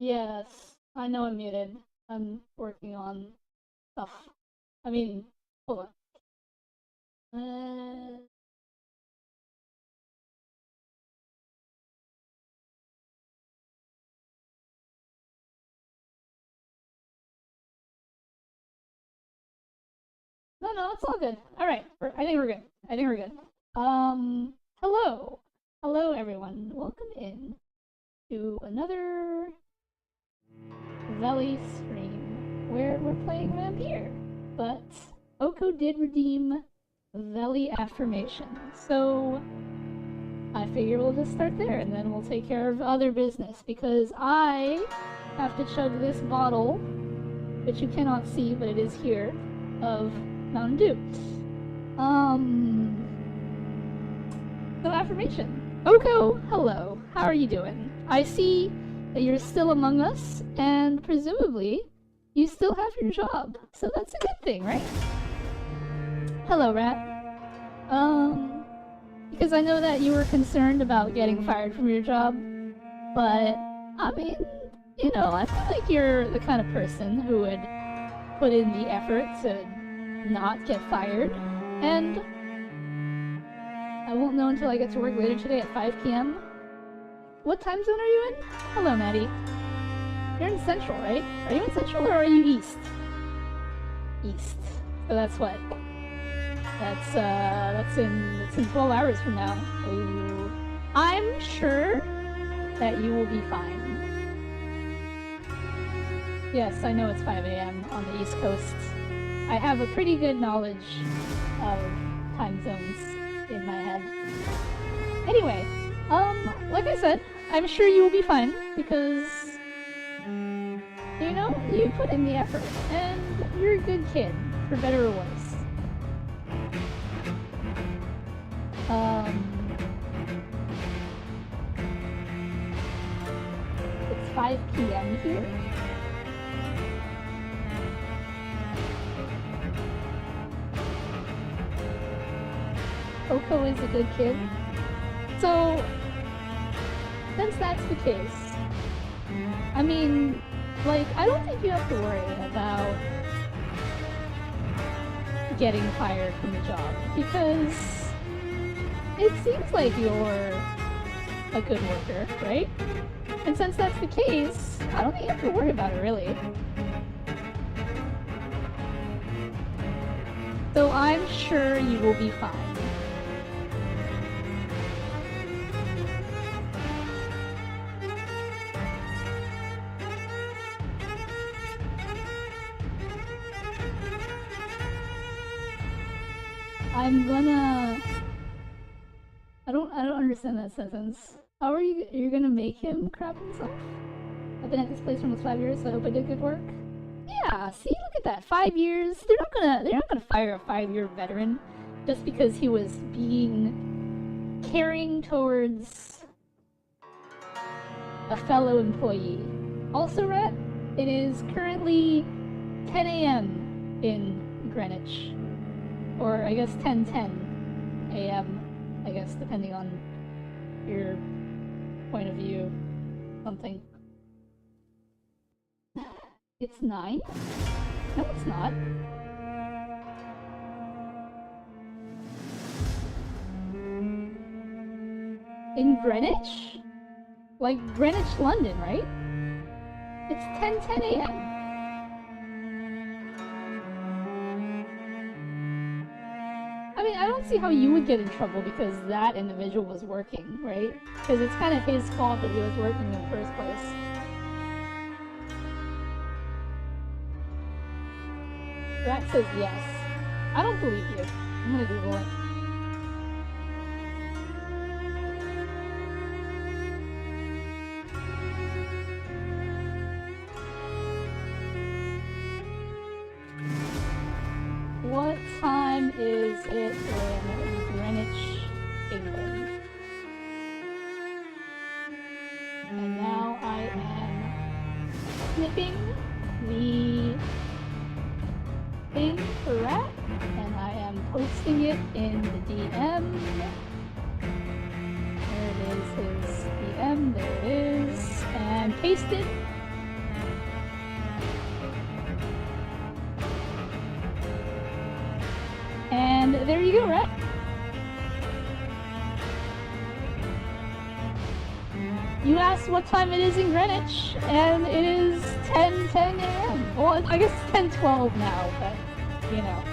Yes, I know I'm muted. I'm working on stuff. I mean, hold on. No, it's all good. All right, I think we're good. I think we're good. Hello, hello everyone. Welcome in to another Veli stream where we're playing Vampyr, but Oko did redeem Veli affirmation, so I figure we'll just start there and then we'll take care of other business because I have to chug this bottle, which you cannot see, but it is here, of Mountain Dew. So affirmation. Oko, hello. How are you doing? I see that you're still among us, and presumably you still have your job. So that's a good thing, right? Hello, Rat. Because I know that you were concerned about getting fired from your job, but I mean, you know, I feel like you're the kind of person who would put in the effort to not get fired, and I won't know until I get to work later today at 5 p.m. What time zone are you in? Hello, Maddie. You're in Central, right? Are you in Central or are you East? East. So that's what? That's in 12 hours from now. Ooh. I'm sure that you will be fine. Yes, I know it's 5 a.m. on the East Coast. I have a pretty good knowledge of time zones in my head. Anyway, like I said, I'm sure you will be fine because, you know, you put in the effort and you're a good kid, for better or worse. It's 5 p.m. here. Oko is a good kid. So, since that's the case, I mean, like, I don't think you have to worry about getting fired from the job because it seems like you're a good worker, right? And since that's the case, I don't think you have to worry about it, really. So I'm sure you will be fine. I'm gonna... I don't understand that sentence. How are you're gonna make him crap himself? I've been at this place for almost 5 years, so I hope I did good work. Yeah, see, look at that. 5 years. They're not gonna fire a 5-year veteran just because he was being caring towards a fellow employee. Also, Rat, it is currently 10 a.m. in Greenwich. Or I guess 10:10 a.m. I guess, depending on your point of view. Something. It's 9? No, it's not. In Greenwich? Like Greenwich, London, right? It's 10:10 a.m. I mean, I don't see how you would get in trouble because that individual was working, right? Because it's kind of his fault that he was working in the first place. Rat says yes. I don't believe you. I'm gonna Google it. What time is it in Greenwich, England? And now I am snipping the thing for Rat, and I am posting it in the DM. There it is, his DM, there it is, and pasted. you go, Rat. You asked what time it is in Greenwich, and it is 10:10 a.m. Well, I guess it's 10:12 now, but, you know.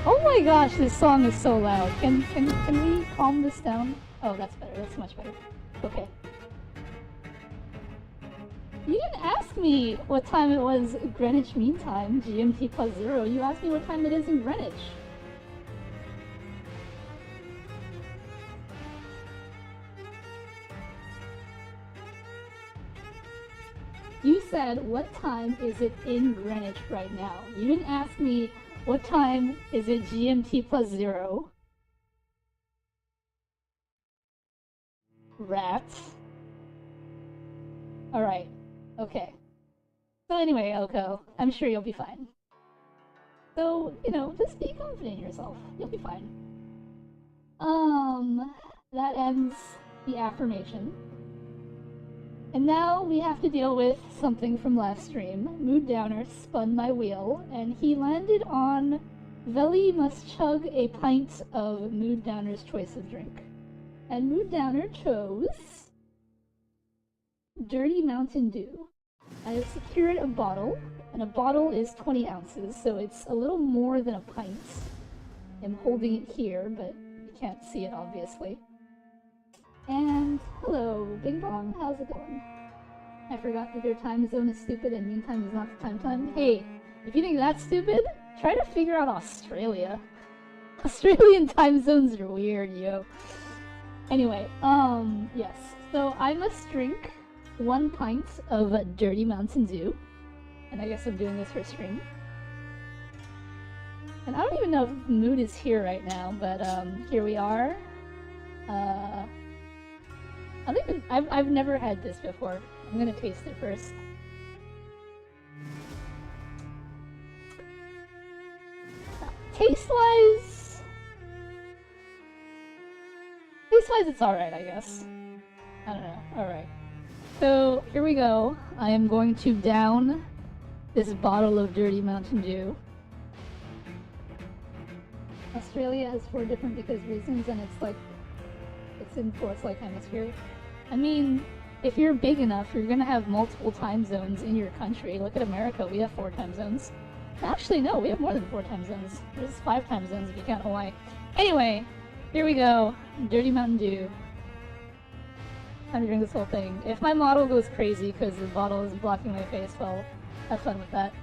Oh my gosh, this song is so loud. Can we calm this down? Oh, that's better. That's much better. Okay. You didn't ask me what time it was Greenwich Mean Time, GMT plus 0. You asked me what time it is in Greenwich. You said, what time is it in Greenwich right now? You didn't ask me, what time is it GMT plus 0? Rats. Alright. Okay. So anyway, Oko, I'm sure you'll be fine. So, you know, just be confident in yourself. You'll be fine. That ends the affirmation. And now we have to deal with something from last stream. Mood Downer spun my wheel, and he landed on Veli must chug a pint of Mood Downer's choice of drink. And Mood Downer chose Dirty Mountain Dew. I have secured a bottle, and a bottle is 20 ounces, so it's a little more than a pint. I'm holding it here, but you can't see it obviously. And hello, Bing Bong, how's it going? I forgot that their time zone is stupid and meantime is not the time. Hey, if you think that's stupid, try to figure out Australia. Australian time zones are weird, yo. Anyway, yes. So I must drink 1 pint of Dirty Mountain Dew. And I guess I'm doing this for stream. And I don't even know if Mood is here right now, but here we are. I've never had this before. I'm gonna taste it first. Taste-wise, it's alright, I guess. I don't know. Alright. So, here we go. I am going to down this bottle of Dirty Mountain Dew. Australia has 4 different reasons, and it's in 4th like hemisphere. I mean, if you're big enough, you're gonna have multiple time zones in your country. Look at America, we have 4 time zones. Actually, no, we have more than 4 time zones. There's 5 time zones if you count Hawaii. Anyway, here we go. Dirty Mountain Dew. Time to drink this whole thing. If my model goes crazy because the bottle is blocking my face, well, have fun with that.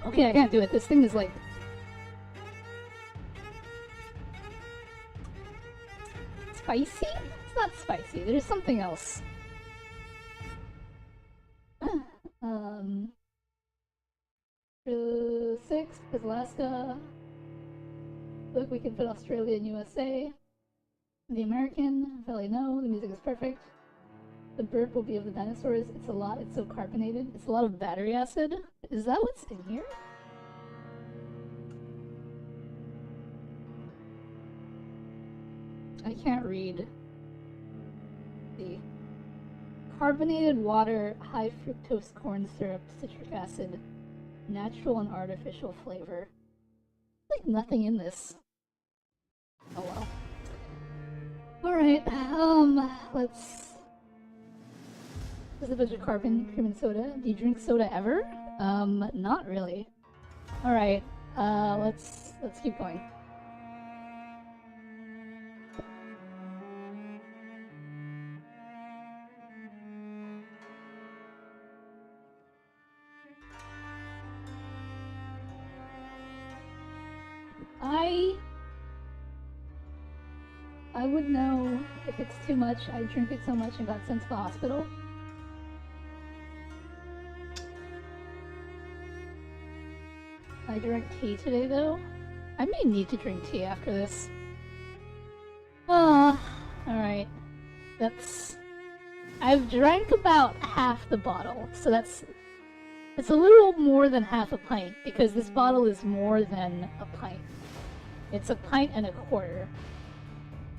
Okay, I can't do it. This thing is like... spicy? It's not spicy. There's something else. For 6, because Alaska. Look, we can put Australia and USA. The American, Velynara, the music is perfect. The burp will be of the dinosaurs. It's a lot, it's so carbonated. It's a lot of battery acid. Is that what's in here? I can't read. See. Carbonated water, high fructose corn syrup, citric acid, natural and artificial flavor. There's like nothing in this. Oh well. Alright, let's... There's a bunch of carbon, cream and soda. Do you drink soda ever? Not really. Alright, let's keep going. I would know if it's too much. I drink it so much and got sent to the hospital. I drank tea today though. I may need to drink tea after this. Alright. I've drank about half the bottle, so that's It's a little more than half a pint, because this bottle is more than a pint. It's a pint and a quarter.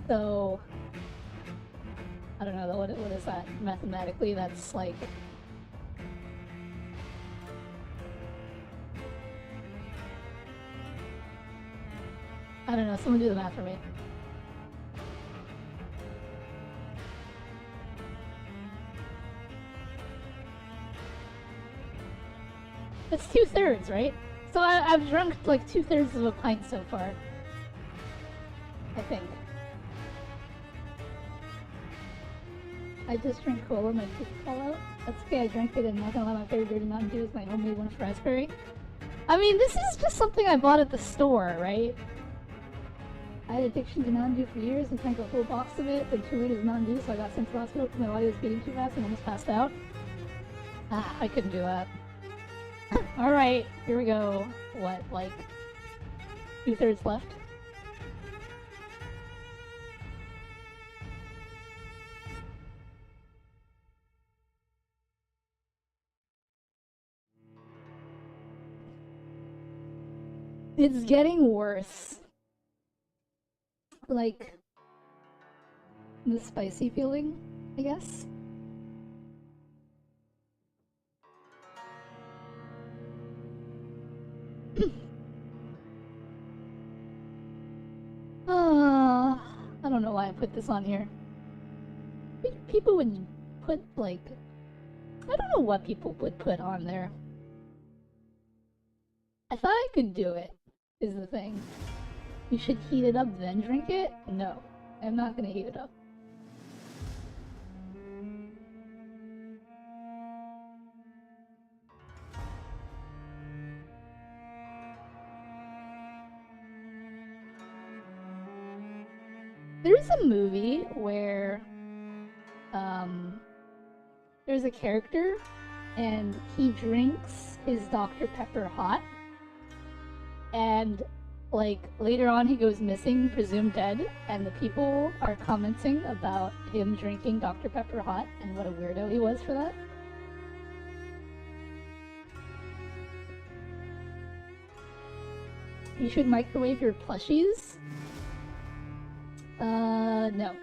So, I don't know, what is that? Mathematically, that's like... I don't know, someone do the math for me. It's 2/3, right? So I've drunk like 2/3 of a pint so far. I think. I just drank cola, my teeth fell out. That's okay, I drank it and not gonna lie, my favorite Dirty Mountain Dew is my homemade one for raspberry. I mean, this is just something I bought at the store, right? I had addiction to Mountain Dew for years and drank a whole box of it, then 2 liters of Mountain Dew, so I got sent to the hospital because my body was beating too fast and almost passed out. Ah, I couldn't do that. Alright, here we go. What, like 2/3 left? It's getting worse. Like, the spicy feeling, I guess. I don't know why I put this on here. People would put, like... I don't know what people would put on there. I thought I could do it, is the thing. You should heat it up then drink it? No, I'm not gonna heat it up. There's a movie where there's a character and he drinks his Dr. Pepper hot, and like later on he goes missing, presumed dead, and the people are commenting about him drinking Dr. Pepper hot and what a weirdo he was for that. You should microwave your plushies. No.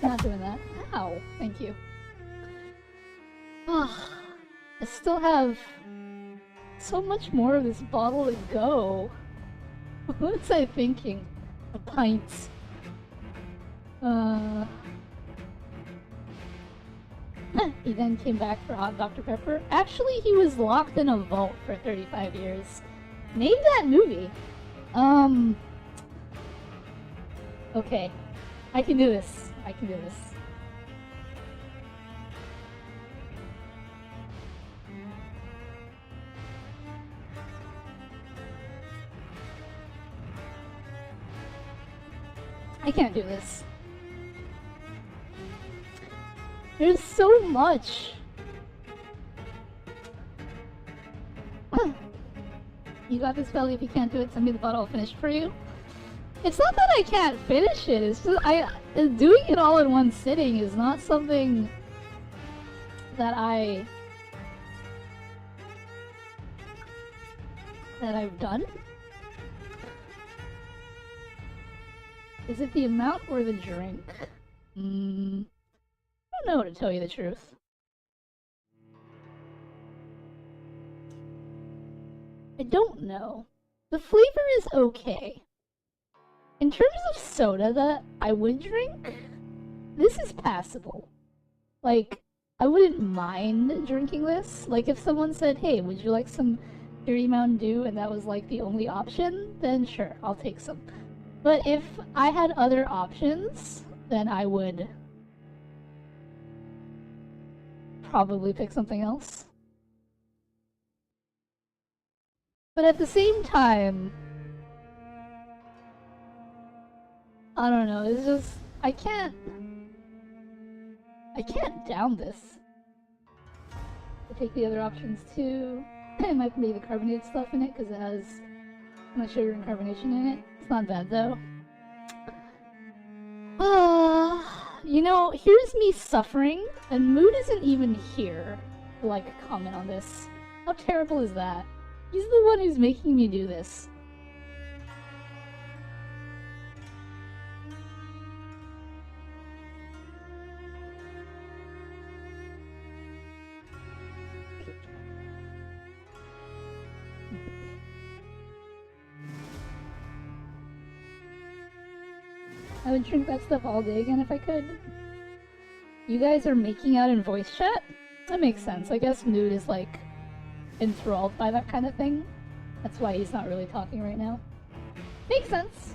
Not doing that. Ow, thank you. Ah, I still have so much more of this bottle to go. What was I thinking? A pint. He then came back for hot Dr. Pepper. Actually, he was locked in a vault for 35 years. Name that movie. Okay. I can do this. I can do this. I can't do this. There's so much. You got this, Belly. If you can't do it, send me the bottle. I'll finish it for you. It's not that I can't finish it. It's just doing it all in one sitting is not something that I've done. Is it the amount or the drink? I don't know, to tell you the truth. I don't know. The flavor is okay. In terms of soda that I would drink, this is passable. Like, I wouldn't mind drinking this. Like, if someone said, hey, would you like some Dirty Mountain Dew, and that was like the only option, then sure, I'll take some. But if I had other options, then I would probably pick something else. But at the same time, I don't know, it's just, I can't down this. I take the other options too. It might be the carbonated stuff in it, because it has so much sugar and carbonation in it. It's not bad though. You know, here's me suffering, and Mood isn't even here to like comment on this. How terrible is that? He's the one who's making me do this. I would drink that stuff all day again if I could. You guys are making out in voice chat? That makes sense. I guess Mood is like enthralled by that kind of thing. That's why he's not really talking right now. Makes sense.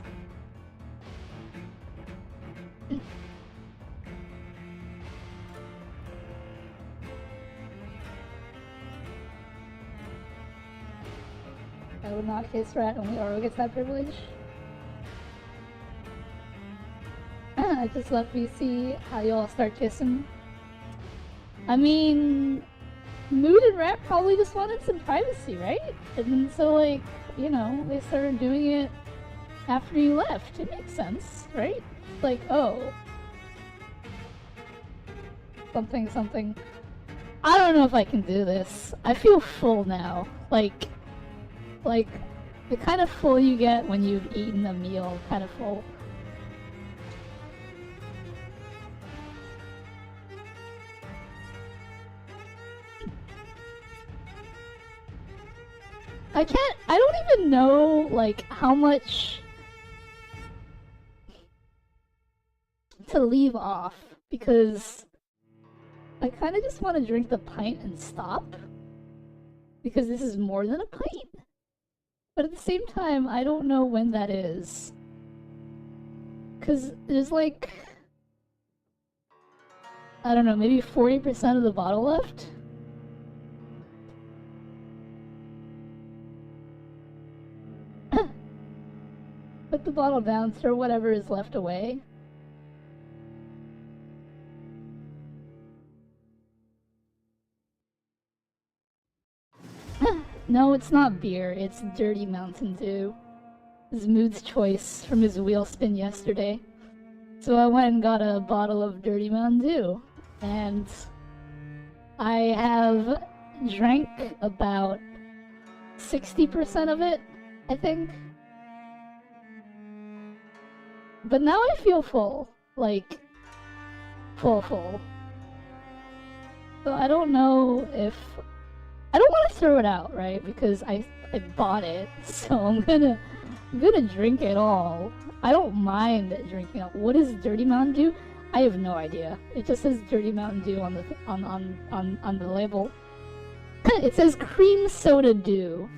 I would not kiss Rat, only Oro gets that privilege. I just let me see how y'all start kissing. I mean, Mood and Rat probably just wanted some privacy, right? And then so, like, you know, they started doing it after you left. It makes sense, right? Like, oh. Something. I don't know if I can do this. I feel full now. Like the kind of full you get when you've eaten a meal, kind of full. I don't even know, like, how much to leave off, because I kind of just want to drink the pint and stop, because this is more than a pint. But at the same time, I don't know when that is. Because there's like, I don't know, maybe 40% of the bottle left? Put the bottle down, throw whatever is left away. No, it's not beer, it's Dirty Mountain Dew. His Mood's choice from his wheel spin yesterday. So I went and got a bottle of Dirty Mountain Dew. And I have drank about 60% of it, I think. But now I feel full. Like, full. So I don't know if... I don't want to throw it out, right? Because I bought it, so I'm gonna drink it all. I don't mind drinking it. What is Dirty Mountain Dew? I have no idea. It just says Dirty Mountain Dew on the label. It says cream soda dew.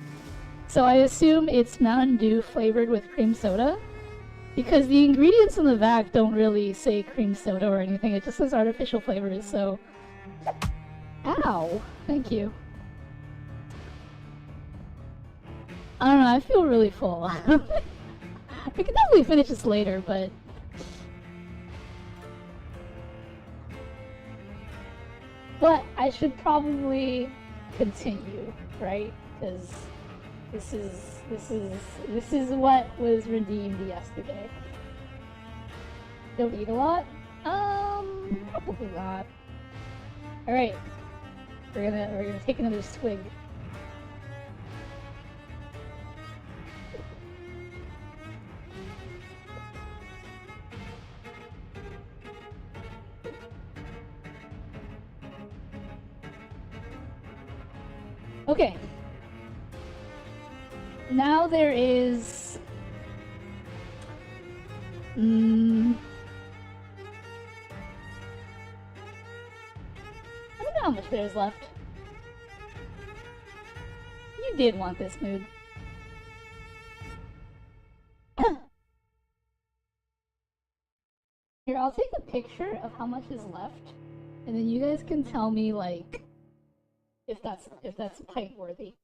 So I assume it's Mountain Dew flavored with cream soda. Because the ingredients in the back don't really say cream soda or anything, it just says artificial flavors, so... Ow! Thank you. I don't know, I feel really full. I can definitely finish this later, but... But I should probably continue, right? Because... This is what was redeemed yesterday. Don't eat a lot? Probably not. Alright. We're gonna take another swig. Okay. Now there is... I don't know how much there's left. You did want this, Mood. Here, I'll take a picture of how much is left, and then you guys can tell me, like, if that's pint worthy.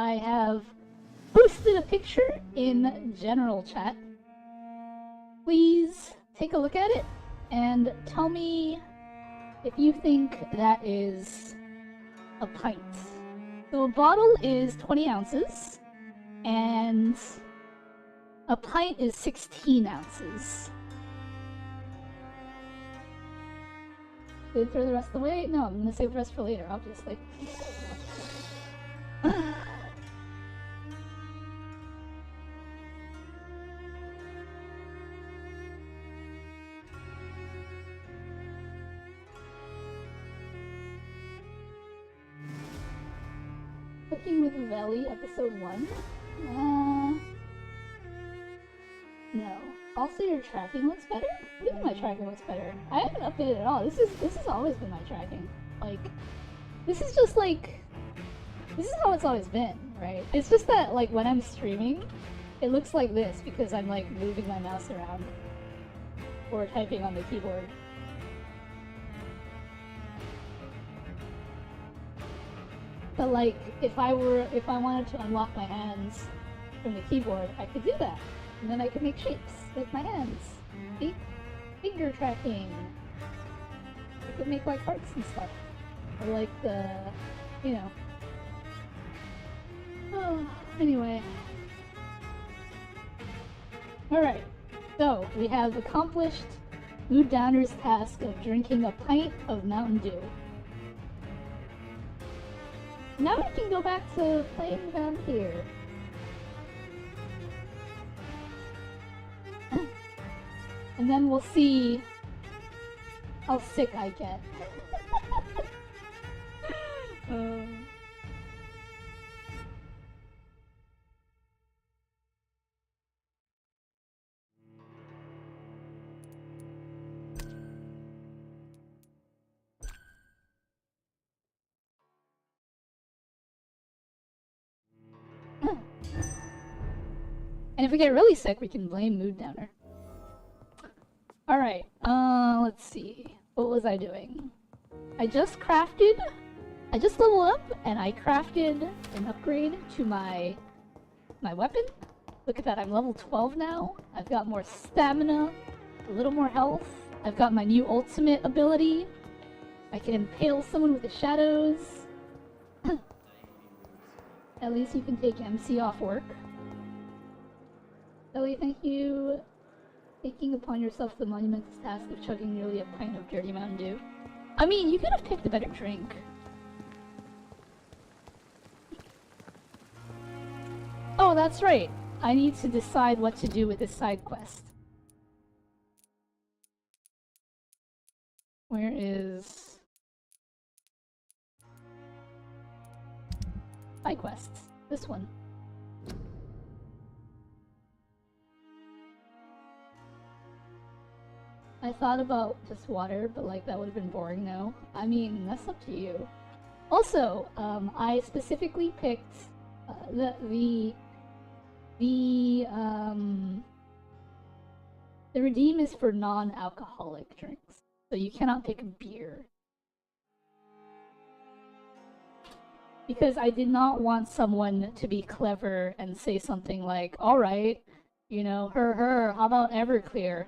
I have posted a picture in general chat. Please take a look at it and tell me if you think that is a pint. So a bottle is 20 ounces, and a pint is 16 ounces. Did it throw the rest of the way? No, I'm gonna save the rest for later, obviously. Cooking with Veli, episode 1? No. Also, your tracking looks better? What do you mean my tracking looks better? I haven't updated at all. This has always been my tracking. Like, this is just like... This is how it's always been, right? It's just that, like, when I'm streaming, it looks like this because I'm, like, moving my mouse around. Or typing on the keyboard. But, like, if I wanted to unlock my hands from the keyboard, I could do that. And then I could make shapes with my hands. See? Finger tracking. I could make, like, hearts and stuff. Or, like, the... you know. Oh, anyway. Alright. So, we have accomplished Mood Downer's task of drinking a pint of Mountain Dew. Now we can go back to playing Vampyr. And then we'll see how sick I get. And if we get really sick, we can blame Mood Downer. Alright, let's see. What was I doing? I just leveled up, and I crafted an upgrade to my weapon. Look at that, I'm level 12 now. I've got more stamina, a little more health. I've got my new ultimate ability. I can impale someone with the shadows. At least you can take MC off work. Ellie, thank you. Taking upon yourself the monumentous task of chugging nearly a pint of dirty Mountain Dew. I mean, you could have picked a better drink. Oh, that's right. I need to decide what to do with this side quest. Where is... side quests? This one. I thought about just water, but like that would have been boring now. I mean, that's up to you. Also, I specifically picked the redeem is for non-alcoholic drinks, so you cannot pick beer. Because I did not want someone to be clever and say something like, alright, you know, how about Everclear?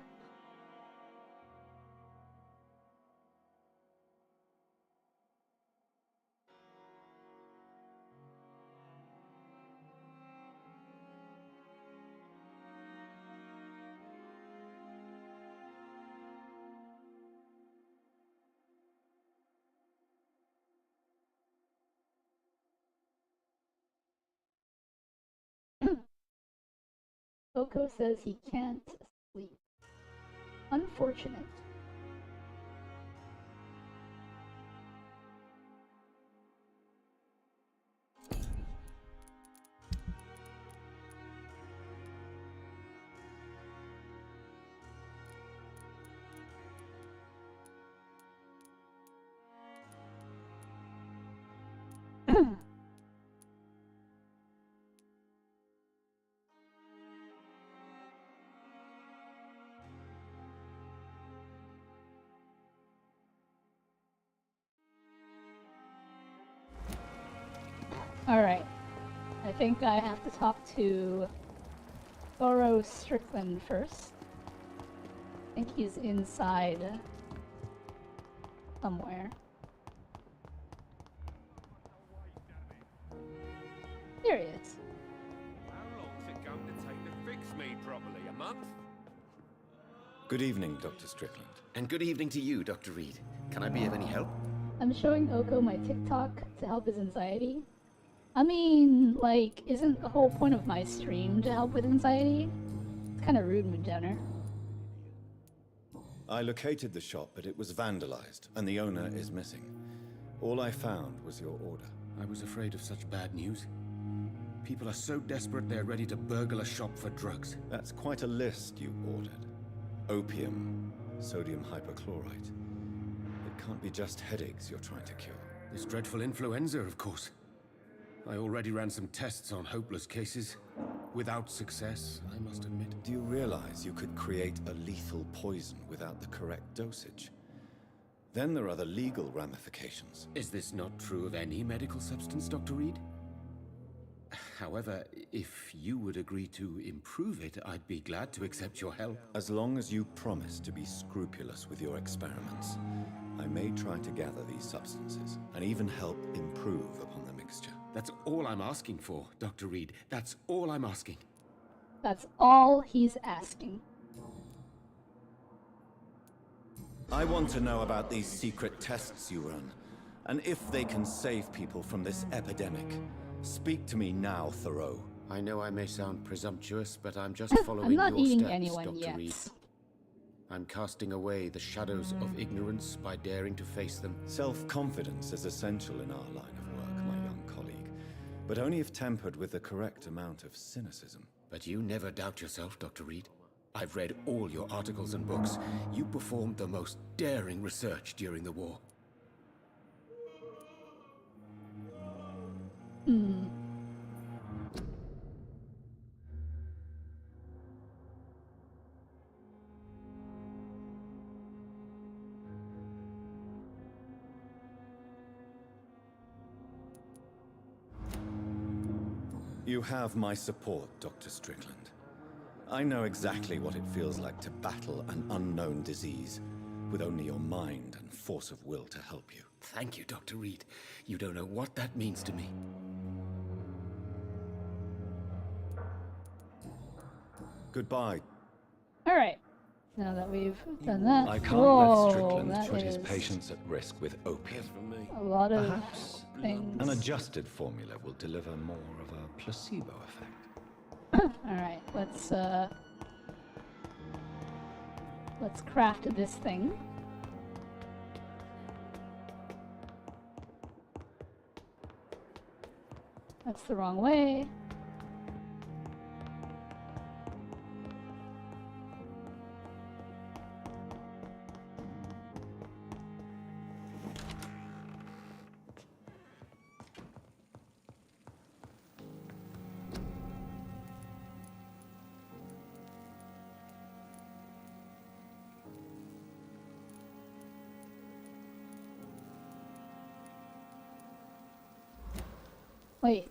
Coco says he can't sleep. Unfortunate. Alright. I think I have to talk to Thorough Strickland first. I think he's inside somewhere. There he is. How long's it going to take to fix me properly? A month? Good evening, Dr. Strickland. And good evening to you, Dr. Reed. Can I be of any help? I'm showing Oko my TikTok to help his anxiety. I mean, like, isn't the whole point of my stream to help with anxiety? It's kind of rude, Moontoner. I located the shop, but it was vandalized, and the owner is missing. All I found was your order. I was afraid of such bad news. People are so desperate they're ready to burgle a shop for drugs. That's quite a list you ordered. Opium, sodium hypochlorite. It can't be just headaches you're trying to cure. This dreadful influenza, of course. I already ran some tests on hopeless cases. Without success, I must admit. Do you realize you could create a lethal poison without the correct dosage? Then there are the legal ramifications. Is this not true of any medical substance, Dr. Reed? However, if you would agree to improve it, I'd be glad to accept your help. As long as you promise to be scrupulous with your experiments, I may try to gather these substances, and even help improve upon the mixture. That's all I'm asking for, Dr. Reed. That's all I'm asking. That's all he's asking. I want to know about these secret tests you run, and if they can save people from this epidemic. Speak to me now, Thoreau. I know I may sound presumptuous, but I'm just I'm following not your eating steps, anyone Dr. yet. Reed. I'm casting away the shadows of ignorance by daring to face them. Self-confidence is essential in our line of work, my young colleague, but only if tempered with the correct amount of cynicism. But you never doubt yourself, Dr. Reed. I've read all your articles and books. You performed the most daring research during the war. You have my support, Dr. Strickland. I know exactly what it feels like to battle an unknown disease, with only your mind and force of will to help you. Thank you, Dr. Reed. You don't know what that means to me. Goodbye. All right. Now that we've done that, I can't whoa, let Strickland that put his is patients at risk with opium. a lot of Perhaps things. an adjusted formula will deliver more of a placebo effect. All right, let's craft this thing. That's the wrong way. Wait,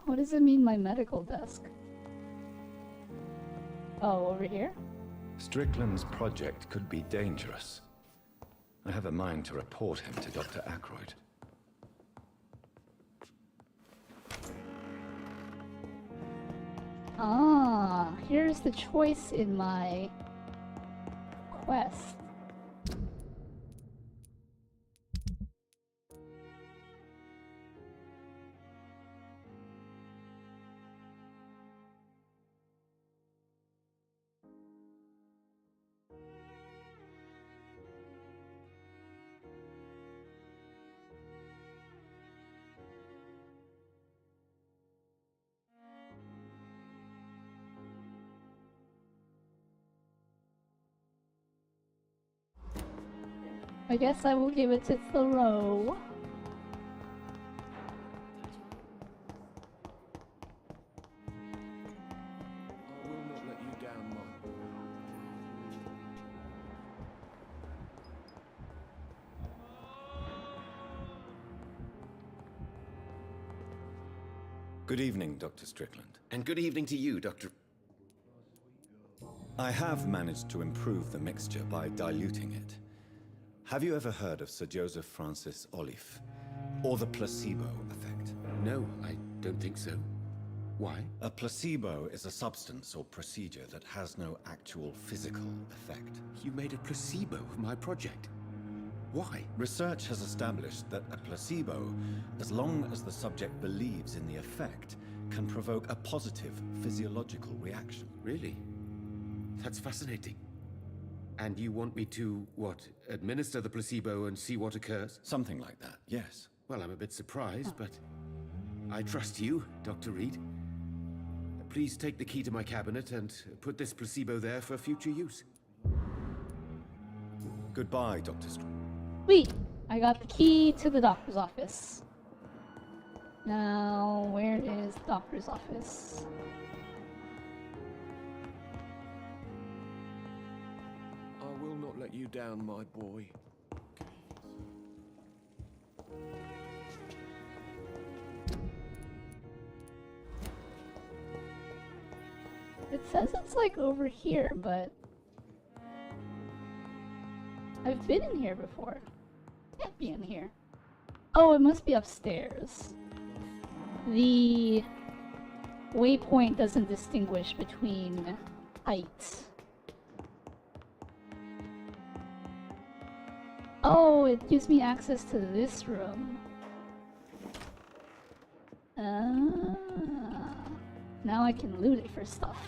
what does it mean, my medical desk? Oh, over here? Strickland's project could be dangerous. I have a mind to report him to Dr. Ackroyd. Ah, here's the choice in my quest. I guess I will give it to Thoreau. I will not let you down, Mom. Good evening, Dr. Strickland. And good evening to you, Dr. I have managed to improve the mixture by diluting it. Have you ever heard of Sir Joseph Francis Olive, or the placebo effect? No, I don't think so. Why? A placebo is a substance or procedure that has no actual physical effect. You made a placebo of my project. Why? Research has established that a placebo, as long as the subject believes in the effect, can provoke a positive physiological reaction. Really? That's fascinating. And you want me to, what, administer the placebo and see what occurs? Something like that, yes. Well, I'm a bit surprised, but I trust you, Dr. Reed. Please take the key to my cabinet and put this placebo there for future use. Goodbye, Dr. Sweet! I got the key to the doctor's office. Now, where is the doctor's office? I will not let you down, my boy. It says it's like over here, but I've been in here before. Can't be in here. Oh, it must be upstairs. The waypoint doesn't distinguish between heights. Oh, it gives me access to this room. Now I can loot it for stuff.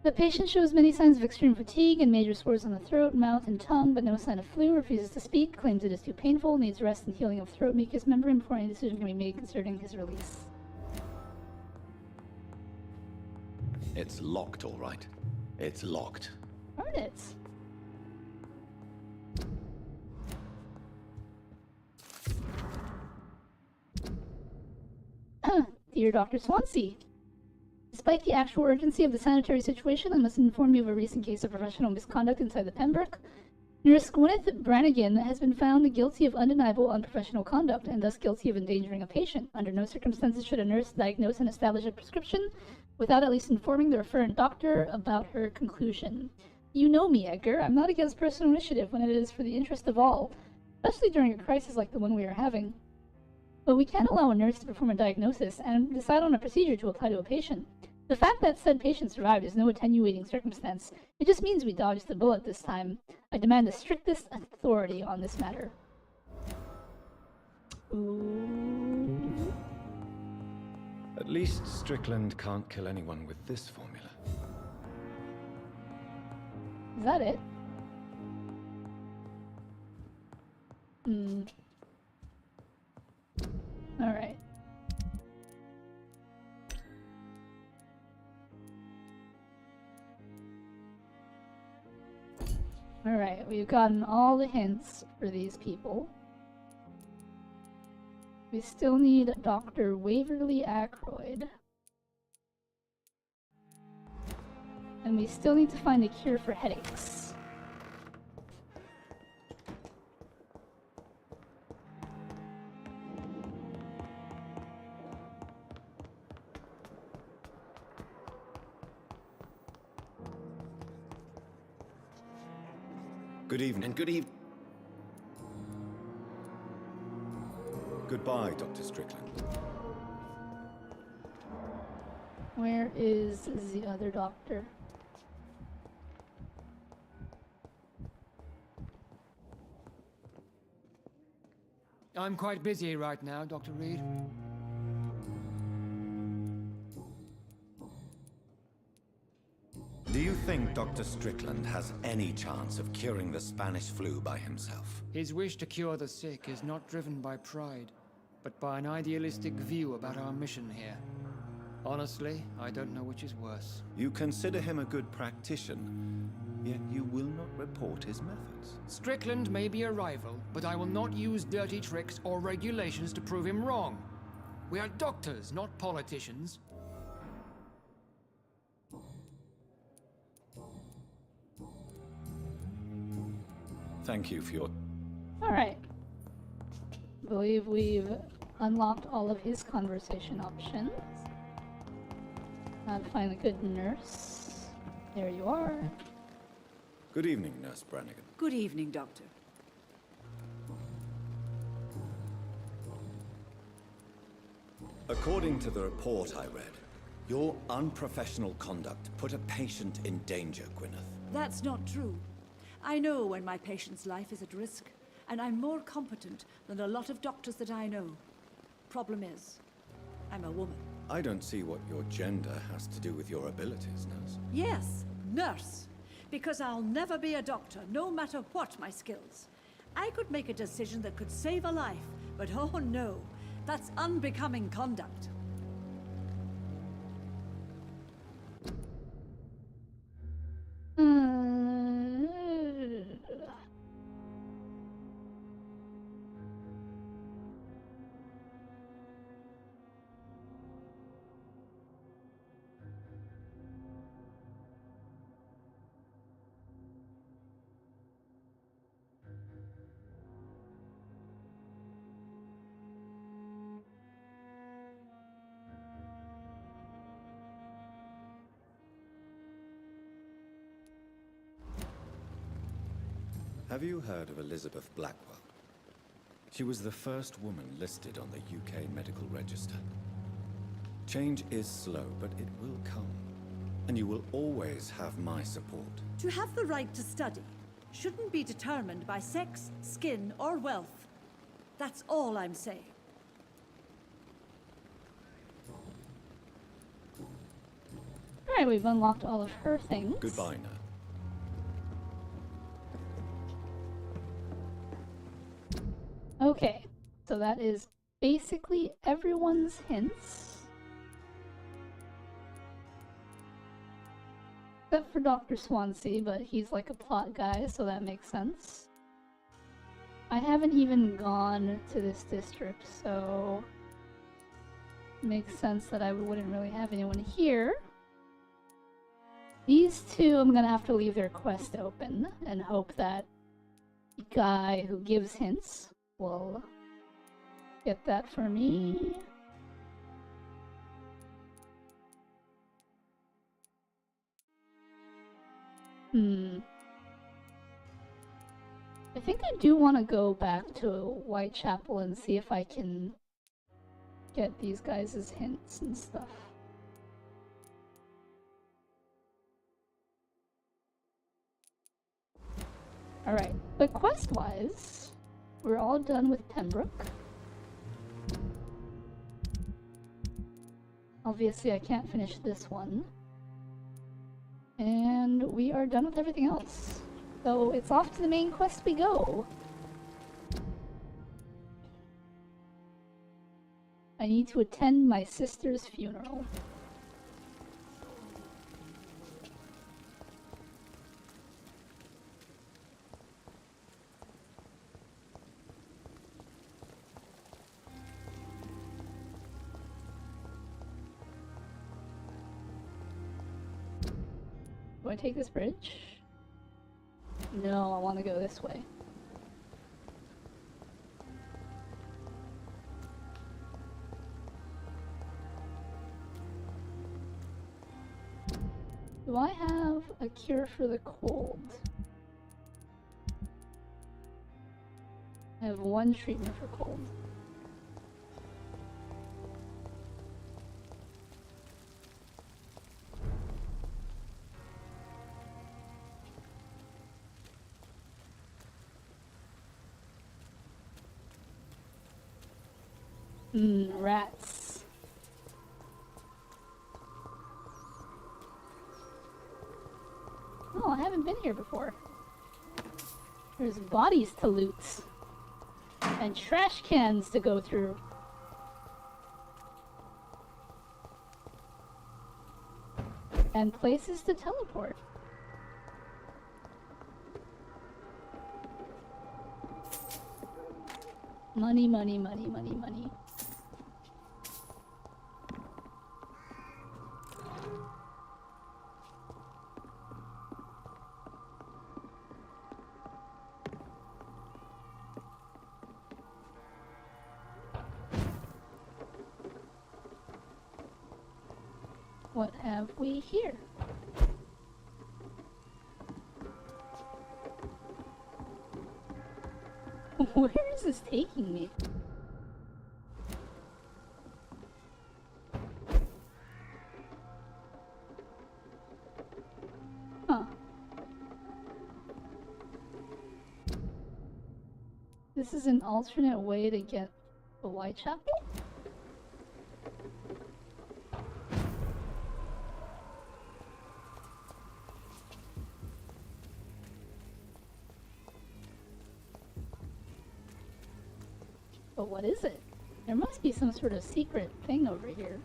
The patient shows many signs of extreme fatigue and major sores on the throat, mouth, and tongue, but no sign of flu, refuses to speak, claims it is too painful, needs rest and healing of throat mucus membrane before any decision can be made concerning his release. It's locked, all right. It's locked. Darn it. Dear Dr. Swansea, despite the actual urgency of the sanitary situation, I must inform you of a recent case of professional misconduct inside the Pembroke. Nurse Gwyneth Brannigan has been found guilty of undeniable unprofessional conduct and thus guilty of endangering a patient. Under no circumstances should a nurse diagnose and establish a prescription without at least informing the referent doctor about her conclusion. You know me, Edgar. I'm not against personal initiative when it is for the interest of all, especially during a crisis like the one we are having. But we can't allow a nurse to perform a diagnosis and decide on a procedure to apply to a patient. The fact that said patient survived is no attenuating circumstance. It just means we dodged the bullet this time. I demand the strictest authority on this matter. Ooh. At least Strickland can't kill anyone with this formula. Is that it? Alright. Alright, we've gotten all the hints for these people. We still need Dr. Waverly Ackroyd. And we still need to find a cure for headaches. Good evening. And good evening. Goodbye, Dr. Strickland. Where is the other doctor? I'm quite busy right now, Dr. Reed. Do you think Dr. Strickland has any chance of curing the Spanish flu by himself? His wish to cure the sick is not driven by pride, but by an idealistic view about our mission here. Honestly, I don't know which is worse. You consider him a good practitioner, yet you will not report his methods. Strickland may be a rival, but I will not use dirty tricks or regulations to prove him wrong. We are doctors, not politicians. Strickland, Thank you for your... Alright. Believe we've unlocked all of his conversation options. Now to find a good nurse. There you are. Good evening, Nurse Brannigan. Good evening, Doctor. According to the report I read, your unprofessional conduct put a patient in danger, Gwyneth. That's not true. I know when my patient's life is at risk, and I'm more competent than a lot of doctors that I know. Problem is, I'm a woman. I don't see what your gender has to do with your abilities, Nurse. Yes, nurse. Because I'll never be a doctor, no matter what my skills. I could make a decision that could save a life, but oh no, that's unbecoming conduct. Have you heard of Elizabeth Blackwell? She was the first woman listed on the UK Medical Register. Change is slow, but it will come. And you will always have my support. To have the right to study shouldn't be determined by sex, skin, or wealth. That's all I'm saying. Alright, we've unlocked all of her things. Goodbye now. Okay, so that is basically everyone's hints. Except for Dr. Swansea, but he's like a plot guy, so that makes sense. I haven't even gone to this district, so it makes sense that I wouldn't really have anyone here. These two, I'm gonna have to leave their quest open and hope that the guy who gives hints will get that for me. I think I do want to go back to Whitechapel and see if I can get these guys' hints and stuff. Alright, but quest-wise, we're all done with Pembroke. Obviously, I can't finish this one. And we are done with everything else. So it's off to the main quest we go. I need to attend my sister's funeral. Do I take this bridge? No, I want to go this way. Do I have a cure for the cold? I have one treatment for cold. Rats. Oh, I haven't been here before. There's bodies to loot. And trash cans to go through. And places to teleport. Money, money, money, money, money. What have we here? Where is this taking me? Huh. This is an alternate way to get the Whitechapel? But what is it? There must be some sort of secret thing over here.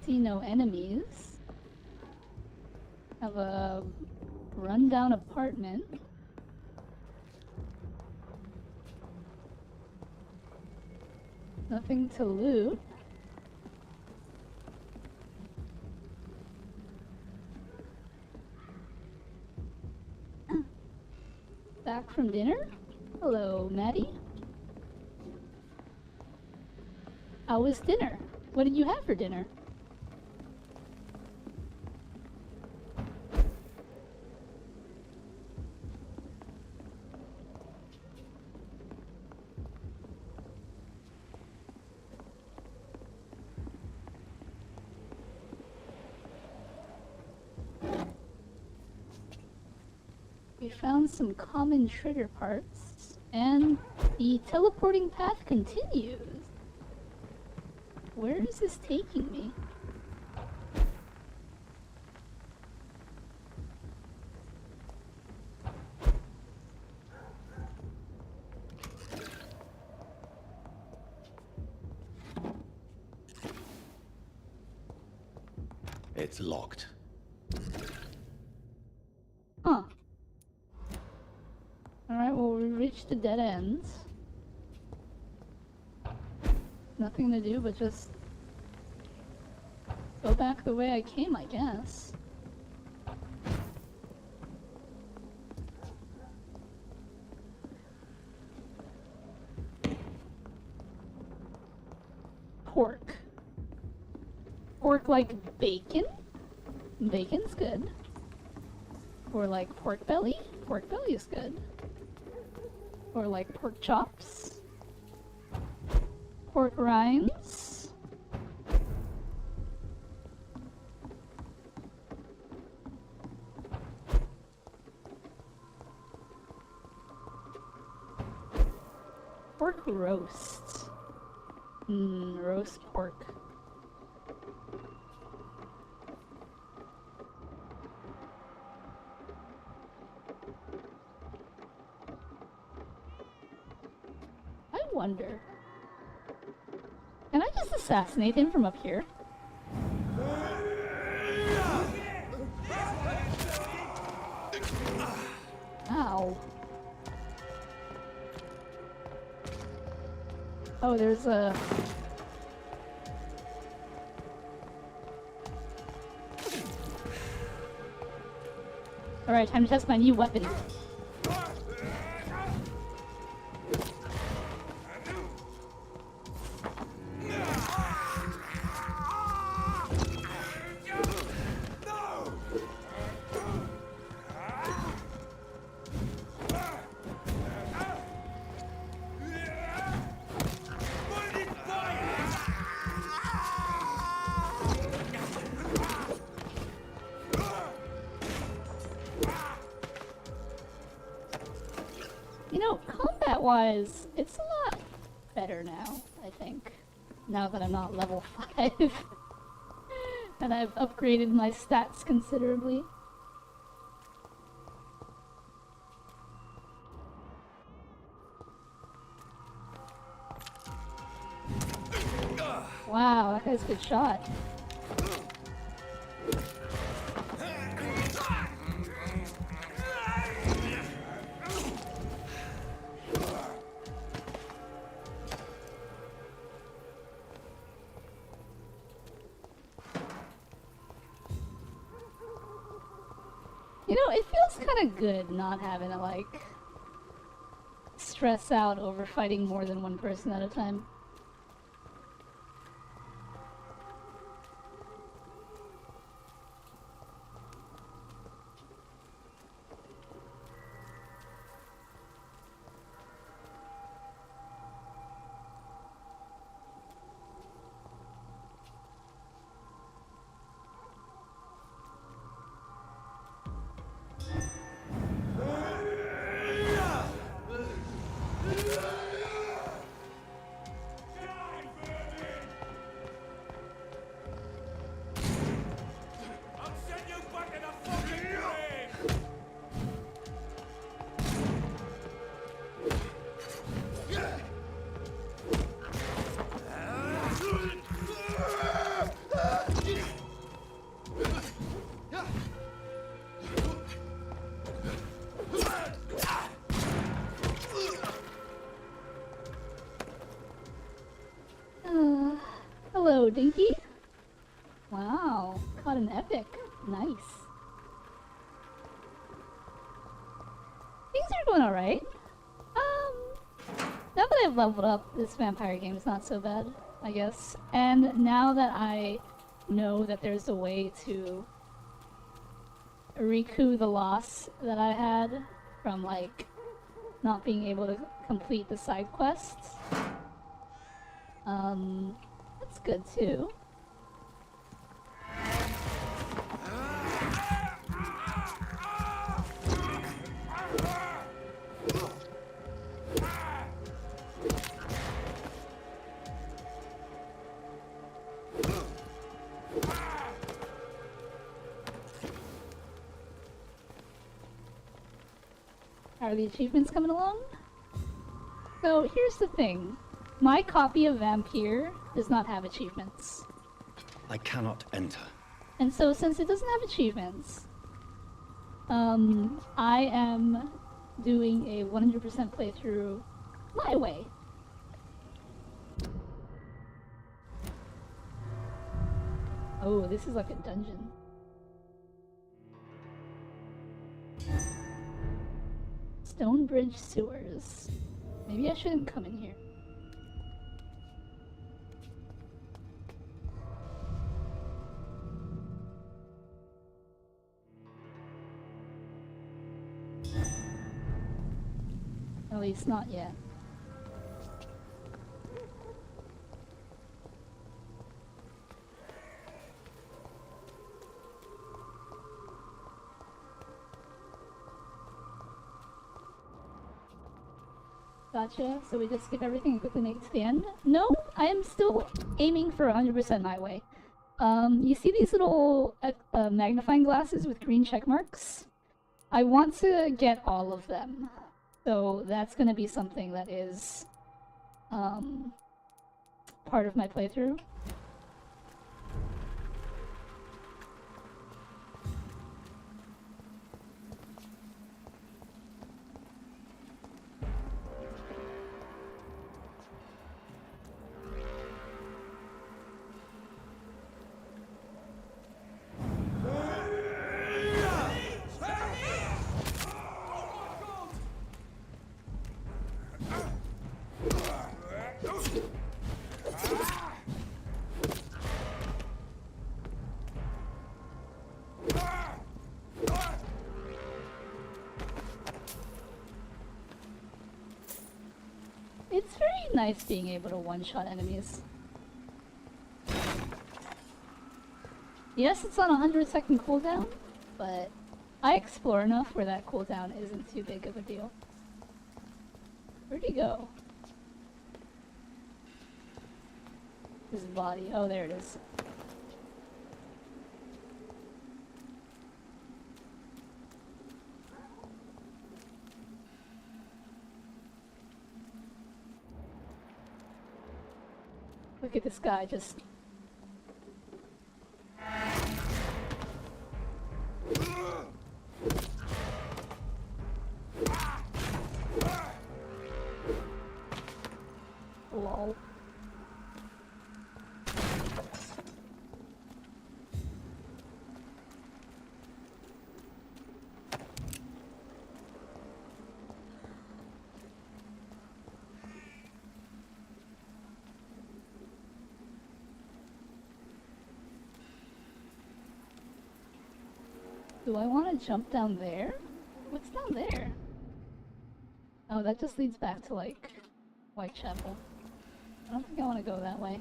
See no enemies. Have a rundown apartment. Nothing to loot. Back from dinner? Hello, Maddie. How was dinner? What did you have for dinner? We found some common trigger parts, and the teleporting path continues. Where is this taking me? It's locked. Huh. Alright, well, we reached the dead ends. Nothing to do but just go back the way I came, I guess. Pork. Pork like bacon? Bacon's good. Or like pork belly? Pork belly is good. Or like pork chops. Pork rinds. Pork roast. Roast pork. I wonder. Can I just assassinate him from up here? Ow. Oh, there's a... Alright, time to test my new weapon. You know, combat-wise, it's a lot better now, I think. Now that I'm not level 5. And I've upgraded my stats considerably. Wow, that guy's a good shot. You know, it feels kind of good not having to, like, stress out over fighting more than one person at a time. I'll send you back in a fucking grave! Hello, Dinky. Wow, caught an epic. Nice. Things are going alright. Now that I've leveled up, this vampire game is not so bad, I guess. And now that I know that there's a way to recoup the loss that I had from, like, not being able to complete the side quests, that's good too. How are the achievements coming along? So here's the thing. My copy of Vampyr does not have achievements. I cannot enter. And so since it doesn't have achievements, I am doing a 100% playthrough my way. Oh, this is like a dungeon. Stonebridge sewers. Maybe I shouldn't come in here. At least not yet. Gotcha, so we just skip everything and quickly make it to the end? No, I am still aiming for 100% my way. You see these little magnifying glasses with green check marks? I want to get all of them. So that's gonna be something that is part of my playthrough. It's very nice being able to one-shot enemies. Yes, it's on a 100-second cooldown, but I explore enough where that cooldown isn't too big of a deal. Where'd he go? His body. Oh, there it is. Look at this guy just... Lol. Do I want to jump down there? What's down there? Oh, that just leads back to, like, Whitechapel. I don't think I want to go that way.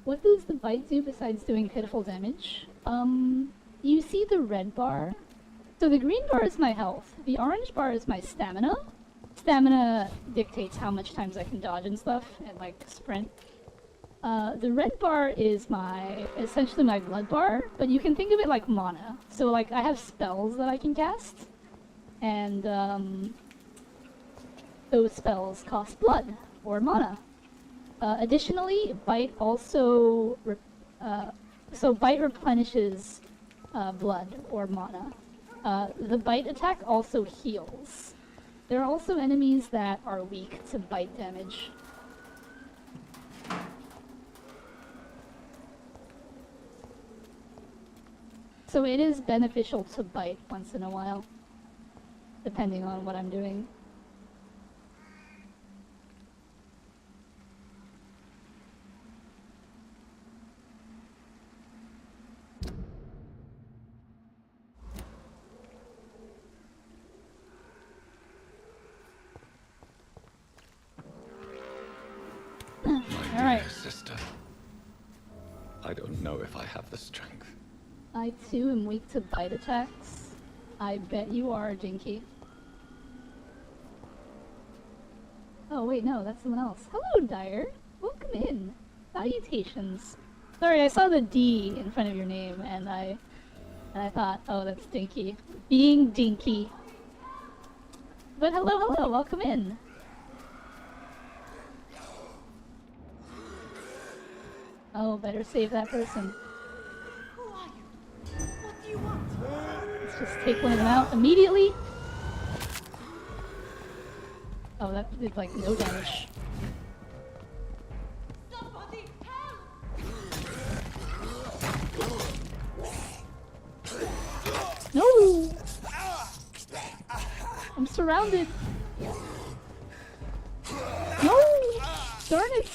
What does the bite do besides doing pitiful damage? You see the red bar? So the green bar is my health. The orange bar is my stamina. Stamina dictates how much times I can dodge and stuff, and, like, sprint. The red bar is essentially my blood bar, but you can think of it like mana. So, like, I have spells that I can cast, and, those spells cost blood, or mana. Additionally, Bite also, so Bite replenishes, blood, or mana. The Bite attack also heals. There are also enemies that are weak to Bite damage. So it is beneficial to bite once in a while, depending on what I'm doing. All right. Sister, I don't know if I have the strength. I too am weak to bite attacks. I bet you are, Jinky. Oh wait, no, that's someone else. Hello, Dyer. Welcome in. Salutations. Sorry, I saw the D in front of your name, and I thought, oh, that's Dinky. Being Dinky. But hello, welcome in. Oh, better save that person. Who are you? What do you want? Let's just take one of them out immediately. Oh, that did like no damage. Somebody help! No! I'm surrounded. No! Darn it!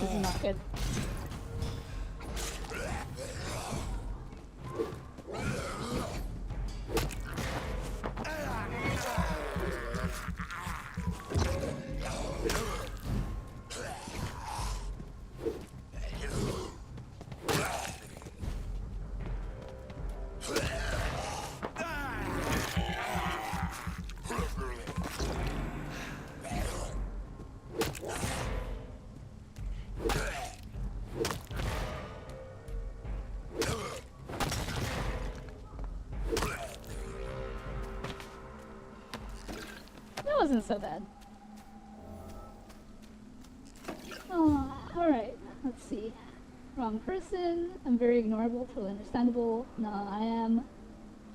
This is not good. That wasn't so bad. Oh, alright. Let's see. Wrong person. I'm very ignorable till understandable. No, I am.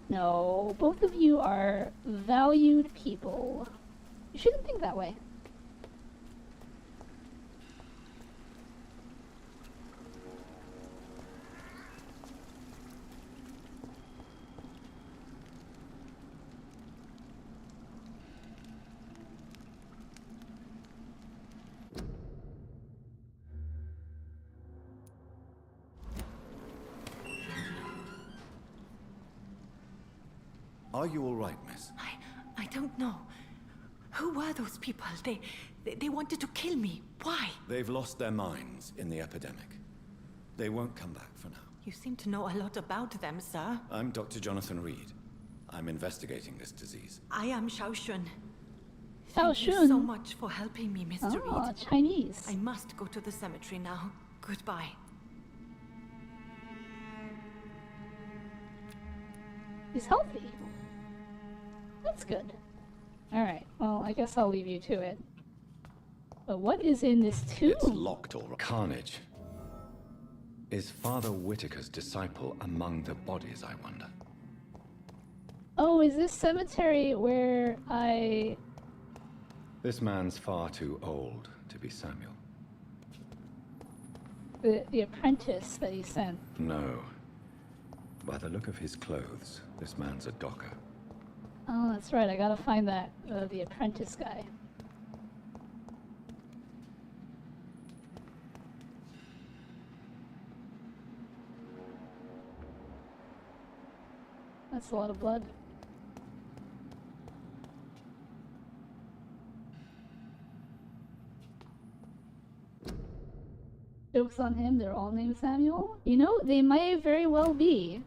No, both of you are valued people. You shouldn't think that way. Are you all right, miss? I don't know. Who were those people? They wanted to kill me. Why? They've lost their minds in the epidemic. They won't come back for now. You seem to know a lot about them, sir. I'm Dr. Jonathan Reed. I'm investigating this disease. I am Xiaoxun. Xiaoxun? Thank you so much for helping me, Mr. Oh, Reed. Chinese. I must go to the cemetery now. Goodbye. He's healthy. That's good. Alright, well, I guess I'll leave you to it. But what is in this tomb? It's locked or carnage. Is Father Whitaker's disciple among the bodies, I wonder? Oh, is this cemetery where I... This man's far too old to be Samuel. The apprentice that he sent? No. By the look of his clothes, this man's a docker. Oh, that's right, I gotta find that, the apprentice guy. That's a lot of blood. Joke's on him, they're all named Samuel. You know, they may very well be.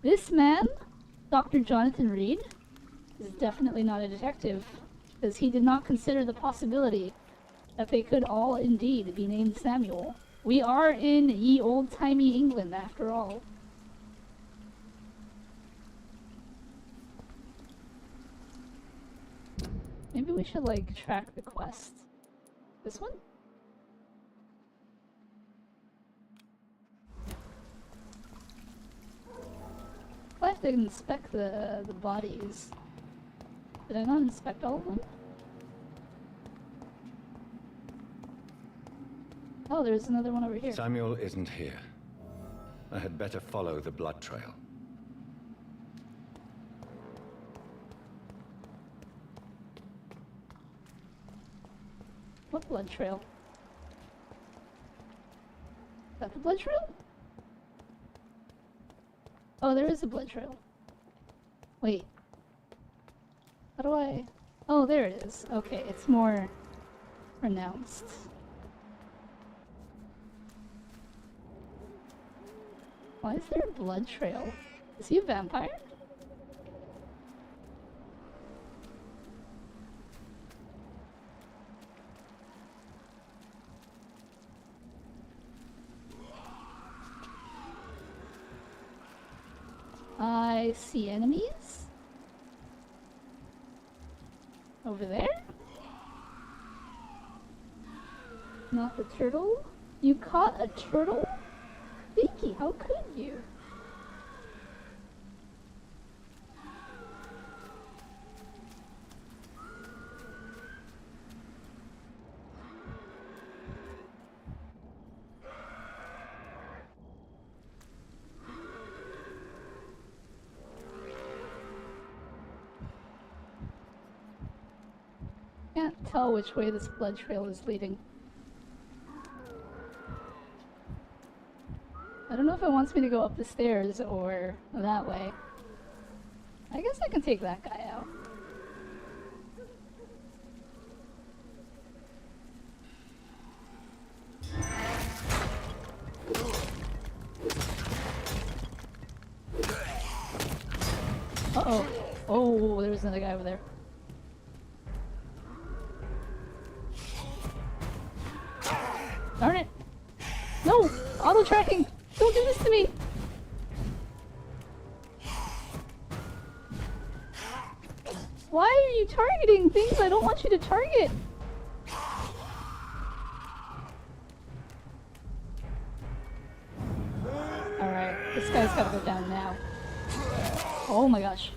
This man, Dr. Jonathan Reed, is definitely not a detective, because he did not consider the possibility that they could all indeed be named Samuel. We are in ye old-timey England, after all. Maybe we should, like, track the quest. This one? I have to inspect the bodies. Did I not inspect all of them? Oh, there's another one over here. Samuel isn't here. I had better follow the blood trail. What blood trail? Is that the blood trail? Oh, there is a blood trail. Wait. How do I... Oh, there it is. Okay, it's more pronounced. Why is there a blood trail? Is he a vampire? I see enemies. Over there? Not the turtle? You caught a turtle? Vicky, how could you? Can't tell which way this blood trail is leading. I don't know if it wants me to go up the stairs or that way. I guess I can take that guy out. Uh-oh. Oh, there's another guy over there. Darn it! No! Auto-tracking! Don't do this to me! Why are you targeting things I don't want you to target? Alright, this guy's gotta go down now. Oh my gosh.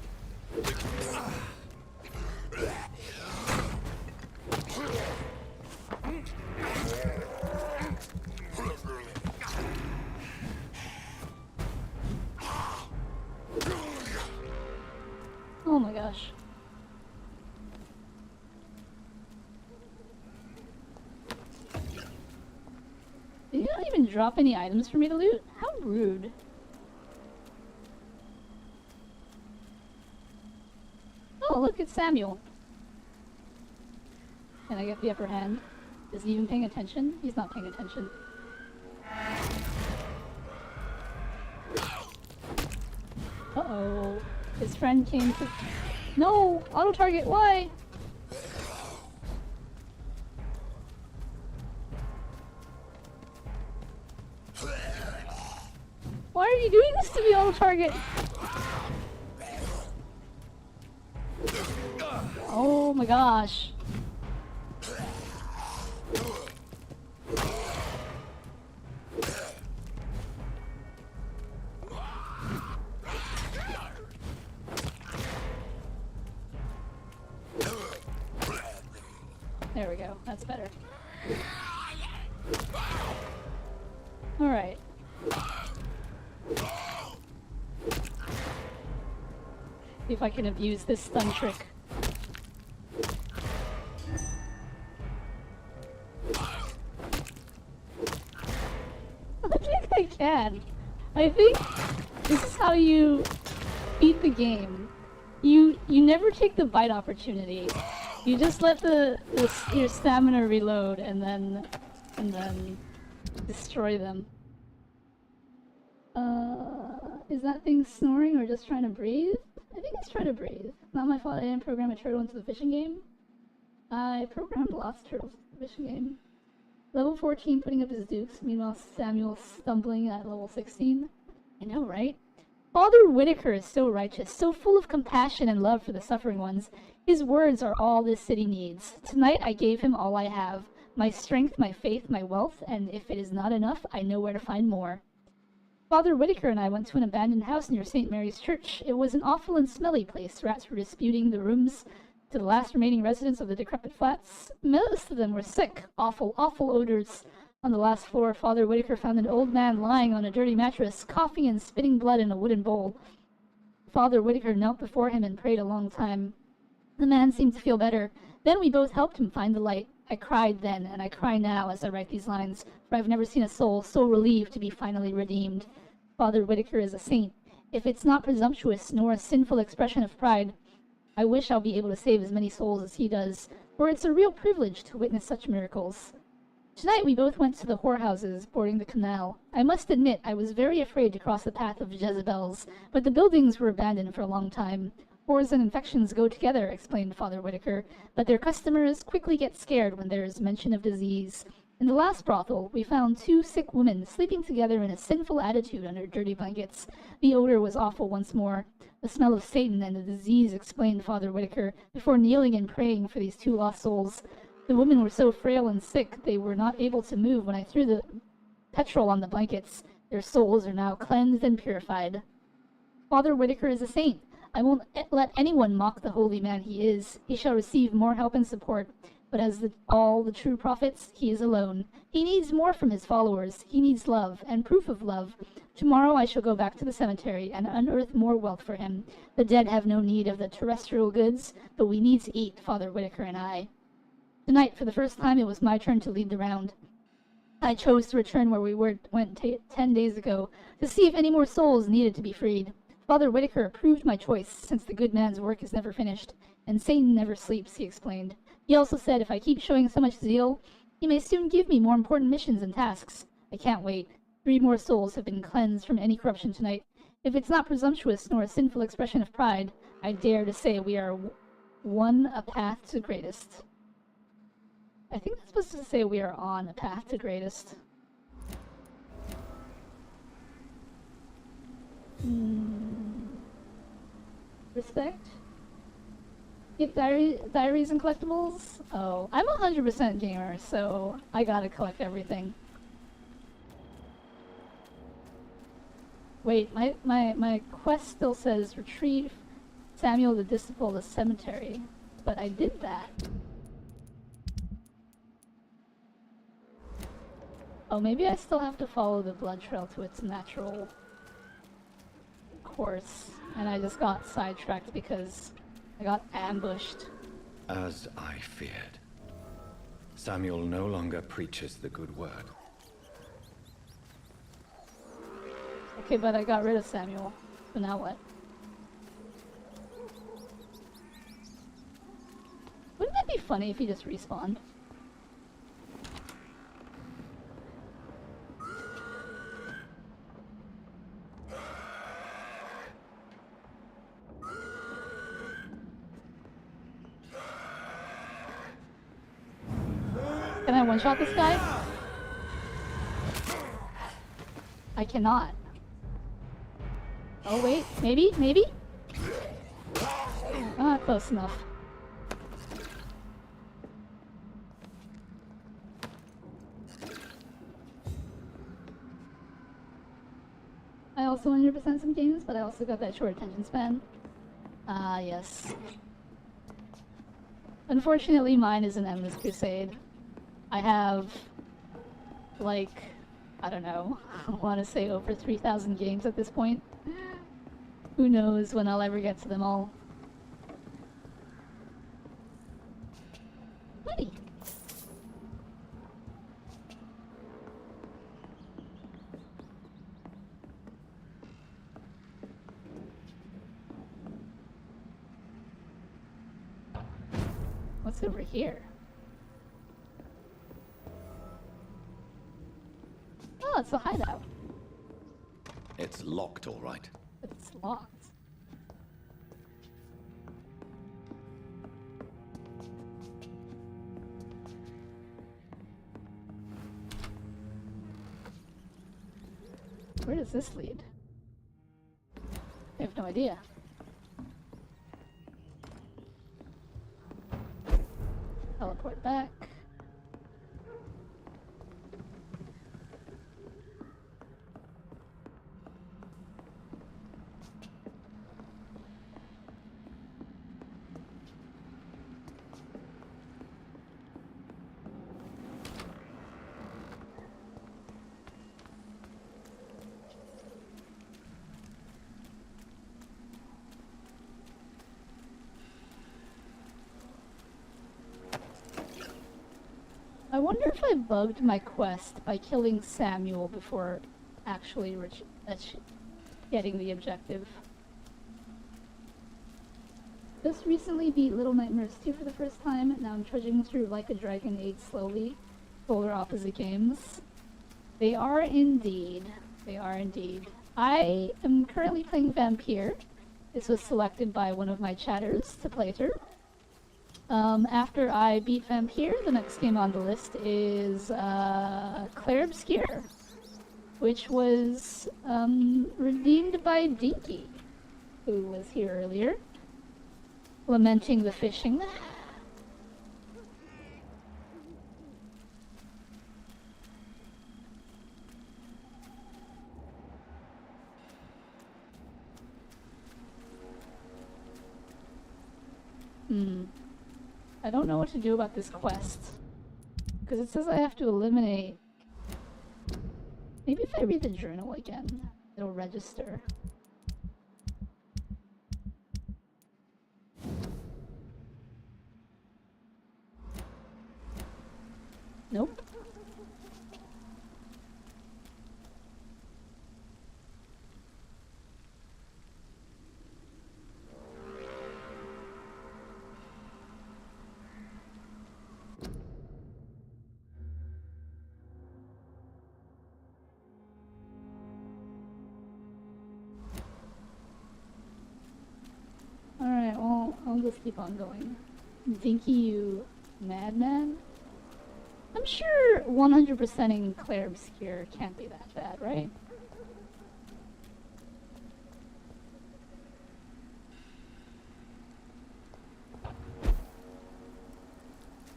Oh my gosh. Did you not even drop any items for me to loot? How rude. Oh, look, it's Samuel. Can I get the upper hand? Is he even paying attention? He's not paying attention. Uh-oh. His friend came to... No! Auto-target, why? Why are you doing this to me, auto-target? Oh my gosh. There we go, that's better. Alright. See if I can abuse this stun trick. I think I can. I think this is how you beat the game, you never take the bite opportunity. You just let your stamina reload and then destroy them. Is that thing snoring or just trying to breathe? I think it's trying to breathe. Not my fault I didn't program a turtle into the fishing game. I programmed lots of turtles into the fishing game. Level 14 putting up his dukes, meanwhile Samuel stumbling at level 16. I know, right? Father Whitaker is so righteous, so full of compassion and love for the suffering ones. His words are all this city needs. Tonight I gave him all I have. My strength, my faith, my wealth, and if it is not enough, I know where to find more. Father Whitaker and I went to an abandoned house near St. Mary's Church. It was an awful and smelly place. Rats were disputing the rooms to the last remaining residents of the decrepit flats. Most of them were sick. Awful, awful odors. On the last floor, Father Whitaker found an old man lying on a dirty mattress, coughing and spitting blood in a wooden bowl. Father Whitaker knelt before him and prayed a long time. The man seemed to feel better. Then we both helped him find the light. I cried then, and I cry now as I write these lines, for I've never seen a soul so relieved to be finally redeemed. Father Whitaker is a saint. If it's not presumptuous nor a sinful expression of pride, I wish I'll be able to save as many souls as he does, for it's a real privilege to witness such miracles. Tonight we both went to the whorehouses bordering the canal. I must admit I was very afraid to cross the path of Jezebels, but the buildings were abandoned for a long time. Whores and infections go together, explained Father Whitaker, but their customers quickly get scared when there is mention of disease. In the last brothel, we found 2 sick women sleeping together in a sinful attitude under dirty blankets. The odor was awful once more. The smell of Satan and the disease, explained Father Whitaker, before kneeling and praying for these 2 lost souls. The women were so frail and sick they were not able to move when I threw the petrol on the blankets. Their souls are now cleansed and purified. Father Whitaker is a saint. I won't let anyone mock the holy man he is. He shall receive more help and support. But as all the true prophets, he is alone. He needs more from his followers. He needs love, and proof of love. Tomorrow I shall go back to the cemetery and unearth more wealth for him. The dead have no need of the terrestrial goods, but we need to eat, Father Whitaker and I. Tonight, for the first time, it was my turn to lead the round. I chose to return where we went 10 days ago, to see if any more souls needed to be freed. Father Whitaker approved my choice, since the good man's work is never finished, and Satan never sleeps, he explained. He also said if I keep showing so much zeal, he may soon give me more important missions and tasks. I can't wait. 3 more souls have been cleansed from any corruption tonight. If it's not presumptuous nor a sinful expression of pride, I dare to say we are one a path to greatest. I think that's supposed to say we are on a path to greatest. Respect? Get diaries and collectibles? Oh, I'm 100% gamer, so I gotta collect everything. Wait, my quest still says retrieve Samuel the Disciple the cemetery, but I did that. Oh, maybe I still have to follow the blood trail to its natural course, and I just got sidetracked because I got ambushed. As I feared. Samuel no longer preaches the good word. Okay, but I got rid of Samuel. So now what? Wouldn't that be funny if he just respawned? Can I one-shot this guy? I cannot. Oh wait, maybe? Ah, close enough. I also 100% some games, but I also got that short attention span. Ah, yes. Unfortunately, mine is an endless crusade. I have, like, I don't know, I want to say over 3,000 games at this point. Who knows when I'll ever get to them all. Buddy! What's over here? Oh, it's a hideout. It's locked, all right. But it's locked. Where does this lead? I have no idea. Teleport back. I wonder if I bugged my quest by killing Samuel before actually getting the objective. Just recently beat Little Nightmares 2 for the first time, and now I'm trudging through Like a Dragon 8 slowly. Polar opposite games. They are indeed. They are indeed. I am currently playing Vampyr. This was selected by one of my chatters to play through. After I beat Vampyr, the next game on the list is Claire Obscure, which was redeemed by Dinky, who was here earlier, lamenting the fishing. I don't know what to do about this quest, because it says I have to eliminate. Maybe if I read the journal again, it'll register. Nope. Alright, well, I'll just keep on going. Dinky, you madman? I'm sure 100%ing Claire Obscure can't be that bad, right?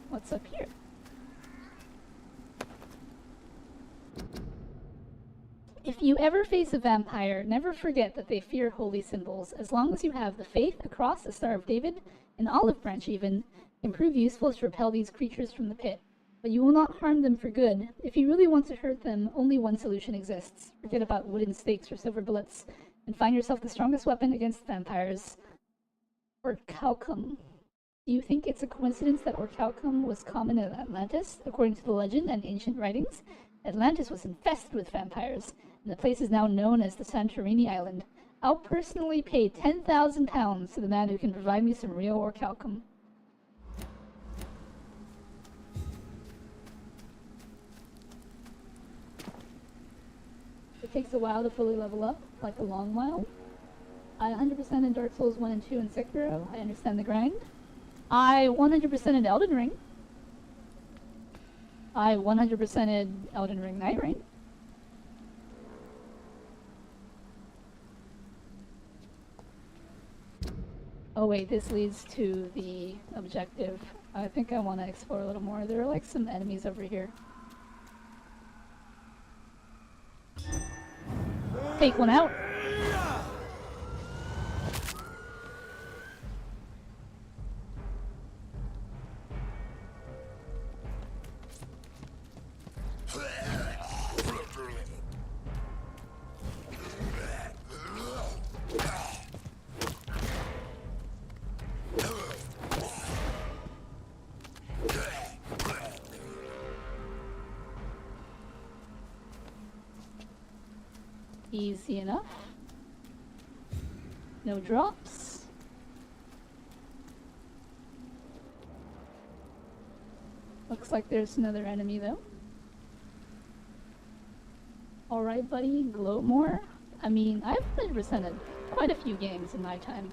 What's up here? If you ever face a vampire, never forget that they fear holy symbols. As long as you have the faith, a cross, a Star of David, an olive branch even, can prove useful to repel these creatures from the pit. But you will not harm them for good. If you really want to hurt them, only one solution exists. Forget about wooden stakes or silver bullets, and find yourself the strongest weapon against vampires. Orichalcum. Do you think it's a coincidence that Orichalcum was common in Atlantis? According to the legend and ancient writings, Atlantis was infested with vampires, and the place is now known as the Santorini Island. I'll personally pay 10,000 pounds to the man who can provide me some real Orichalcum. It takes a while to fully level up, like a long while. I 100% in Dark Souls 1 and 2 and Sekiro. I understand the grind. I 100% in Elden Ring. I 100% in Elden Ring Night Rain. Oh wait, this leads to the objective. I think I want to explore a little more. There are like some enemies over here. Take one out. Easy enough. No drops. Looks like there's another enemy though. Alright, buddy, gloat more. I mean, I've 100%ed quite a few games in my time.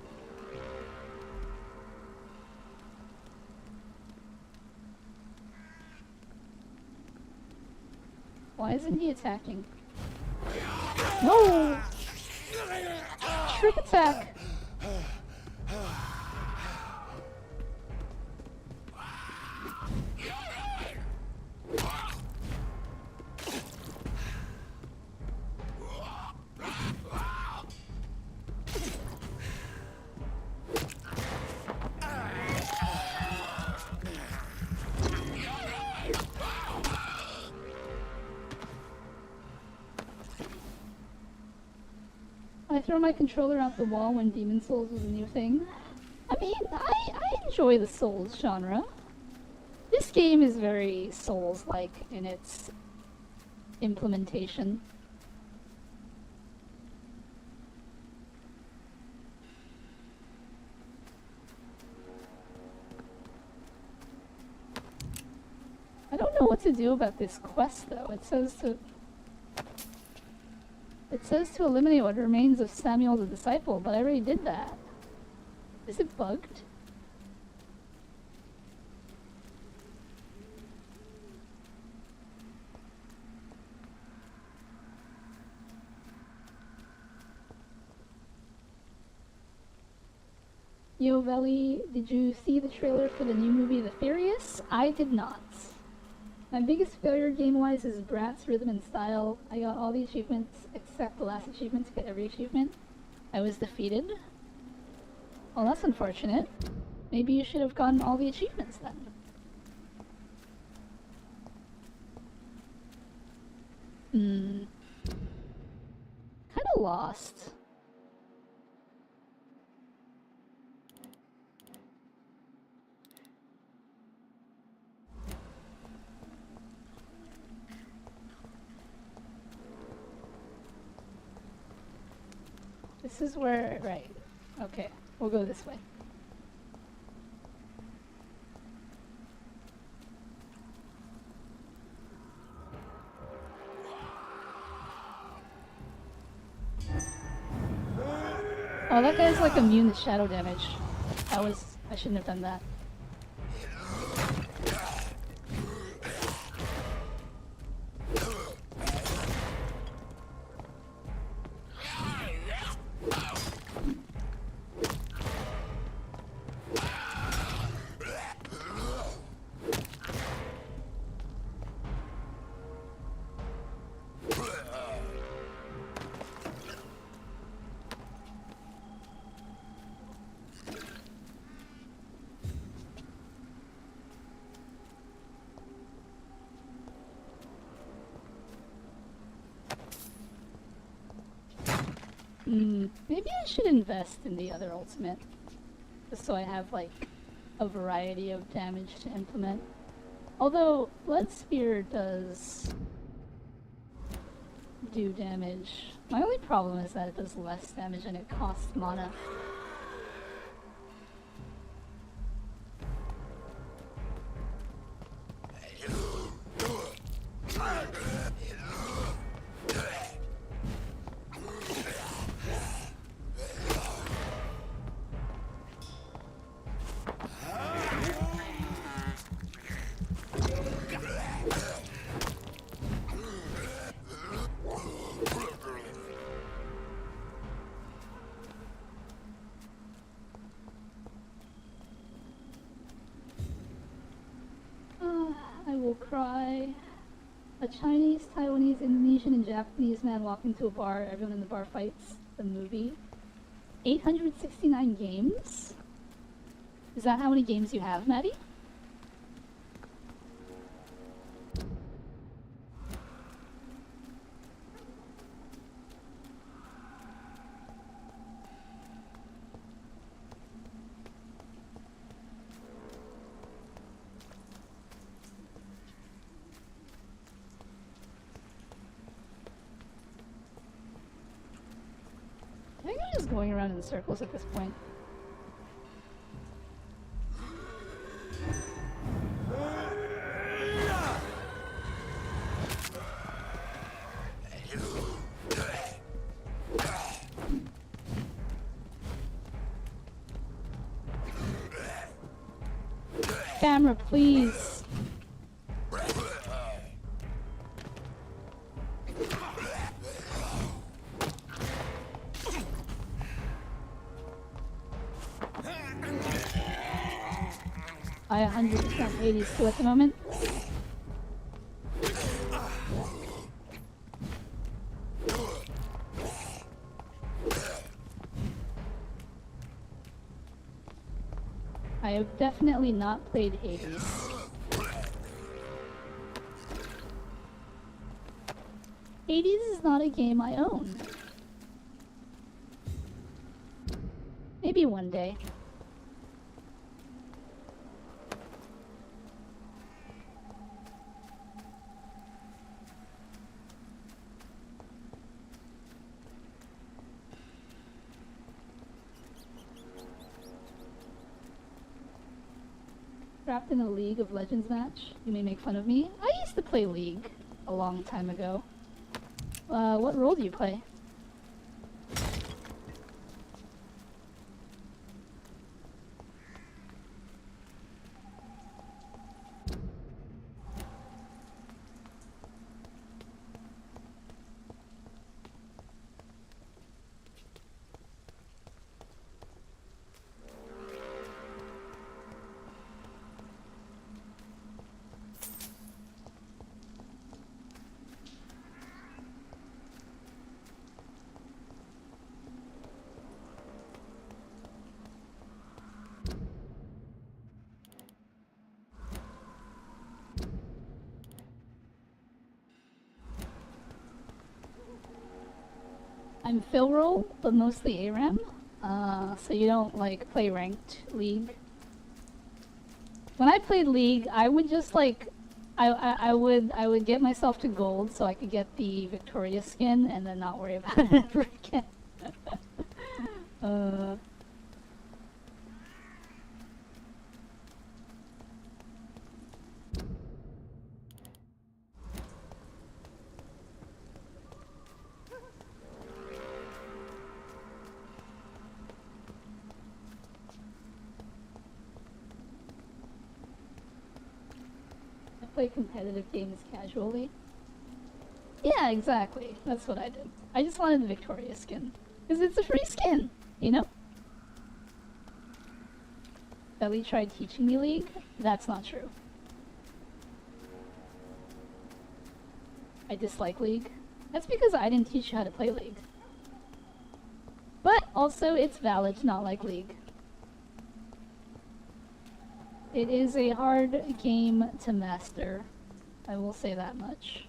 Why isn't he attacking? No! Trick attack! I throw my controller out the wall when Demon Souls was a new thing. I mean, I enjoy the Souls genre. This game is very Souls-like in its implementation. I don't know what to do about this quest though. It says to eliminate what remains of Samuel the Disciple, but I already did that. Is it bugged? Yo, Veli, did you see the trailer for the new movie The Furious? I did not. My biggest failure game-wise is Brat's Rhythm and Style. I got all the achievements except the last achievement to get every achievement. I was defeated. Well, that's unfortunate. Maybe you should have gotten all the achievements then. Kinda lost. This is where, right. Okay, we'll go this way. Oh, that guy's like immune to shadow damage. I shouldn't have done that. Maybe I should invest in the other ultimate, just so I have, like, a variety of damage to implement. Although, Blood Spear does do damage. My only problem is that it does less damage and it costs mana. I will cry. A Chinese, Taiwanese, Indonesian, and Japanese man walk into a bar. Everyone in the bar fights. The movie. 869 games? Is that how many games you have, Maddie? I think I'm just going around in circles at this point. camera, please. I 100% 80s too at the moment. I have definitely not played Hades. Hades is not a game I own. Maybe one day. Trapped in a League of Legends match? You may make fun of me. I used to play League a long time ago. What role do you play? I'm fill roll, but mostly ARAM. So you don't like play ranked League. When I played League, I would just like, I would get myself to gold so I could get the Victoria skin and then not worry about it ever again. Play competitive games casually. Yeah, exactly. That's what I did. I just wanted the Victoria skin. Because it's a free skin, you know? Belly tried teaching me League? That's not true. I dislike League. That's because I didn't teach you how to play League. But also, it's valid to not like League. It is a hard game to master. I will say that much.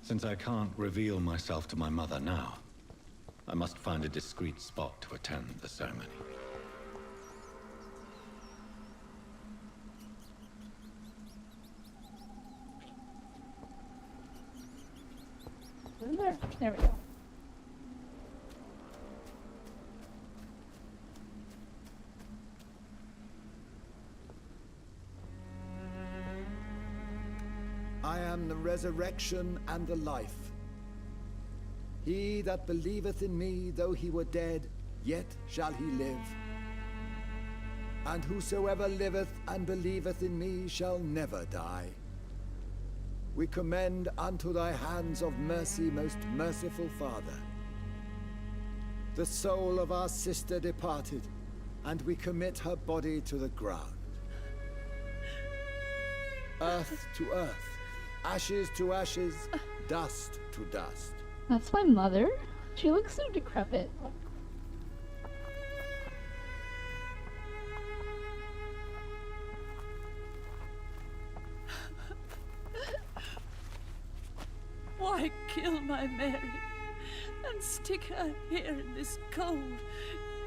Since I can't reveal myself to my mother now, I must find a discreet spot to attend the ceremony. Isn't there? There we go. I am the resurrection and the life. He that believeth in me, though he were dead, yet shall he live. And whosoever liveth and believeth in me shall never die. We commend unto thy hands of mercy, most merciful Father, the soul of our sister departed, and we commit her body to the ground. Earth to earth, ashes to ashes, dust to dust. That's my mother? She looks so decrepit. Why kill my Mary and stick her here in this cold,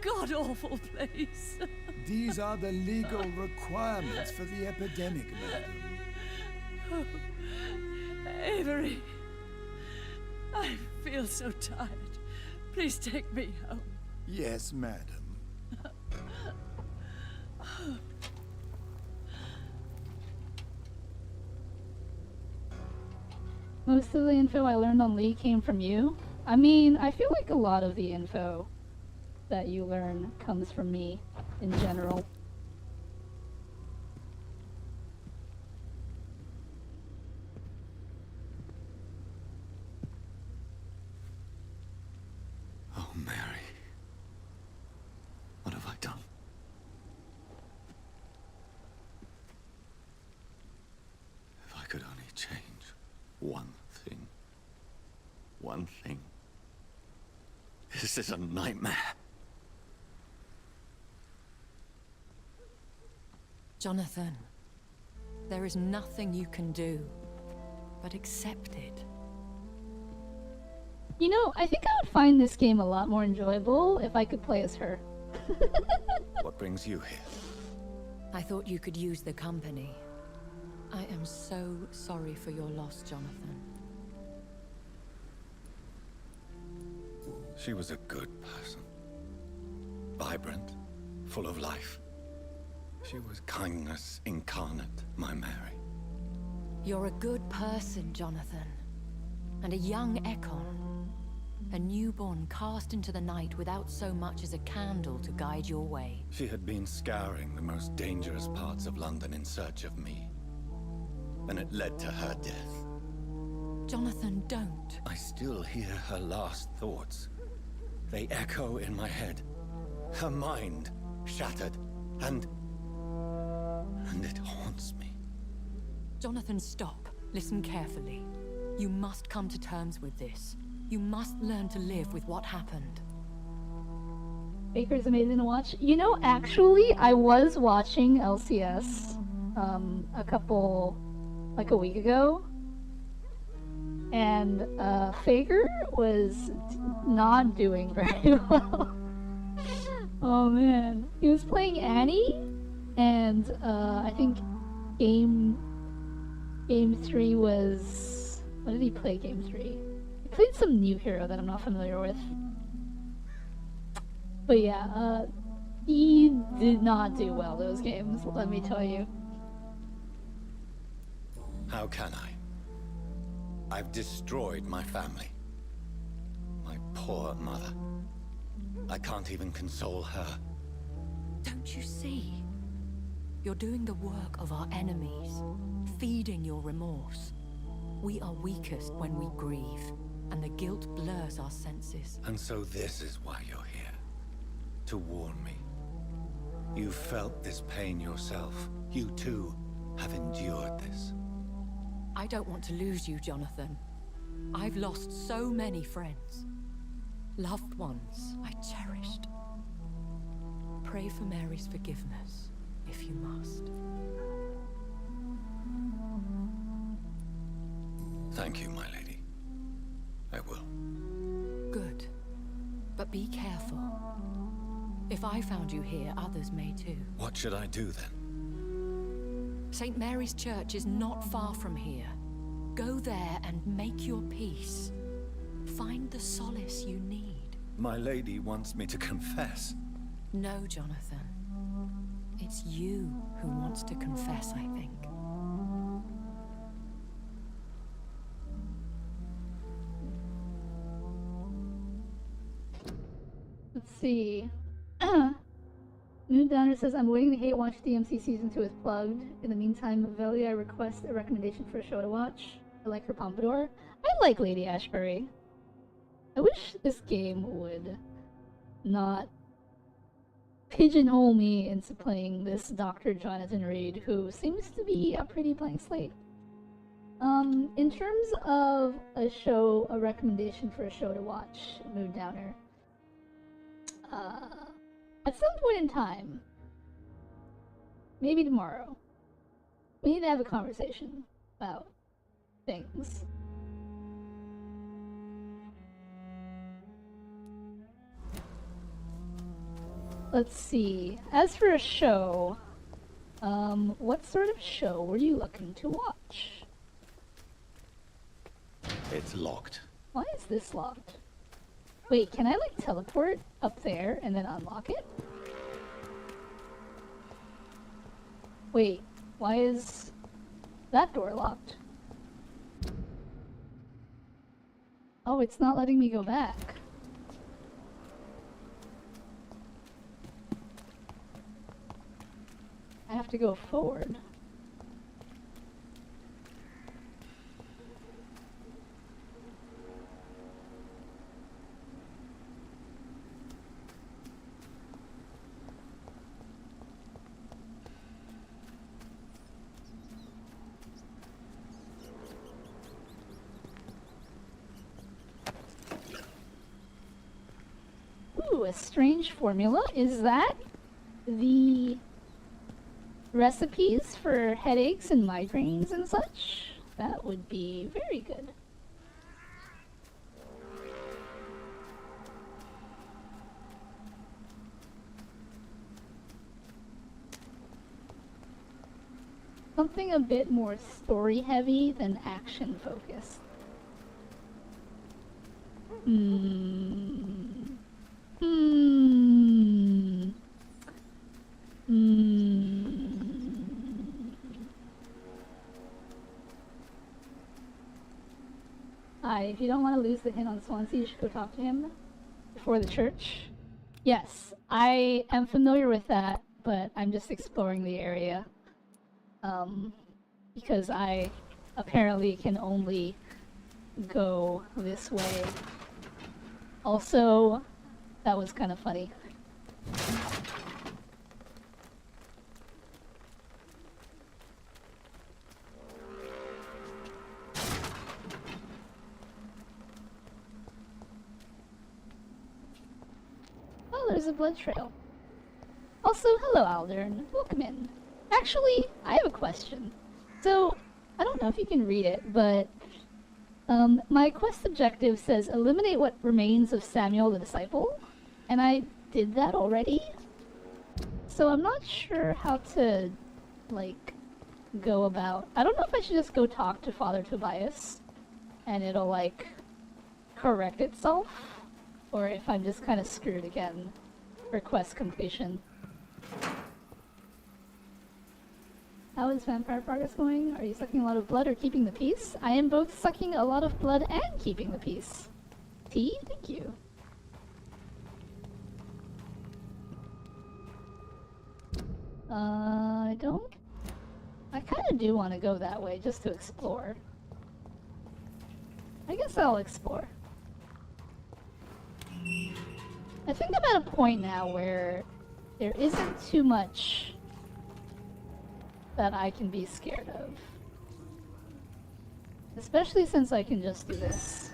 god-awful place? These are the legal requirements for the epidemic, madam. Oh, Avery, I feel so tired. Please take me home. Yes, madam. Most of the info I learned on Lee came from you. I mean, I feel like a lot of the info that you learn comes from me in general. Oh, Mary. What have I done? If I could only change one thing. One thing. This is a nightmare. Jonathan, there is nothing you can do but accept it. You know, I think I would find this game a lot more enjoyable if I could play as her. What brings you here? I thought you could use the company. I am so sorry for your loss, Jonathan. She was a good person. Vibrant, full of life. She was kindness incarnate, my Mary. You're a good person, Jonathan. And a young Ekon. A newborn cast into the night without so much as a candle to guide your way. She had been scouring the most dangerous parts of London in search of me. And it led to her death. Jonathan, don't. I still hear her last thoughts. They echo in my head. Her mind shattered, and it haunts me. Jonathan, stop. Listen carefully. You must come to terms with this. You must learn to live with what happened. Baker's amazing to watch. You know, actually, I was watching LCS a week ago. And Faker was not doing very well. Oh man. He was playing Annie, and I think game 3 was... What did he play game 3? He played some new hero that I'm not familiar with. But yeah, he did not do well those games, let me tell you. How can I? I've destroyed my family. My poor mother. I can't even console her. Don't you see? You're doing the work of our enemies, feeding your remorse. We are weakest when we grieve, and the guilt blurs our senses. And so this is why you're here. To warn me. You've felt this pain yourself. You too have endured this. I don't want to lose you, Jonathan. I've lost so many friends. Loved ones I cherished. Pray for Mary's forgiveness, if you must. Thank you, my lady. I will. Good. But be careful. If I found you here, others may too. What should I do then? St. Mary's Church is not far from here. Go there and make your peace. Find the solace you need. My lady wants me to confess. No, Jonathan. It's you who wants to confess, I think. Let's see. Moon Downer says, I'm waiting to hate watch DMC Season 2 is plugged. In the meantime, Velia, I request a recommendation for a show to watch. I like her pompadour. I like Lady Ashbury. I wish this game would not pigeonhole me into playing this Dr. Jonathan Reed, who seems to be a pretty blank slate. In terms of a recommendation for a show to watch, Moon Downer. At some point in time, maybe tomorrow, we need to have a conversation about things. Let's see. As for a show, what sort of show were you looking to watch? It's locked. Why is this locked? Wait, can I like teleport up there and then unlock it? Wait, why is that door locked? Oh, it's not letting me go back. I have to go forward. Ooh, a strange formula. Is that the recipes for headaches and migraines and such? That would be very good. Something a bit more story heavy than action focused. If you don't want to lose the hint on Swansea, you should go talk to him before the church. Yes, I am familiar with that, but I'm just exploring the area. Because I apparently can only go this way. Also, that was kind of funny. Oh, there's a blood trail. Also, hello Aldern. Welcome in. Actually, I have a question. So, I don't know if you can read it, but my quest objective says eliminate what remains of Samuel the disciple, and I did that already. So I'm not sure how to, like, go about... I don't know if I should just go talk to Father Tobias, and it'll, like, correct itself, or if I'm just kind of screwed again for quest completion. How is vampire progress going? Are you sucking a lot of blood or keeping the peace? I am both sucking a lot of blood and keeping the peace. Tea? Thank you. I don't... I kind of do want to go that way just to explore. I guess I'll explore. I think I'm at a point now where there isn't too much that I can be scared of. Especially since I can just do this.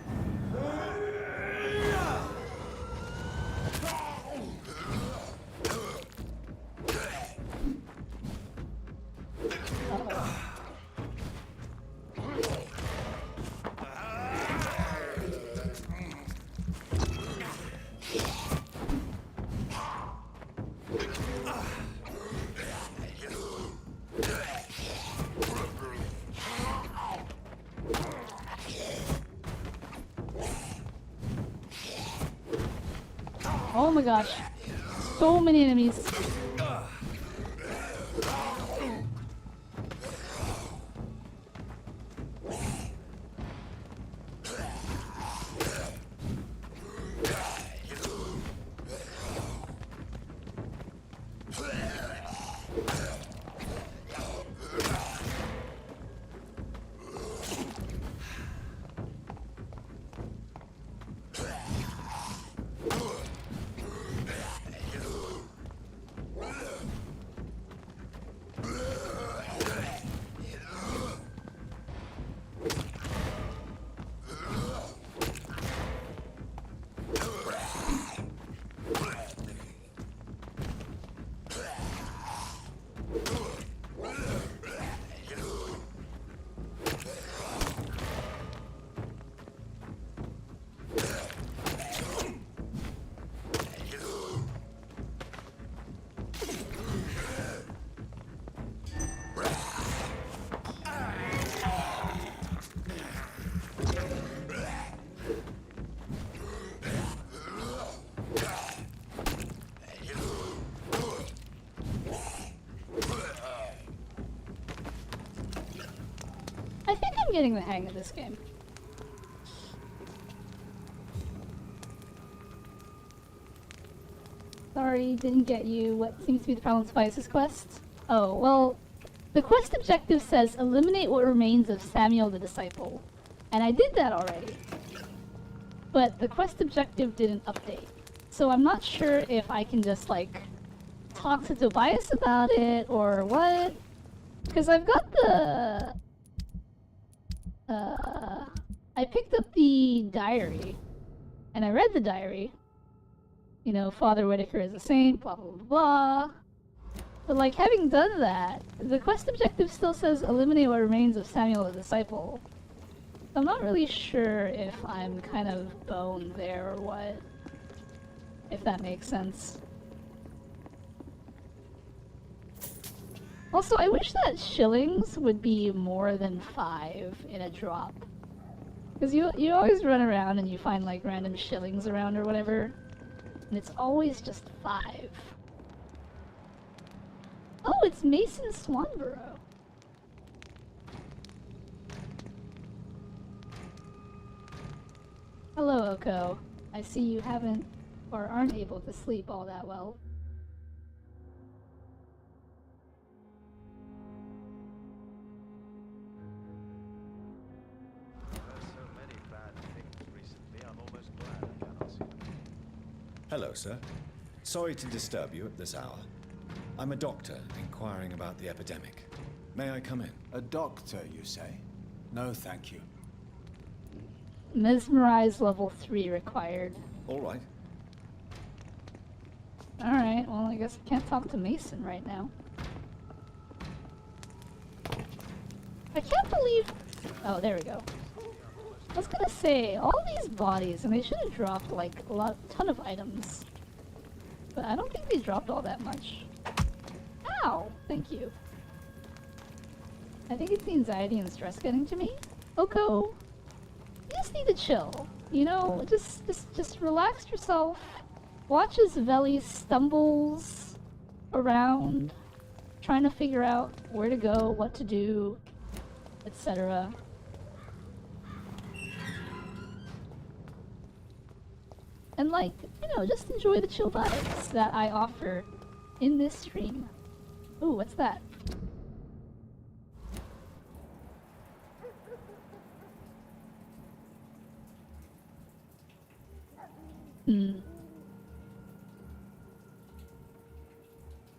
Oh my gosh. So many enemies. I think I'm getting the hang of this game. Sorry, didn't get you. What seems to be the problem with Spice's quest? Oh, well, the quest objective says eliminate what remains of Samuel the Disciple. And I did that already. But the quest objective didn't update. So I'm not sure if I can just, like, talk to Tobias about it or what. Because I've got the... I picked up the diary. And I read the diary. You know, Father Whitaker is a saint, blah blah blah blah. But like, having done that, the quest objective still says eliminate what remains of Samuel the Disciple. I'm not really sure if I'm kind of boned there or what. If that makes sense. Also, I wish that shillings would be more than 5 in a drop. Because you always run around and you find like random shillings around or whatever. And it's always just 5. Oh, it's Mason Swanborough. Hello, Oko. I see you haven't or aren't able to sleep all that well. Hello, sir. Sorry to disturb you at this hour. I'm a doctor inquiring about the epidemic. May I come in? A doctor, you say? No, thank you. Mesmerize level 3 required. All right. Alright, well I guess I can't talk to Mason right now. I can't believe... Oh, there we go. I was gonna say, all these bodies, and they should have dropped like a ton of items. But I don't think they dropped all that much. Ow! Thank you. I think it's the anxiety and stress getting to me. Oko, you just need to chill. You know, just relax yourself. Watch as Veli stumbles around, trying to figure out where to go, what to do, etc. And like, you know, just enjoy the chill vibes that I offer in this stream. Ooh, what's that?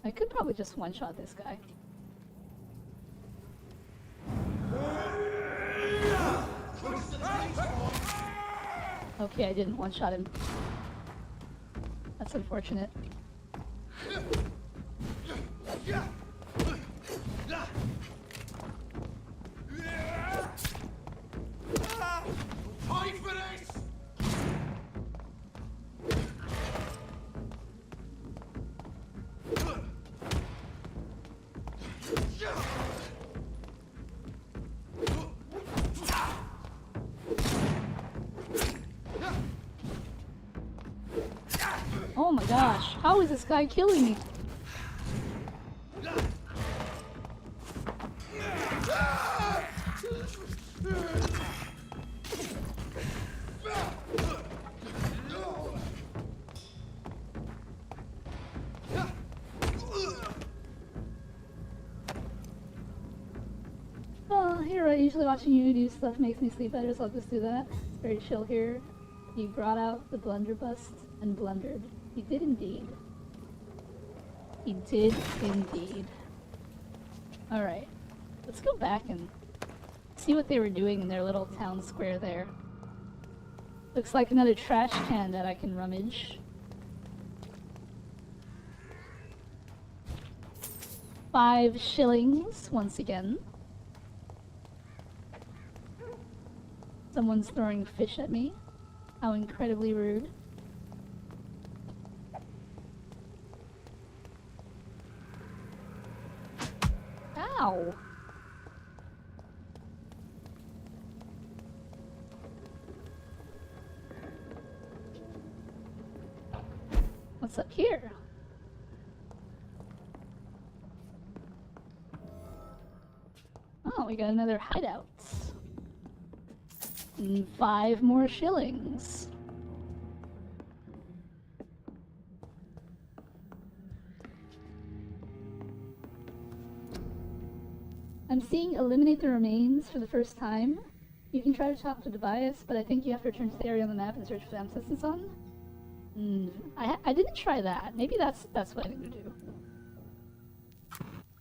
I could probably just one-shot this guy. Okay, I didn't one-shot him. That's unfortunate. Oh my gosh, how is this guy killing me? Oh, you're right, usually watching you do stuff makes me sleep better, so I'll just do that. It's very chill here. You brought out the blunderbuss and blundered. He did indeed. He did indeed. Alright. Let's go back and see what they were doing in their little town square there. Looks like another trash can that I can rummage. 5 shillings, once again. Someone's throwing fish at me. How incredibly rude. Ow! What's up here? Oh, we got another hideout. And 5 more shillings. I'm seeing eliminate the remains for the first time. You can try to talk to Tobias, but I think you have to return to the area on the map and search for the ancestors on. I didn't try that. Maybe that's what I need to do.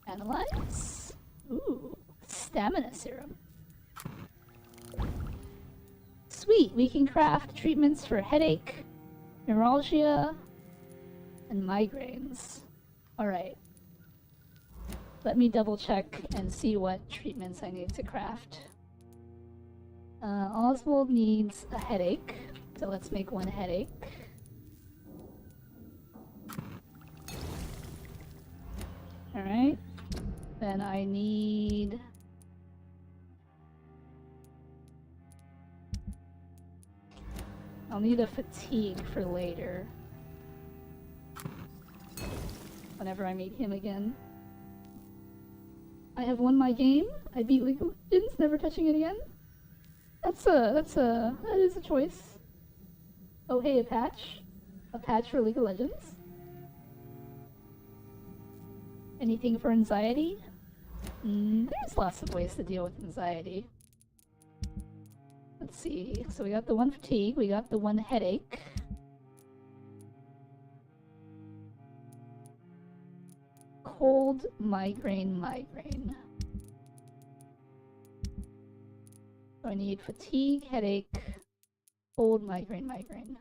Analyze. Ooh, stamina serum. Sweet, we can craft treatments for headache, neuralgia, and migraines. Alright. Let me double check and see what treatments I need to craft. Oswald needs a headache, so let's make one headache. Alright. Then I need... I'll need a fatigue for later. Whenever I meet him again. I have won my game. I beat League of Legends, never touching it again. That is a choice. Oh hey, a patch. A patch for League of Legends. Anything for anxiety? There's lots of ways to deal with anxiety. Let's see. So we got the one fatigue, we got the one headache. Cold, migraine. So I need fatigue, headache, cold, migraine.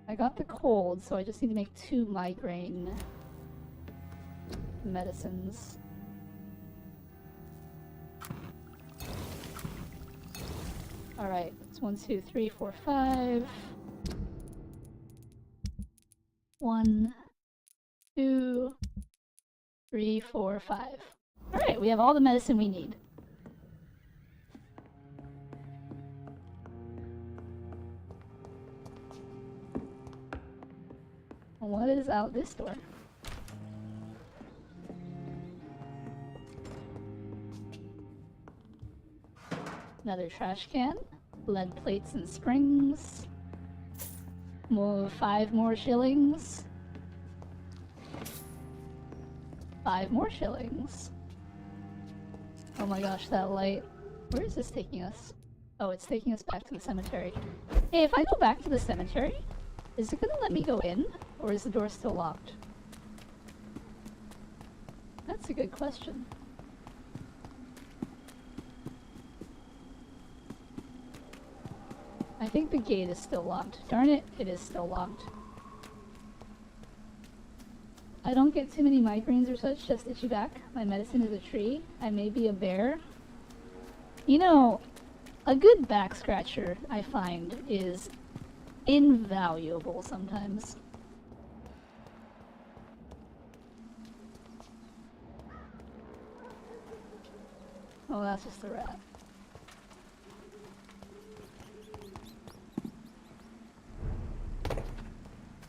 I got the cold, so I just need to make 2 migraine medicines. Alright, it's 1, 2, 3, 4, 5. 1, 2, 3, 4, 5. Alright, we have all the medicine we need. What is out this door? Another trash can. Lead plates and springs. 5 more shillings. 5 more shillings. Oh my gosh, that light. Where is this taking us? Oh, it's taking us back to the cemetery. Hey, if I go back to the cemetery, is it gonna let me go in? Or is the door still locked? That's a good question. I think the gate is still locked. Darn it, it is still locked. I don't get too many migraines or such, just itchy back. My medicine is a tree. I may be a bear. You know, a good back scratcher, I find, is invaluable sometimes. Oh, that's just a rat.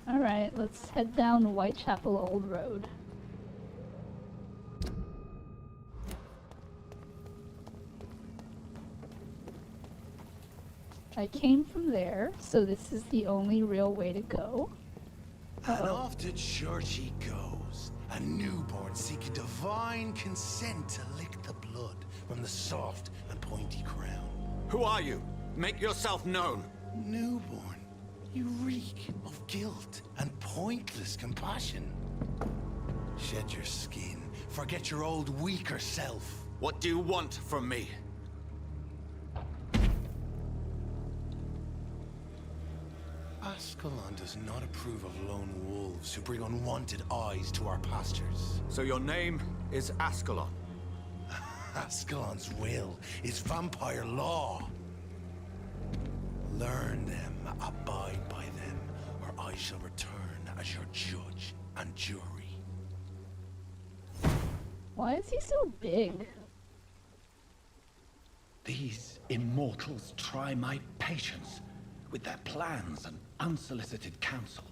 Alright, let's head down Whitechapel Old Road. I came from there, so this is the only real way to go. And off to church he goes, a newborn seeking divine consent to lick the blood from the soft and pointy crown. Who are you? Make yourself known. Newborn, you reek of guilt and pointless compassion. Shed your skin, forget your old weaker self. What do you want from me? Ascalon does not approve of lone wolves who bring unwanted eyes to our pastures. So your name is Ascalon? Ascalon's will is vampire law. Learn them, abide by them, or I shall return as your judge and jury. Why is he so big? These immortals try my patience with their plans and unsolicited counsel.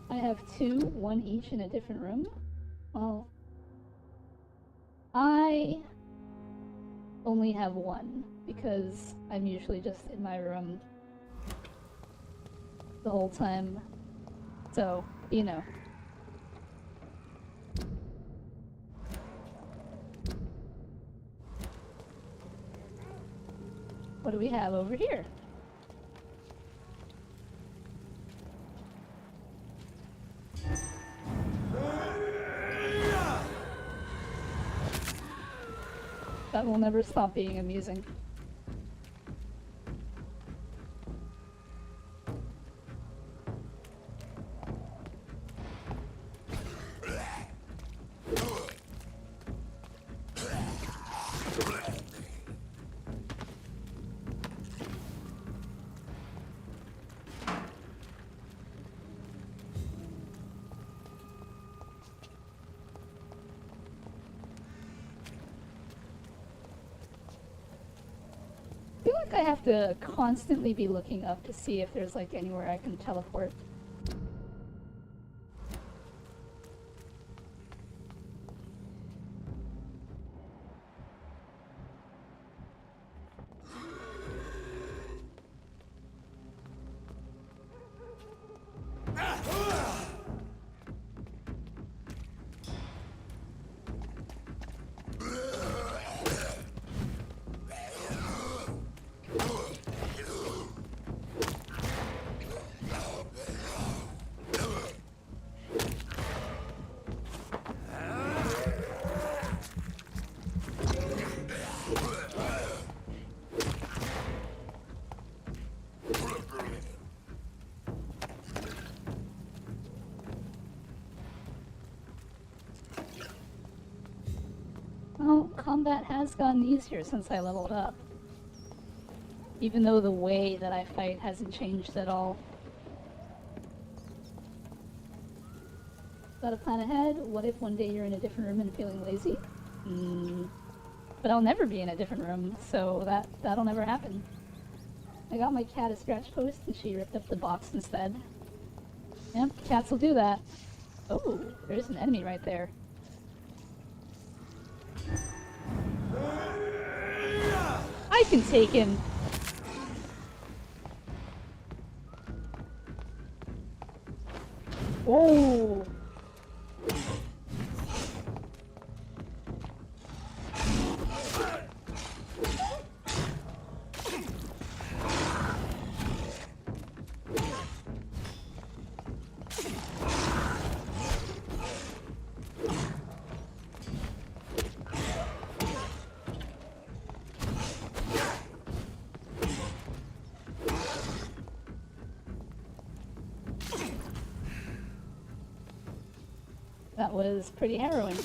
I have 2, one each in a different room. Well, I only have 1 because I'm usually just in my room the whole time. So, you know. What do we have over here? That will never stop being amusing. I feel like I have to constantly be looking up to see if there's like anywhere I can teleport. Well, combat has gotten easier since I leveled up. Even though the way that I fight hasn't changed at all. Got a plan ahead? What if one day you're in a different room and feeling lazy? But I'll never be in a different room, so that'll never happen. I got my cat a scratch post and she ripped up the box instead. Yep, cats will do that. Oh, there's an enemy right there. I can take him. Whoa. That was pretty harrowing.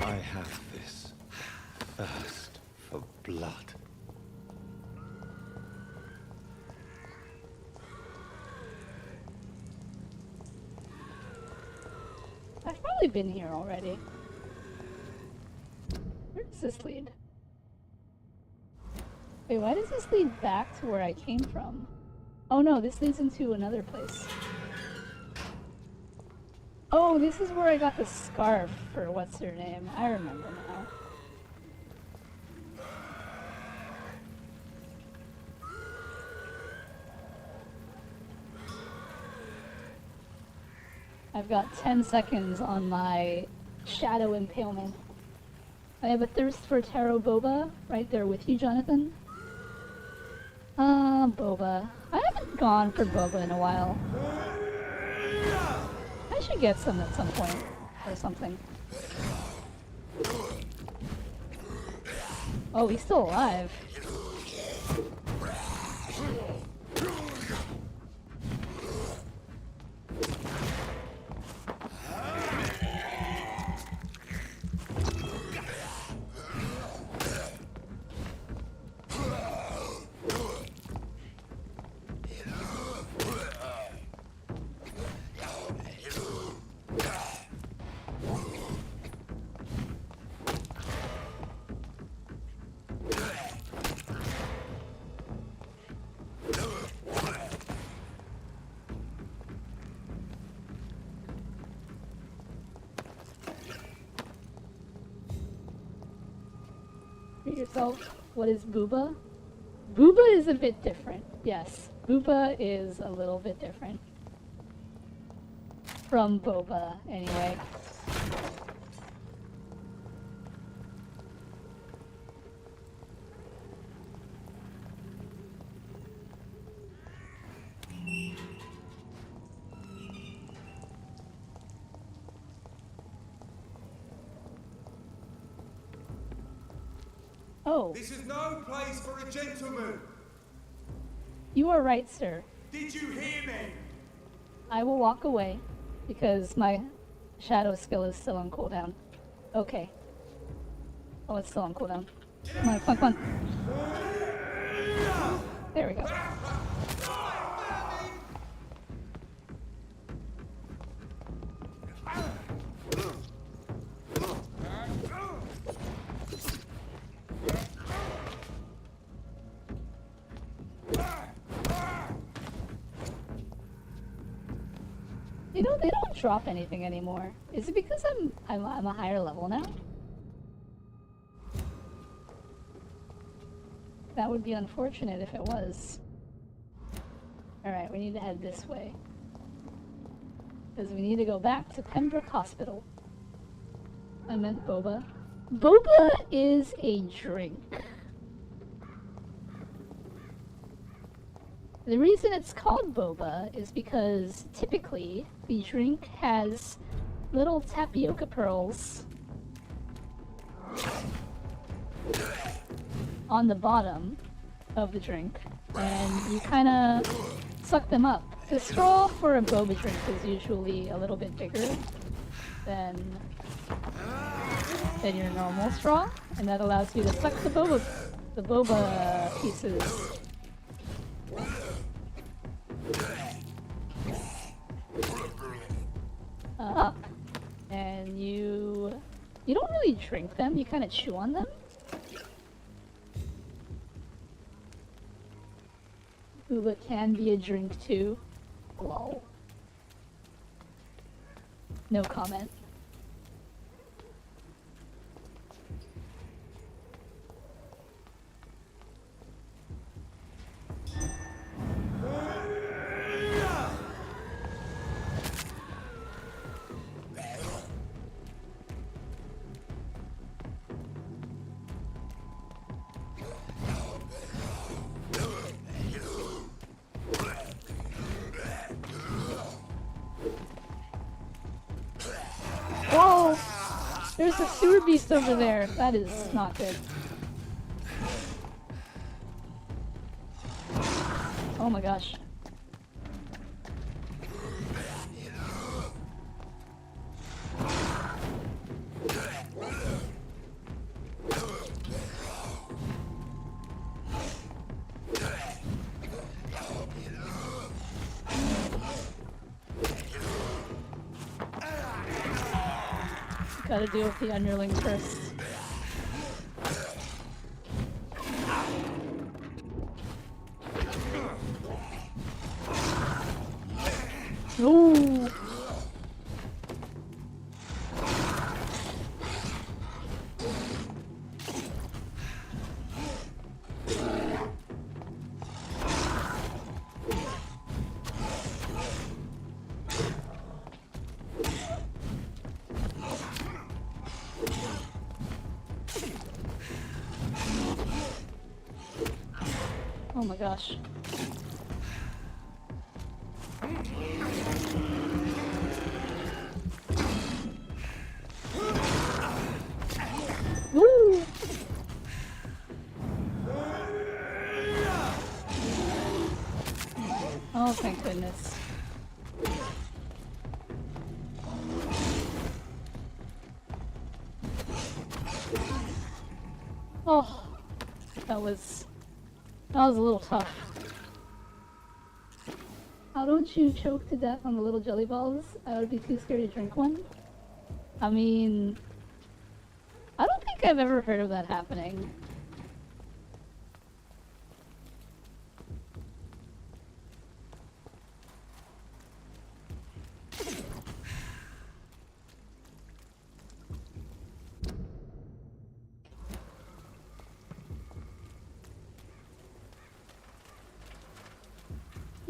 I have this thirst for blood. I've probably been here already. Where does this lead? Wait, why does this lead back to where I came from? Oh no, this leads into another place. Oh, this is where I got the scarf for what's her name. I remember now. I've got 10 seconds on my shadow impalement. I have a thirst for Taro Boba right there with you, Jonathan. Boba. I haven't gone for Boba in a while. I should get some at some point, or something. Oh, he's still alive. yourself, what is Booba? Booba is a bit different. Yes, Booba is a little bit different. From Boba, anyway. Oh. This is no place for a gentleman. You are right, sir. Did you hear me? I will walk away because my shadow skill is still on cooldown. Okay. Oh, it's still on cooldown. Come on, come on, come on. There we go. You know, they don't drop anything anymore. Is it because I'm a higher level now? That would be unfortunate if it was. Alright, we need to head this way. Because we need to go back to Pembroke Hospital. I meant boba. Boba is a drink. The reason it's called boba is because typically the drink has little tapioca pearls on the bottom of the drink, and you kind of suck them up. The straw for a boba drink is usually a little bit bigger than your normal straw, and that allows you to suck the boba pieces up. And you don't really drink them, you kind of chew on them. Boba can be a drink too. Lol. No comment. Whoa! There's a sewer beast over there. That is not good. Oh my gosh. Gotta deal with the underlings first. Ooh. Oh my gosh. Woo! Oh, thank goodness. Oh, that was a little tough. How don't you choke to death on the little jelly balls? I would be too scared to drink one. I mean, I don't think I've ever heard of that happening.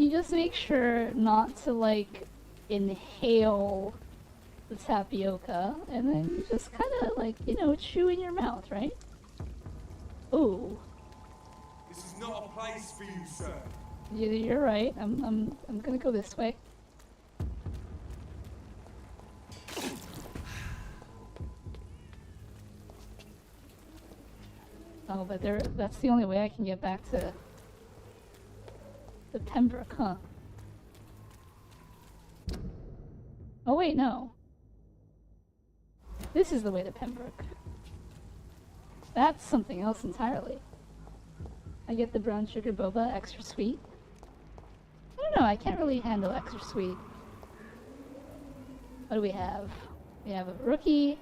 You just make sure not to, like, inhale the tapioca, and then you just kind of, like, you know, chew in your mouth, right? Ooh. This is not a place for you, sir. You're right. I'm gonna go this way. Oh, but that's the only way I can get back to Pembroke, huh? Oh wait, no. This is the way to Pembroke. That's something else entirely. I get the brown sugar boba, extra sweet. I don't know, I can't really handle extra sweet. What do we have? We have a rookie.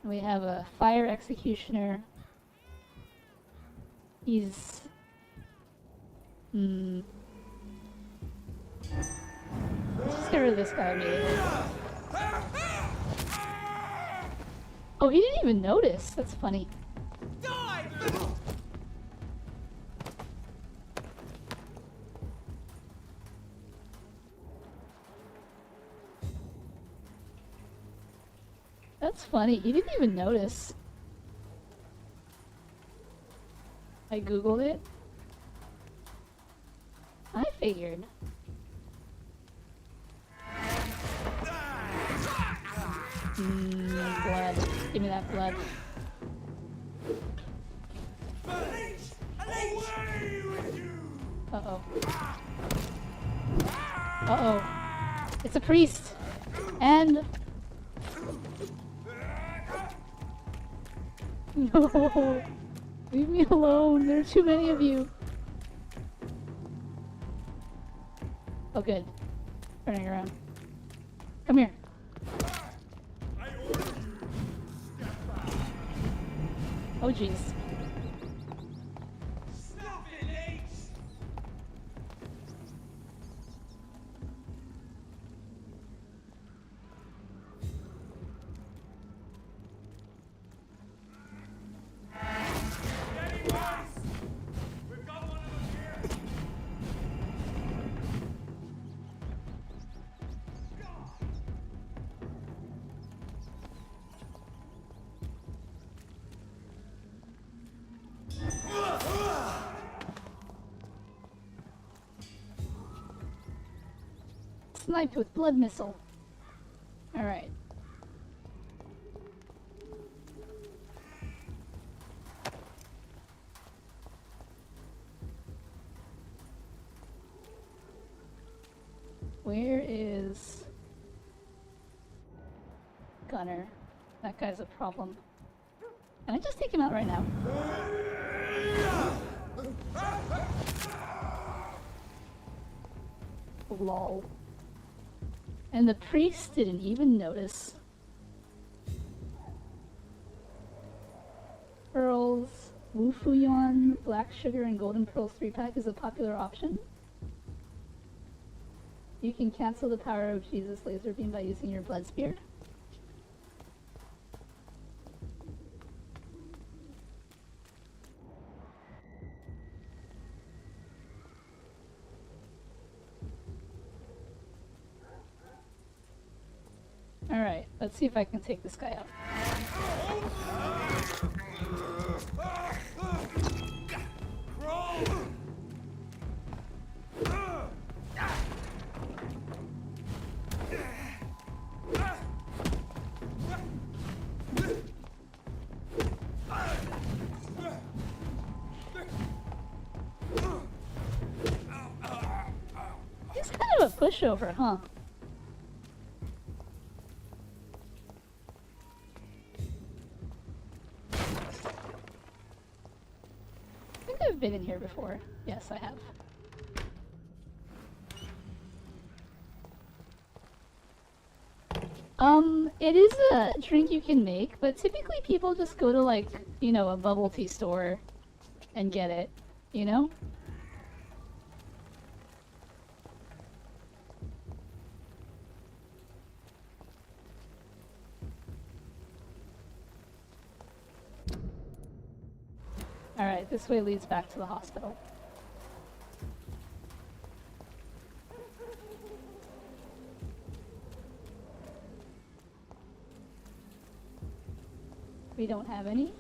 We have a fire executioner. He's... Let's get rid of this guy immediately. Oh, he didn't even notice. That's funny. That's funny. He didn't even notice. I googled it. I figured. Blood. Give me that blood. Uh-oh. Uh-oh. It's a priest. And... No. Leave me alone. There are too many of you. Oh, good. Turning around. Come here. Oh, jeez. Sniped with blood missile. Alright. Where is Gunner? That guy's a problem. Can I just take him out right now? Lol. And the priest didn't even notice. Pearls, Wu Fu Yuan, black sugar, and golden pearls 3-pack is a popular option. You can cancel the power of Jesus' laser beam by using your blood spear. Alright, let's see if I can take this guy out. He's kind of a pushover, huh? I've been in here before. Yes, I have. It is a drink you can make, but typically people just go to, like, you know, a bubble tea store and get it, you know? Alright, this way leads back to the hospital. We don't have any.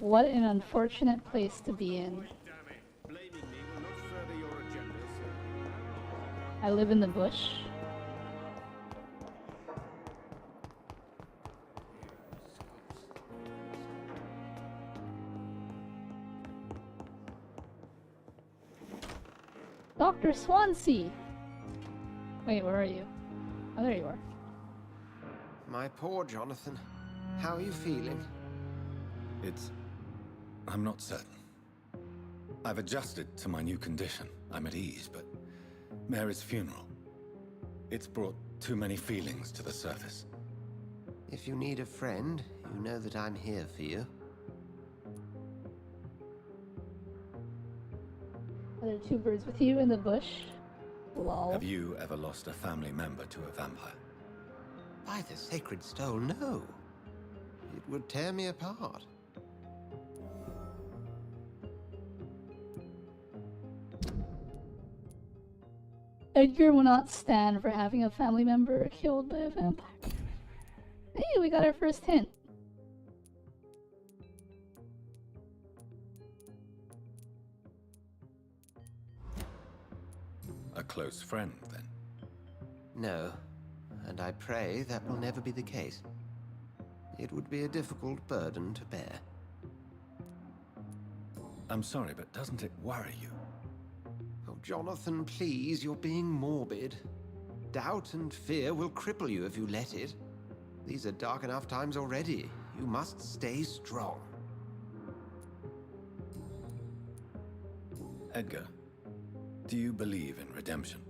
What an unfortunate place to be in. Blaming me will not further your agenda, sir. I live in the bush. Dr. Swansea! Wait, where are you? Oh, there you are. My poor Jonathan. How are you feeling? I'm not certain. I've adjusted to my new condition. I'm at ease, but Mary's funeral. It's brought too many feelings to the surface. If you need a friend, you know that I'm here for you. Are there two birds with you in the bush? Lol. Have you ever lost a family member to a vampire? By the sacred stole, no. It would tear me apart. Edgar will not stand for having a family member killed by a vampire. Hey, we got our first hint. A close friend, then? No, and I pray that will never be the case. It would be a difficult burden to bear. I'm sorry, but doesn't it worry you? Oh, Jonathan, please, you're being morbid. Doubt and fear will cripple you if you let it. These are dark enough times already. You must stay strong. Edgar, do you believe in redemption?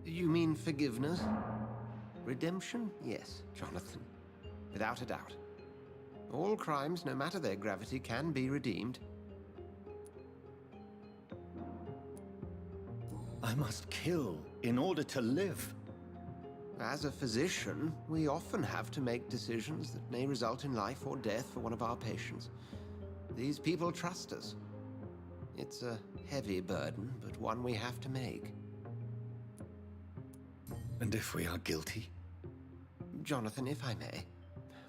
You mean forgiveness? Redemption? Yes, Jonathan. Without a doubt. All crimes, no matter their gravity, can be redeemed. I must kill in order to live. As a physician, we often have to make decisions that may result in life or death for one of our patients. These people trust us. It's a heavy burden, but one we have to make. And if we are guilty? Jonathan, if I may,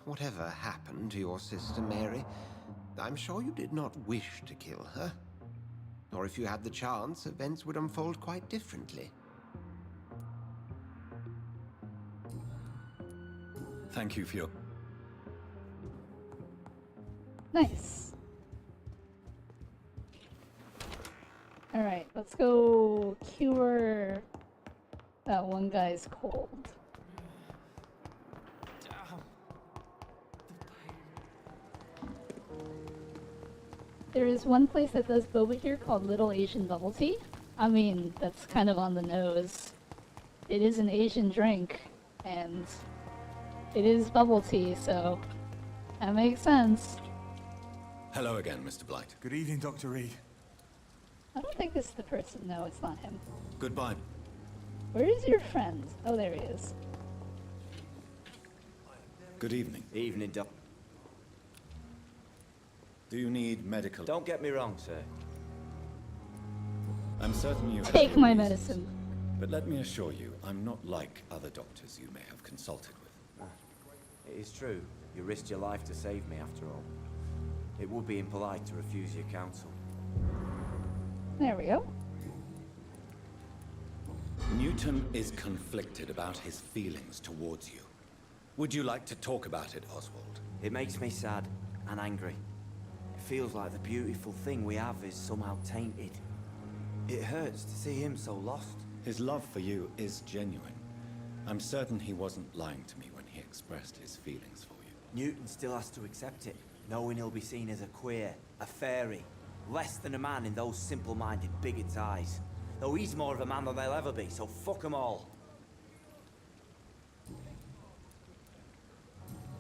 whatever happened to your sister Mary, I'm sure you did not wish to kill her. Or if you had the chance, events would unfold quite differently. Thank you for your... Nice. Alright, let's go cure that one guy's cold. There is one place that does boba here called Little Asian Bubble Tea. I mean, that's kind of on the nose. It is an Asian drink, and it is bubble tea, so that makes sense. Hello again, Mr. Blight. Good evening, Dr. Reed. I don't think this is the person. No, it's not him. Goodbye. Where is your friend? Oh, there he is. Good evening. Evening, Doc. Do you need medical... Don't get me wrong, sir. I'm certain you have Take your my reasons, medicine. But let me assure you, I'm not like other doctors you may have consulted with. It is true. You risked your life to save me, after all. It would be impolite to refuse your counsel. There we go. Newton is conflicted about his feelings towards you. Would you like to talk about it, Oswald? It makes me sad and angry. It feels like the beautiful thing we have is somehow tainted. It hurts to see him so lost. His love for you is genuine. I'm certain he wasn't lying to me when he expressed his feelings for you. Newton still has to accept it, knowing he'll be seen as a queer, a fairy, less than a man in those simple-minded bigots' eyes. Though he's more of a man than they'll ever be, so fuck them all.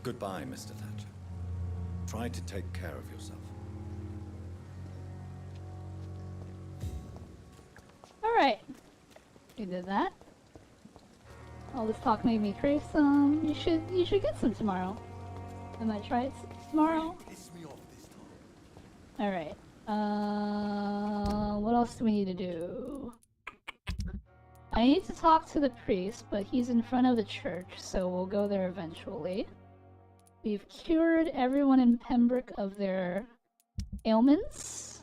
Goodbye, Mr. Thatcher. Try to take care of yourself. Alright. We did that. All this talk made me crave some. You should get some tomorrow. I might try it tomorrow. Alright. What else do we need to do? I need to talk to the priest, but he's in front of the church, so we'll go there eventually. We've cured everyone in Pembroke of their ailments.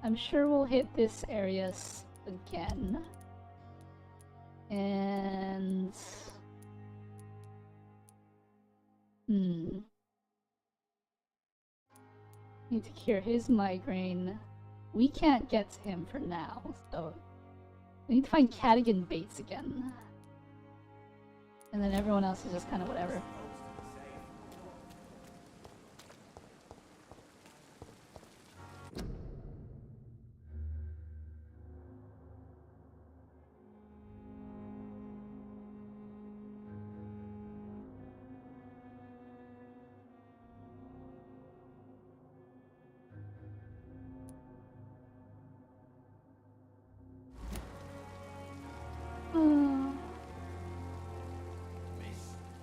I'm sure we'll hit this area again. And... Need to cure his migraine. We can't get to him for now, so... We need to find Cadigan Bates again. And then everyone else is just kind of whatever.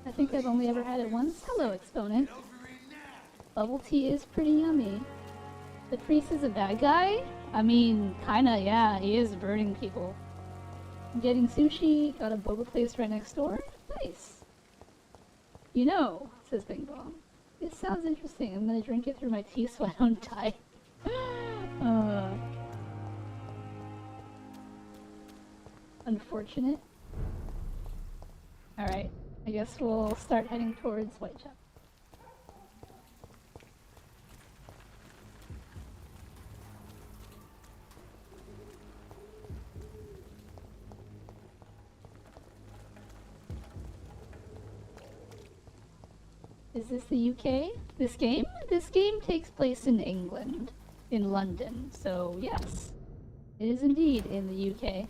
I think I've only ever had it once. Hello, exponent. Bubble tea is pretty yummy. The priest is a bad guy? I mean, kinda, yeah. He is burning people. I'm getting sushi. Got a boba place right next door. Nice. You know, says Bing Bong. This sounds interesting. I'm gonna drink it through my teeth so I don't die. Unfortunate. Alright. I guess we'll start heading towards Whitechapel. Is this the UK? This game? This game takes place in England, in London, so yes. It is indeed in the UK.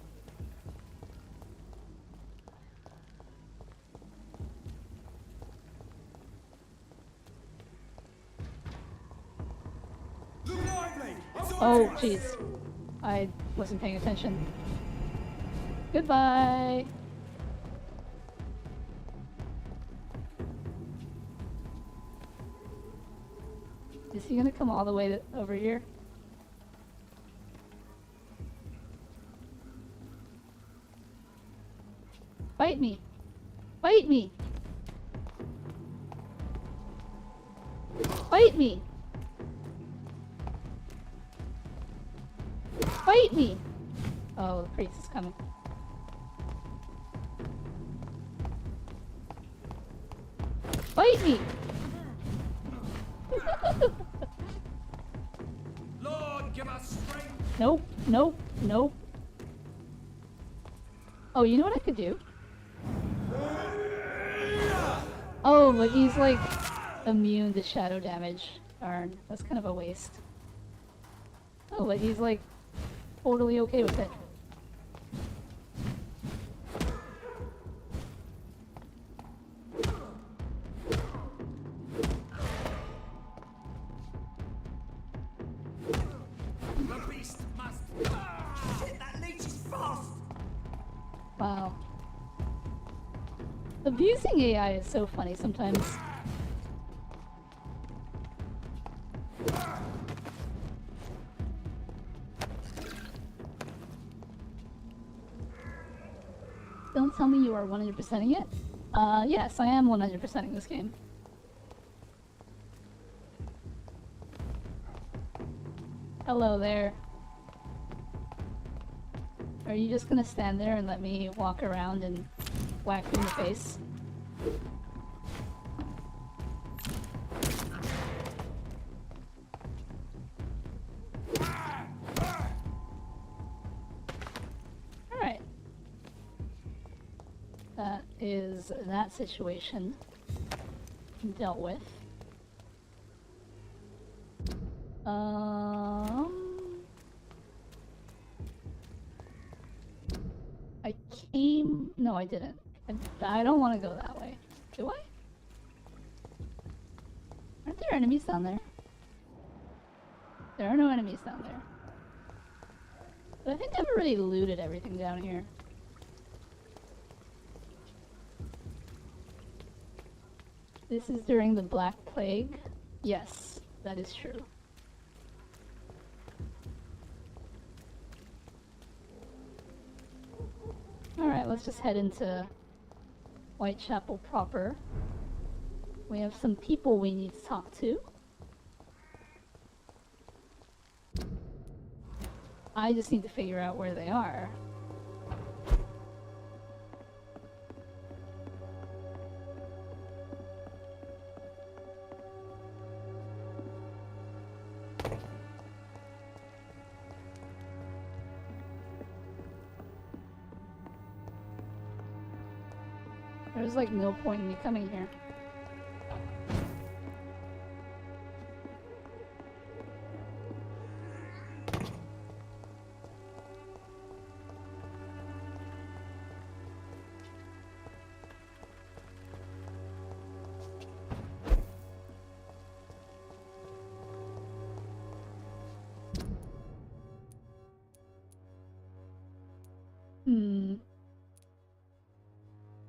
Oh, jeez. I wasn't paying attention. Goodbye! Is he gonna come all the way over here? Fight me! Fight me! Fight me! Fight me! Oh, the priest is coming. Fight me! Lord, give us strength. Nope, nope, nope. Oh, you know what I could do? Oh, but he's like immune to shadow damage. Darn, that's kind of a waste. Oh, but he's like totally okay with it. The beast must. Shit, that leech is fast. Wow. Abusing AI is so funny sometimes. Don't tell me you are 100%ing it. Yes, I am 100%ing this game. Hello there. Are you just gonna stand there and let me walk around and whack you in the face? Alright. That is that situation dealt with. I came... No, I didn't. I don't want to go that way. Do I? Aren't there enemies down there? There are no enemies down there. But I think I've already looted everything down here. This is during the Black Plague? Yes, that is true. Alright, let's just head into Whitechapel proper. We have some people we need to talk to. I just need to figure out where they are. There's like no point in me coming here.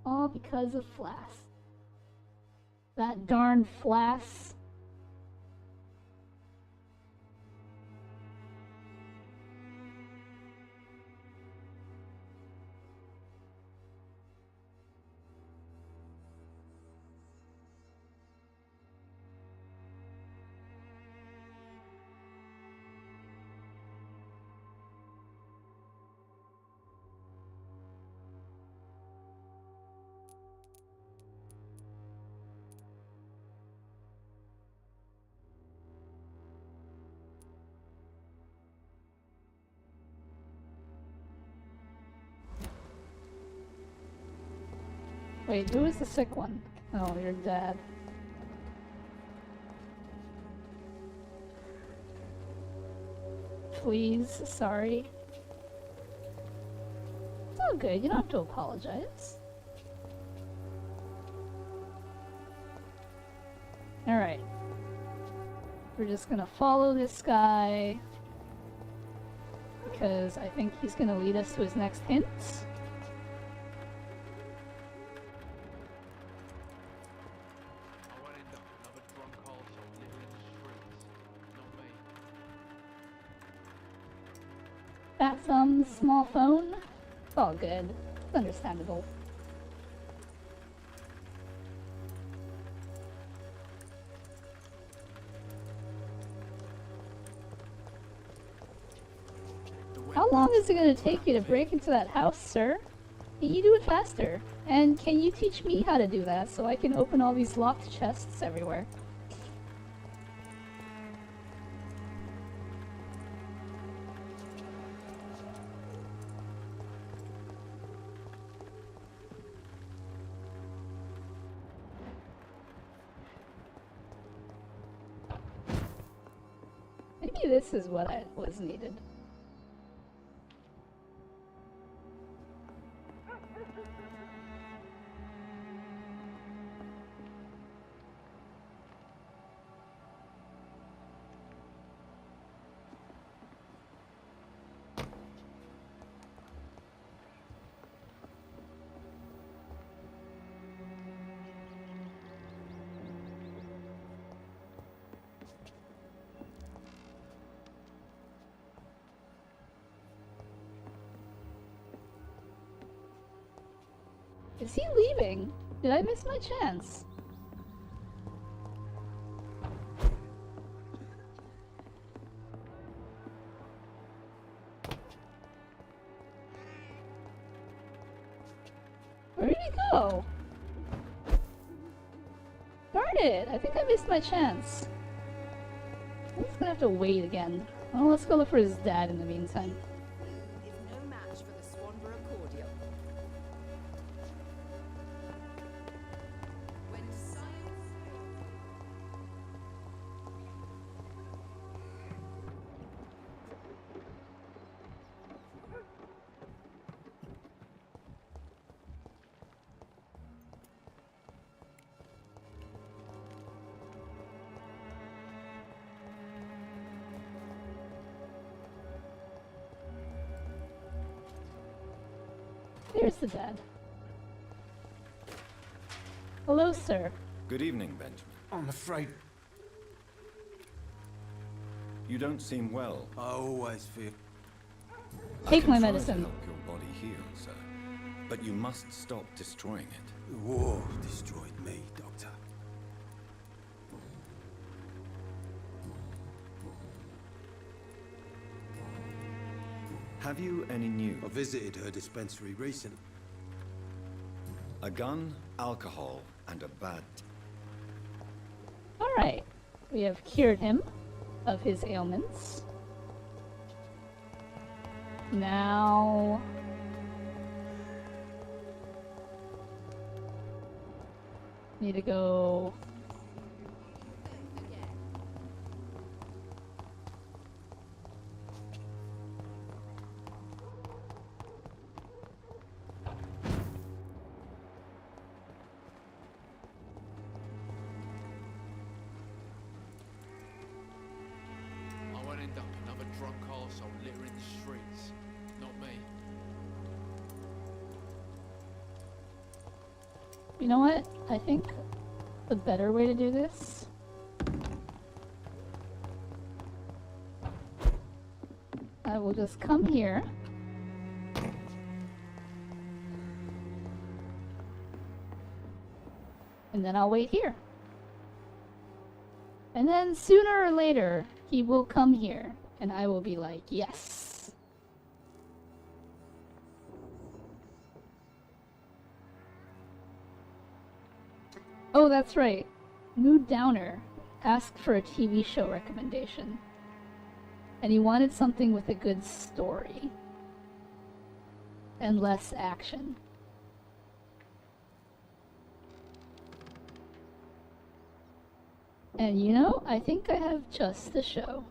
All because of Flass. That darn Flass. Wait, who is the sick one? Oh, your dad. Please, sorry. It's all good, you don't have to apologize. Alright. We're just gonna follow this guy. Because I think he's gonna lead us to his next hint. Fat thumb, small phone. It's all good. It's understandable. How long is it going to take you to break into that house, sir? Can you do it faster? And can you teach me how to do that so I can open all these locked chests everywhere? Maybe this is what was needed. Is he leaving? Did I miss my chance? Where did he go? Darn it! I think I missed my chance. I'm just gonna have to wait again. Well, let's go look for his dad in the meantime. Is no match for the Swanborough cordial. When science... There's the dad. Hello, sir. Good evening, Benjamin. I'm afraid You don't seem well. I always feel... Take my I can try medicine. to help your body heal, sir. But you must stop destroying it. The war destroyed me, Doctor. Have you any news? I visited her dispensary recently. A gun, alcohol, and a bad... Alright. We have cured him of his ailments. Now... need to go... I won't end up another drunk arsehole littering the streets. Not me. You know what? I think the better way to do this I will just come here and then I'll wait here. And then sooner or later he will come here and I will be like, yes. Oh, that's right. Mood Downer asked for a TV show recommendation. And he wanted something with a good story. And less action. And you know, I think I have just the show.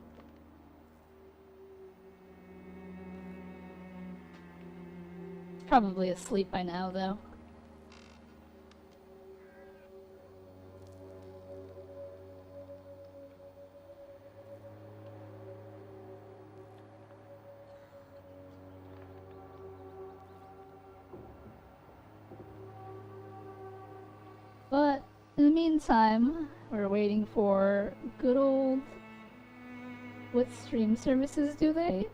Probably asleep by now, though. But in the meantime, we're waiting for good old... What stream services do they?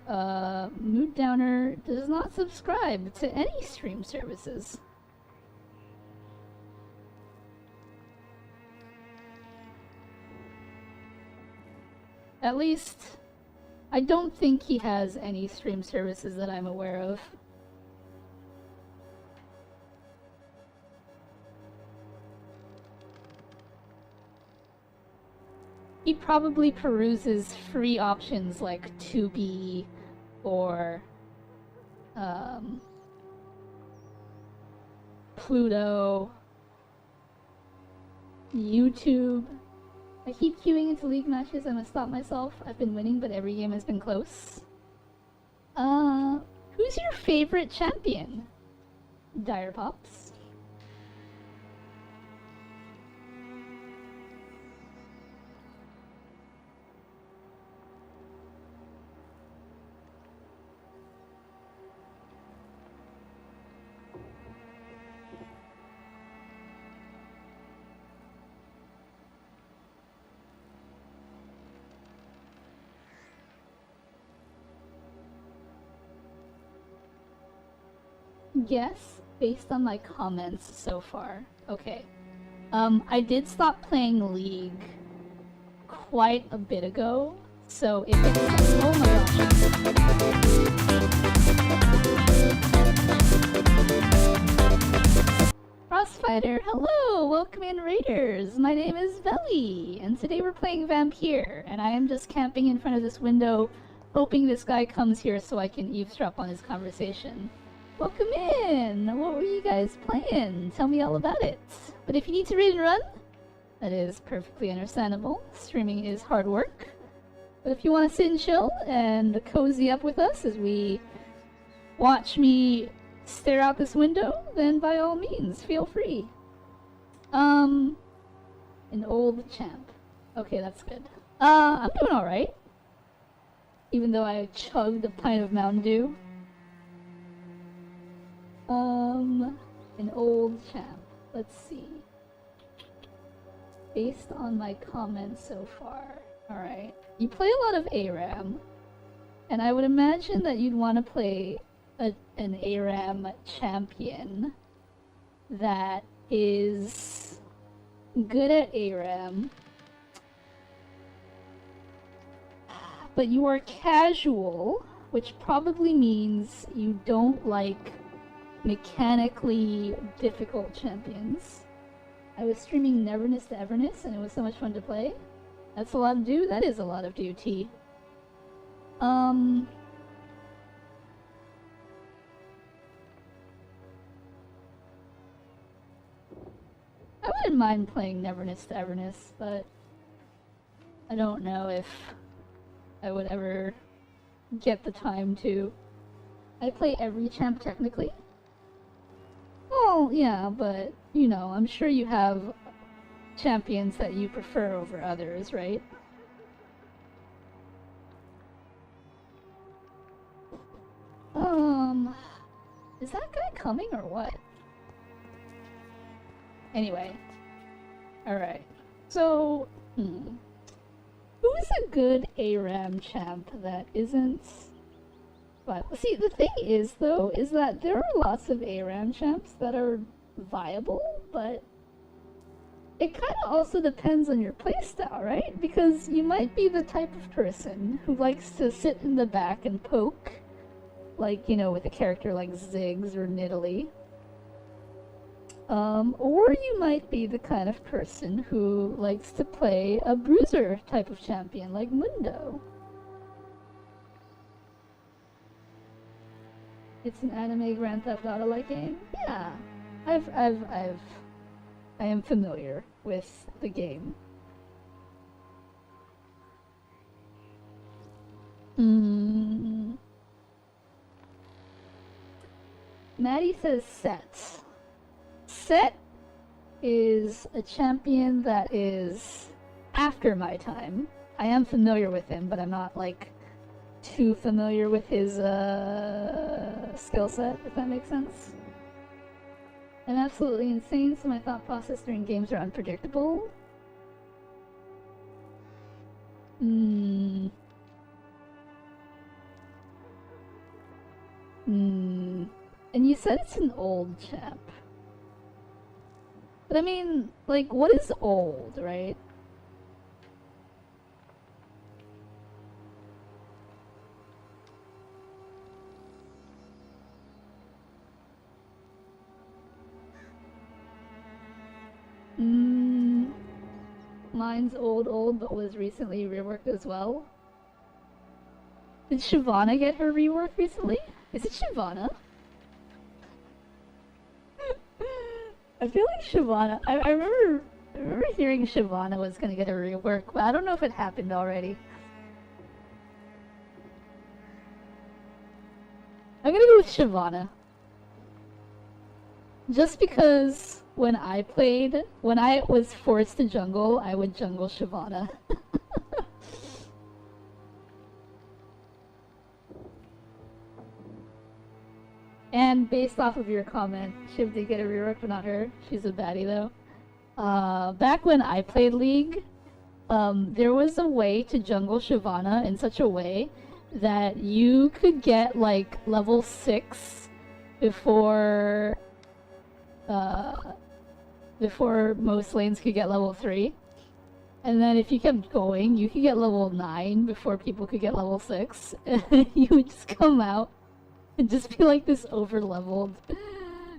Mood Downer does not subscribe to any stream services. At least, I don't think he has any stream services that I'm aware of. He probably peruses free options like Tubi or Pluto, YouTube. I keep queuing into league matches. I must stop myself. I've been winning, but every game has been close. Who's your favorite champion? Dire Pops. Guess based on my comments so far. Okay. I did stop playing League quite a bit ago, so if it's... Oh my gosh. Frostfighter, hello! Welcome in, Raiders! My name is Veli, and today we're playing Vampyr, and I am just camping in front of this window, hoping this guy comes here so I can eavesdrop on his conversation. Welcome in! What were you guys playing? Tell me all about it. But if you need to read and run, that is perfectly understandable. Streaming is hard work. But if you want to sit and chill and cozy up with us as we watch me stare out this window, then by all means, feel free. An old champ. Okay, that's good. I'm doing alright. Even though I chugged a pint of Mountain Dew. An old champ. Let's see. Based on my comments so far. Alright. You play a lot of ARAM. And I would imagine that you'd want to play an ARAM champion that is good at ARAM, but you are casual, which probably means you don't like mechanically difficult champions. I was streaming Neverness to Everness, and it was so much fun to play. That's a lot of do. That is a lot of duty. I wouldn't mind playing Neverness to Everness, but I don't know if I would ever get the time to. I play every champ technically. Well, yeah, but, you know, I'm sure you have champions that you prefer over others, right? Is that guy coming or what? Anyway. Alright. So, who is a good ARAM champ that isn't... But, see, the thing is, though, is that there are lots of ARAM champs that are viable, but it kind of also depends on your playstyle, right? Because you might be the type of person who likes to sit in the back and poke, like, you know, with a character like Ziggs or Nidalee. Or you might be the kind of person who likes to play a bruiser type of champion like Mundo. It's an anime Grand Theft Auto-like game? Yeah. I am familiar with the game. Maddie says Set. Set is a champion that is after my time. I am familiar with him, but I'm not, like, too familiar with his skill set, if that makes sense. I'm absolutely insane, so my thought process during games are unpredictable. And you said it's an old champ. But I mean, like, what is old, right? Mine's old, but was recently reworked as well. Did Shyvana get her rework recently? Is it Shyvana? I feel like Shyvana. I remember hearing Shyvana was gonna get a rework, but I don't know if it happened already. I'm gonna go with Shyvana. Just because when I was forced to jungle, I would jungle Shyvana. And based off of your comment, Shiv did get a rework, but not her. She's a baddie though. Back when I played League, there was a way to jungle Shyvana in such a way that you could get like level 6 before most lanes could get level 3. And then if you kept going, you could get level 9 before people could get level 6. And you would just come out and just be like this over-leveled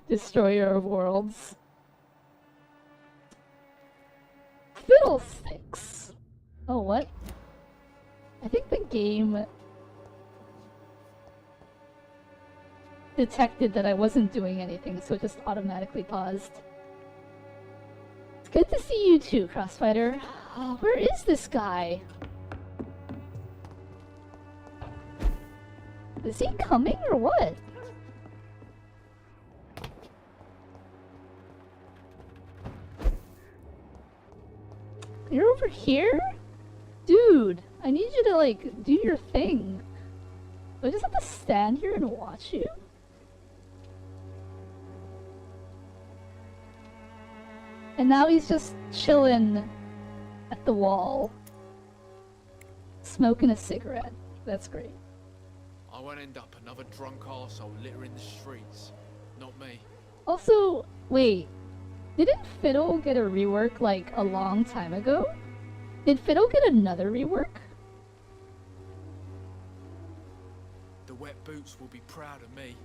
destroyer of worlds. Fiddlesticks! Oh, what? I think the game detected that I wasn't doing anything, so it just automatically paused. It's good to see you too, Crossfighter. Oh, where is this guy? Is he coming or what? You're over here? Dude, I need you to like do your thing. Do I just have to stand here and watch you? And now he's just chilling at the wall, smoking a cigarette. That's great. I won't end up another drunk arsehole littering the streets. Not me. Also, wait, didn't Fiddle get a rework like a long time ago? Did Fiddle get another rework? The wet boots will be proud of me.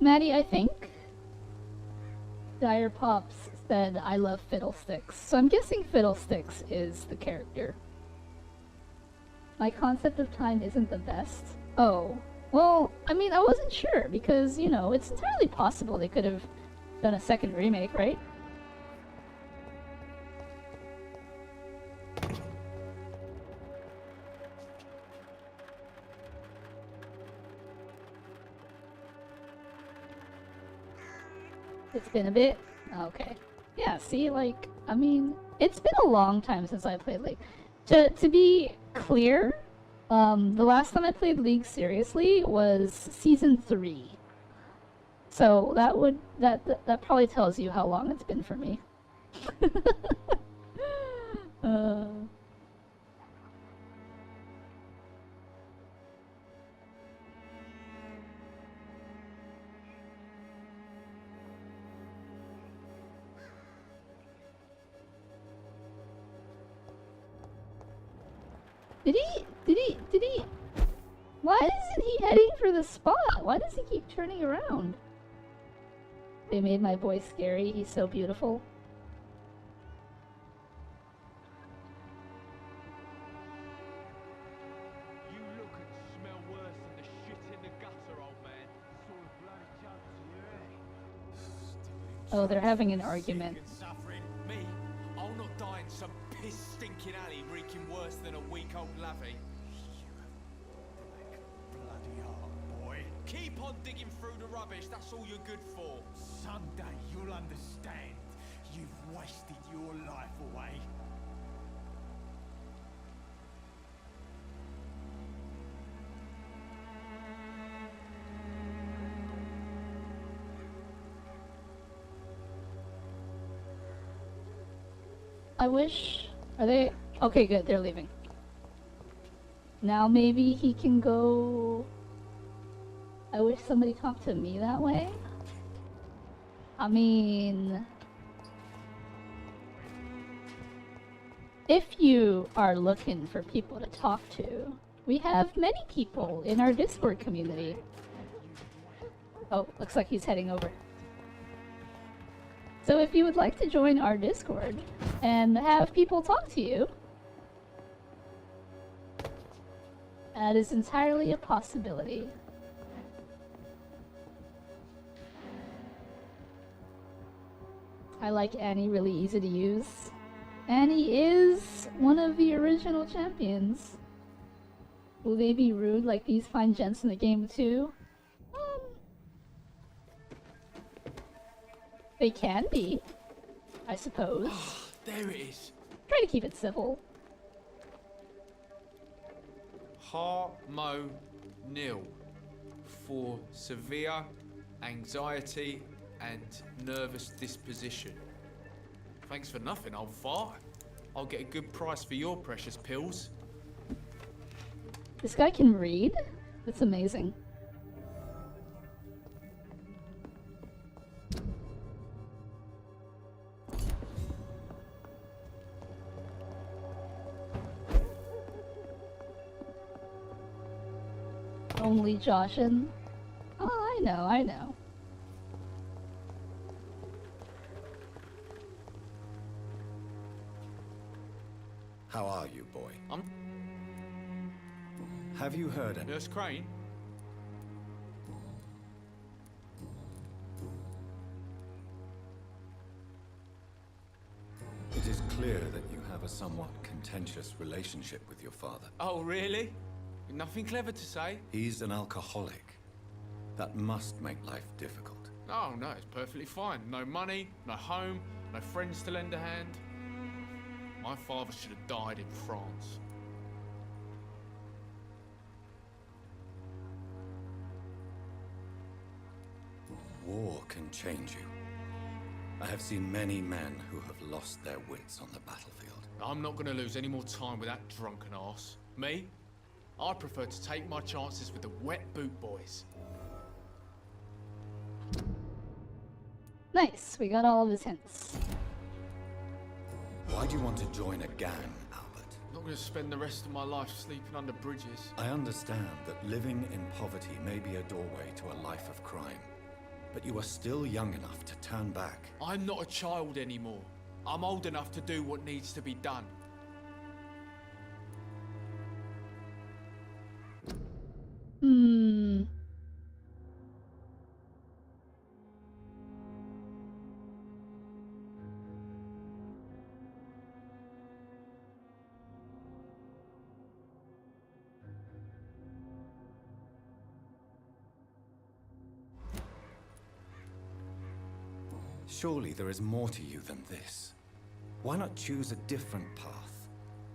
Maddie, I think Dire Pops said I love Fiddlesticks, so I'm guessing Fiddlesticks is the character. My concept of time isn't the best. Oh, well, I mean, I wasn't sure, because, you know, it's entirely possible they could have done a second remake, right? It's been a bit? Okay. Yeah, see, like, I mean, it's been a long time since I played League. To be clear, the last time I played League seriously was Season 3. So that probably tells you how long it's been for me. Did he? Why isn't he heading for the spot? Why does he keep turning around? They made my boy scary. He's so beautiful. You look and smell worse than the shit in the gutter, old man. Sort of bloody jump to your head. Oh, they're having an argument. Suffering. Me? I'll not die in some piss-stinking alley reeking worse than a week-old lavvy. Bloody heart, boy. Keep on digging through the rubbish, that's all you're good for. Someday you'll understand. You've wasted your life away. I wish... Are they... Okay, good, they're leaving. Now maybe he can go... I wish somebody talked to me that way. I mean... If you are looking for people to talk to, we have many people in our Discord community. Oh, looks like he's heading over. So if you would like to join our Discord and have people talk to you, that is entirely a possibility. I like Annie, really easy to use. Annie is one of the original champions. Will they be rude like these fine gents in the game too? They can be, I suppose. There it is. Try to keep it civil. Harmo nil for severe anxiety and nervous disposition. Thanks for nothing, old fart. I'll get a good price for your precious pills. This guy can read? That's amazing. Only Joshin? Oh, I know. How are you, boy? Have you heard any? Nurse Crane? It is clear that you have a somewhat contentious relationship with your father. Oh, really? Nothing clever to say? He's an alcoholic. That must make life difficult. Oh, no, it's perfectly fine. No money, no home, no friends to lend a hand. My father should have died in France. War can change you. I have seen many men who have lost their wits on the battlefield. I'm not gonna lose any more time with that drunken arse. Me? I prefer to take my chances with the wet boot boys. Nice, we got all of his hints. Why do you want to join a gang, Albert? I'm not gonna spend the rest of my life sleeping under bridges. I understand that living in poverty may be a doorway to a life of crime. But you are still young enough to turn back. I'm not a child anymore. I'm old enough to do what needs to be done. Hmm. Surely there is more to you than this. Why not choose a different path?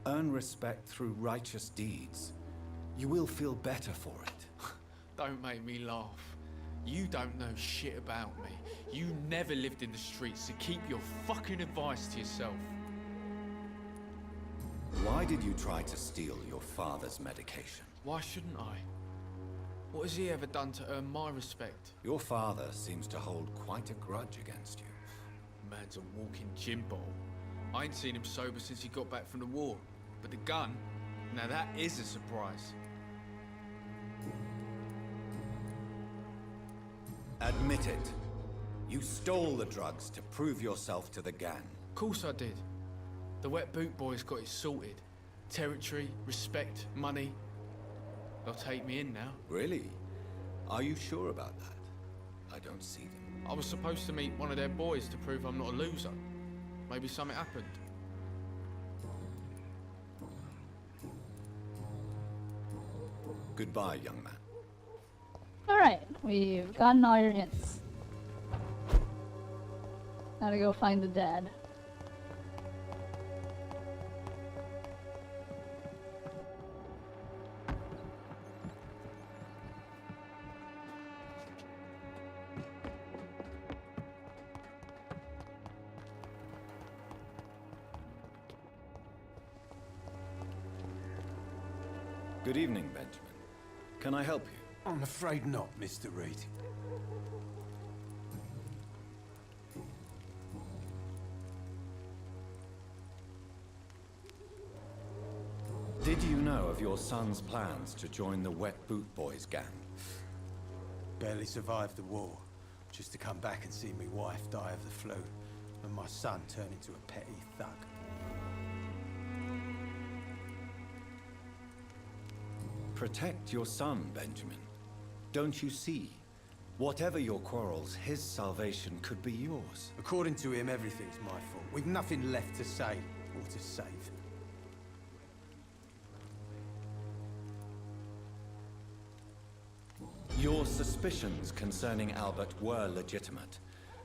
Earn respect through righteous deeds. You will feel better for it. Don't make me laugh. You don't know shit about me. You never lived in the streets, so keep your fucking advice to yourself. Why did you try to steal your father's medication? Why shouldn't I? What has he ever done to earn my respect? Your father seems to hold quite a grudge against you. Man's a walking gym ball. I ain't seen him sober since he got back from the war. But the gun, now that is a surprise. Admit it. You stole the drugs to prove yourself to the gang. Of course I did. The wet boot boys got it sorted. Territory, respect, money. They'll take me in now. Really? Are you sure about that? I don't see them. I was supposed to meet one of their boys to prove I'm not a loser. Maybe something happened. Goodbye, young man. Alright, we've gotten all your hints. Now to go find the dad. Good evening, Benjamin. Can I help you? I'm afraid not, Mr. Reed. Did you know of your son's plans to join the Wet Boot Boys gang? Barely survived the war, just to come back and see me wife die of the flu, and my son turn into a petty thug. Protect your son, Benjamin. Don't you see? Whatever your quarrels, his salvation could be yours. According to him, everything's my fault. We've nothing left to say or to save. Your suspicions concerning Albert were legitimate,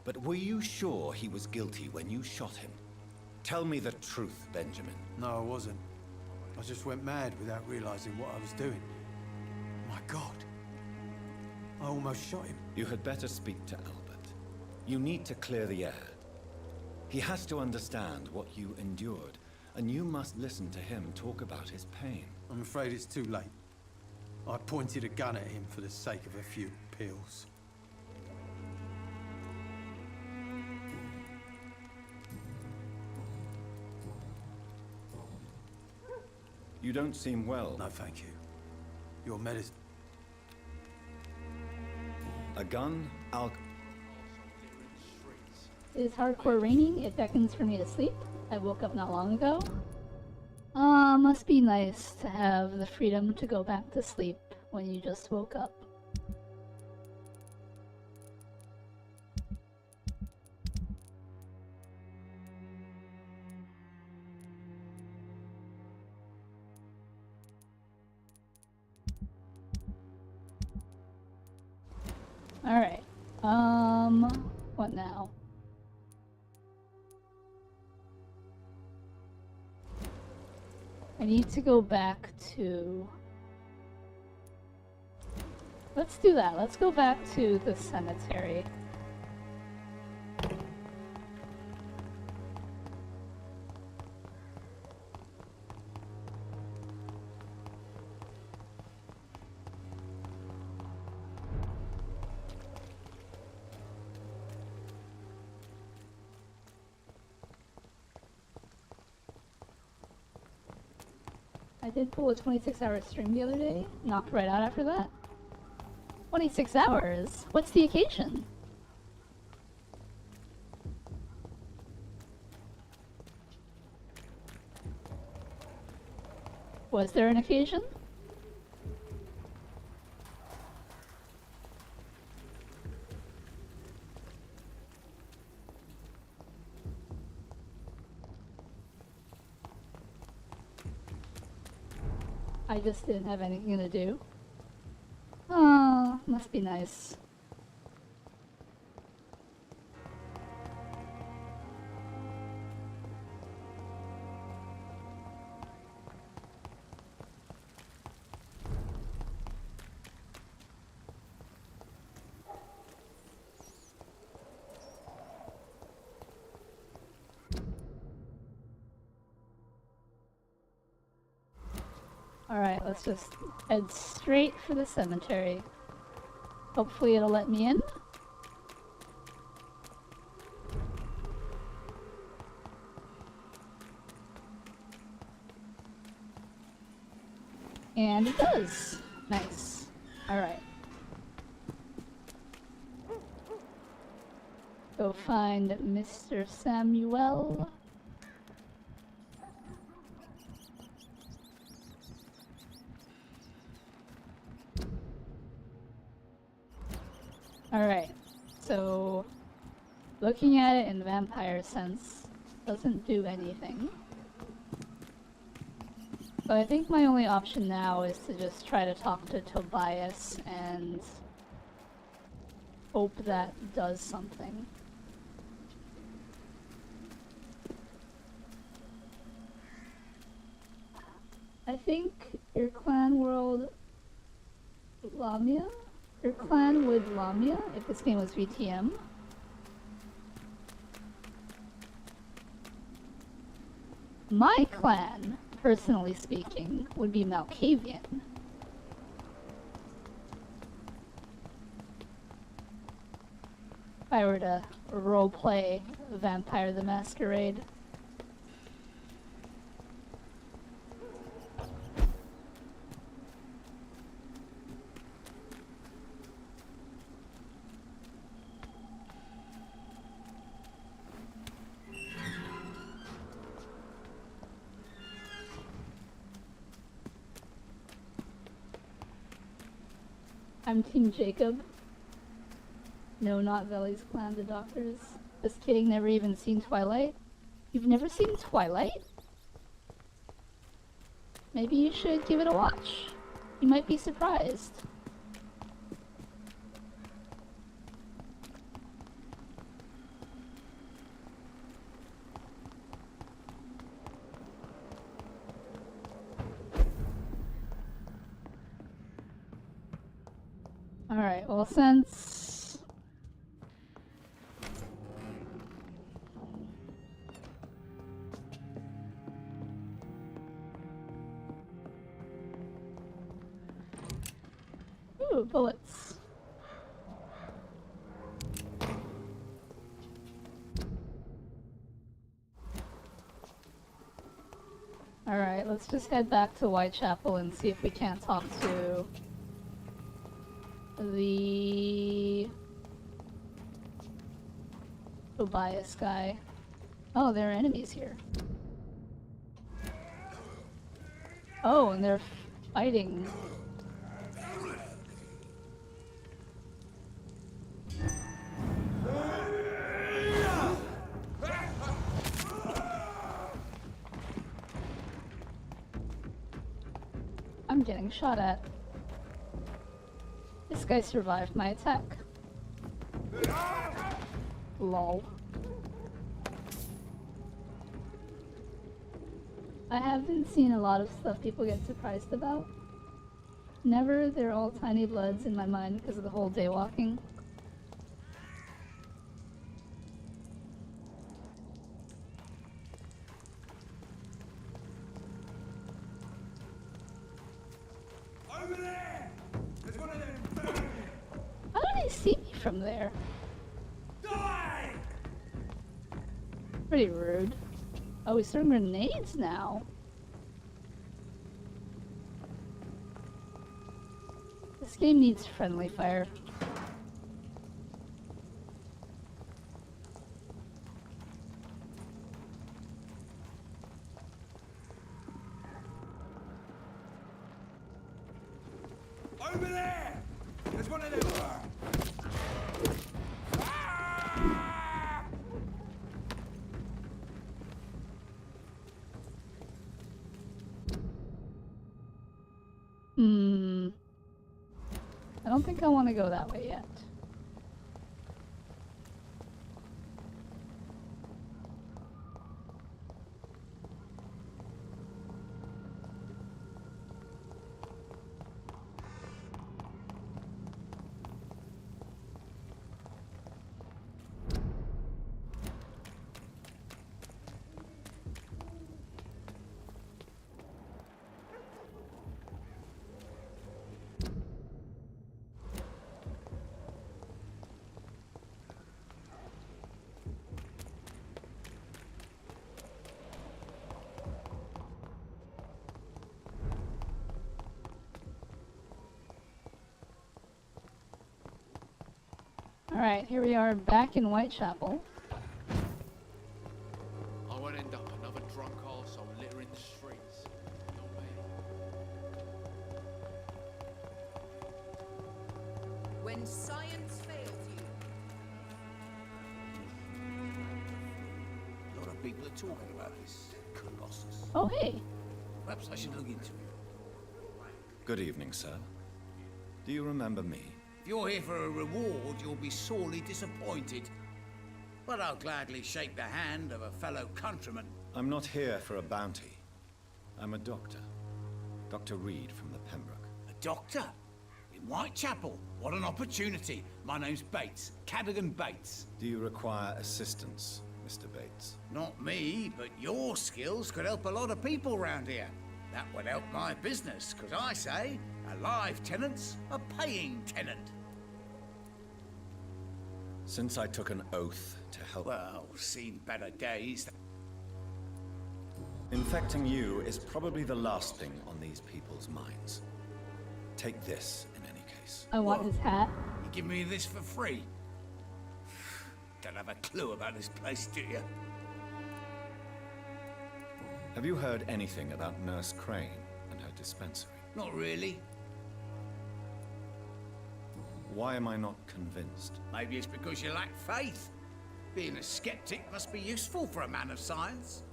but were you sure he was guilty when you shot him? Tell me the truth, Benjamin. No, I wasn't. I just went mad without realizing what I was doing. My God. I almost shot him. You had better speak to Albert. You need to clear the air. He has to understand what you endured, and you must listen to him talk about his pain. I'm afraid it's too late. I pointed a gun at him for the sake of a few pills. You don't seem well. No, thank you. Your medicine... A gun, alcohol... It is hardcore raining. It beckons for me to sleep. I woke up not long ago. Must be nice to have the freedom to go back to sleep when you just woke up. Alright. What now? I need to go back to... Let's do that. Let's go back to the cemetery. I did pull a 26-hour stream the other day. Knocked right out after that. 26 hours? What's the occasion? Was there an occasion? I just didn't have anything to do. Oh, must be nice. Alright, let's just head straight for the cemetery. Hopefully it'll let me in. And it does. Nice. Alright. Go find Mr. Samuel. Alright, so looking at it in the vampire sense doesn't do anything. So I think my only option now is to just try to talk to Tobias and hope that does something. I think your clan world Lamia? Your clan would Lamia if this game was VTM. My clan, personally speaking, would be Malkavian. If I were to roleplay Vampire the Masquerade. I'm Team Jacob. No, not Veli's clan, the doctors. Just kidding, never even seen Twilight. You've never seen Twilight? Maybe you should give it a watch. You might be surprised. Alright, well since... Ooh, bullets. Alright, let's just head back to Whitechapel and see if we can't talk to the Tobias guy. Oh, there are enemies here. Oh, and they're fighting. I'm getting shot at. This guy survived my attack. Lol. I haven't seen a lot of stuff people get surprised about. Never, they're all tiny bloods in my mind because of the whole day walking. Over there! There's one of them. How do they see me from there? Die! Pretty rude. Oh, he's throwing grenades now. This game needs friendly fire. Over there! There's one of them. I don't think I want to go that way yet. Alright, here we are back in Whitechapel. I won't end up another drunk arsehole littering the streets. Not me. When science fails you. A lot of people are talking about this Colossus. Oh, hey. Perhaps I should look into it. Good evening, sir. Do you remember me? If you're here for a reward, you'll be sorely disappointed. But I'll gladly shake the hand of a fellow countryman. I'm not here for a bounty. I'm a doctor. Dr. Reed from the Pembroke. A doctor? In Whitechapel? What an opportunity. My name's Bates. Cadogan Bates. Do you require assistance, Mr. Bates? Not me, but your skills could help a lot of people round here. That would help my business, because I say, a live tenant's a paying tenant. Since I took an oath to help... Well, seen better days. Infecting you is probably the last thing on these people's minds. Take this, in any case. I want his hat. You give me this for free? Don't have a clue about this place, do you? Have you heard anything about Nurse Crane and her dispensary? Not really. Why am I not convinced? Maybe it's because you lack faith. Being a skeptic must be useful for a man of science.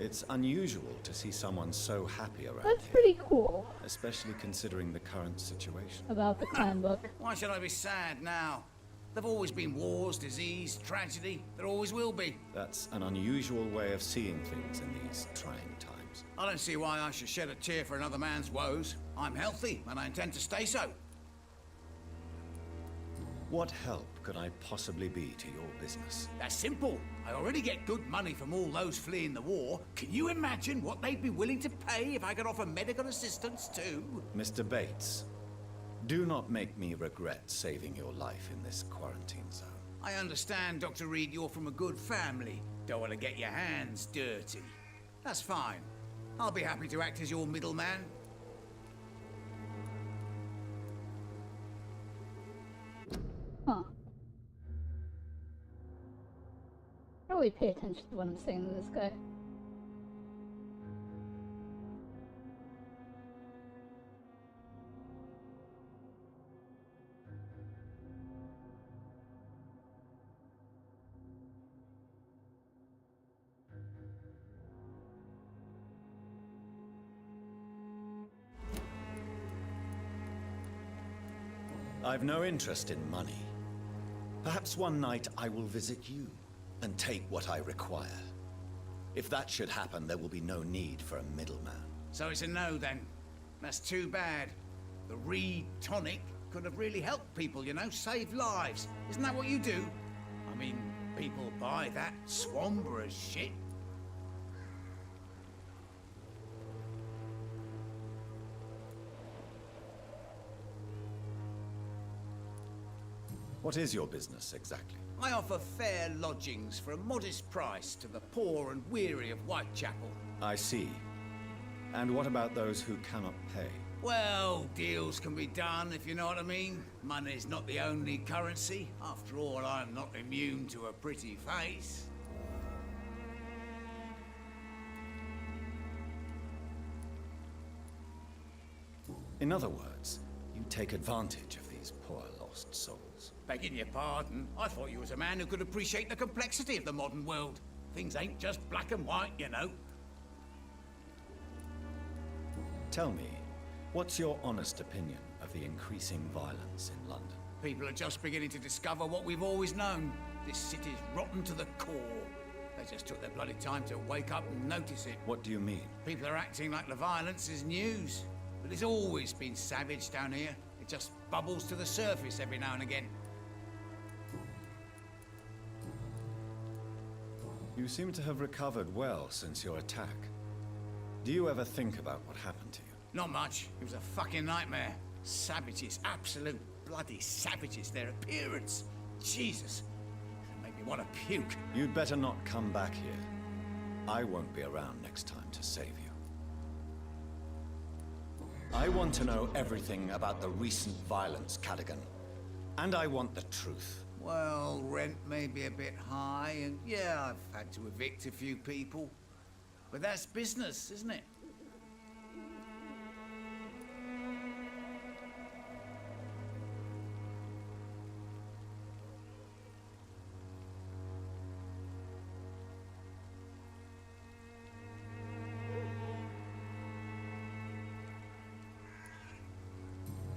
It's unusual to see someone so happy around That's here, pretty cool. especially considering the current situation. About the clan book. Why should I be sad now? There've always been wars, disease, tragedy. There always will be. That's an unusual way of seeing things in these trying times. I don't see why I should shed a tear for another man's woes. I'm healthy, and I intend to stay so. What help could I possibly be to your business? That's simple. I already get good money from all those fleeing the war. Can you imagine what they'd be willing to pay if I could offer medical assistance too? Mr. Bates, do not make me regret saving your life in this quarantine zone. I understand, Dr. Reed, you're from a good family. Don't want to get your hands dirty. That's fine. I'll be happy to act as your middleman. Huh. Really pay attention to what I'm saying to this guy. I've no interest in money. Perhaps one night I will visit you and take what I require. If that should happen, there will be no need for a middleman. So it's a no then. That's too bad. The Reed tonic could have really helped people, you know, saved lives. Isn't that what you do? I mean, people buy that Swanborough shit. What is your business exactly? I offer fair lodgings for a modest price to the poor and weary of Whitechapel. I see. And what about those who cannot pay? Well, deals can be done, if you know what I mean. Money's not the only currency. After all, I'm not immune to a pretty face. In other words, you take advantage of these poor lost souls. Begging your pardon, I thought you was a man who could appreciate the complexity of the modern world. Things ain't just black and white, you know. Tell me, what's your honest opinion of the increasing violence in London? People are just beginning to discover what we've always known. This city's rotten to the core. They just took their bloody time to wake up and notice it. What do you mean? People are acting like the violence is news. But it's always been savage down here. It just bubbles to the surface every now and again. You seem to have recovered well since your attack. Do you ever think about what happened to you? Not much. It was a fucking nightmare. Savages, absolute bloody savages. Their appearance. Jesus. It made me want to puke. You'd better not come back here. I won't be around next time to save you. I want to know everything about the recent violence, Cadogan. And I want the truth. Well, rent may be a bit high, and yeah, I've had to evict a few people. But that's business, isn't it?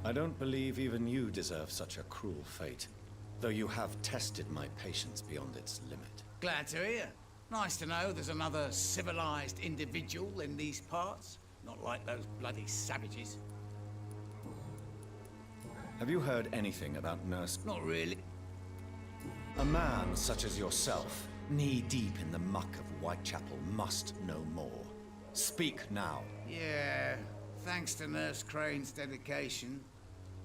I don't believe even you deserve such a cruel fate, though you have tested my patience beyond its limit. Glad to hear. Nice to know there's another civilized individual in these parts. Not like those bloody savages. Have you heard anything about Nurse? Not really. A man such as yourself, knee-deep in the muck of Whitechapel, must know more. Speak now. Yeah, thanks to Nurse Crane's dedication.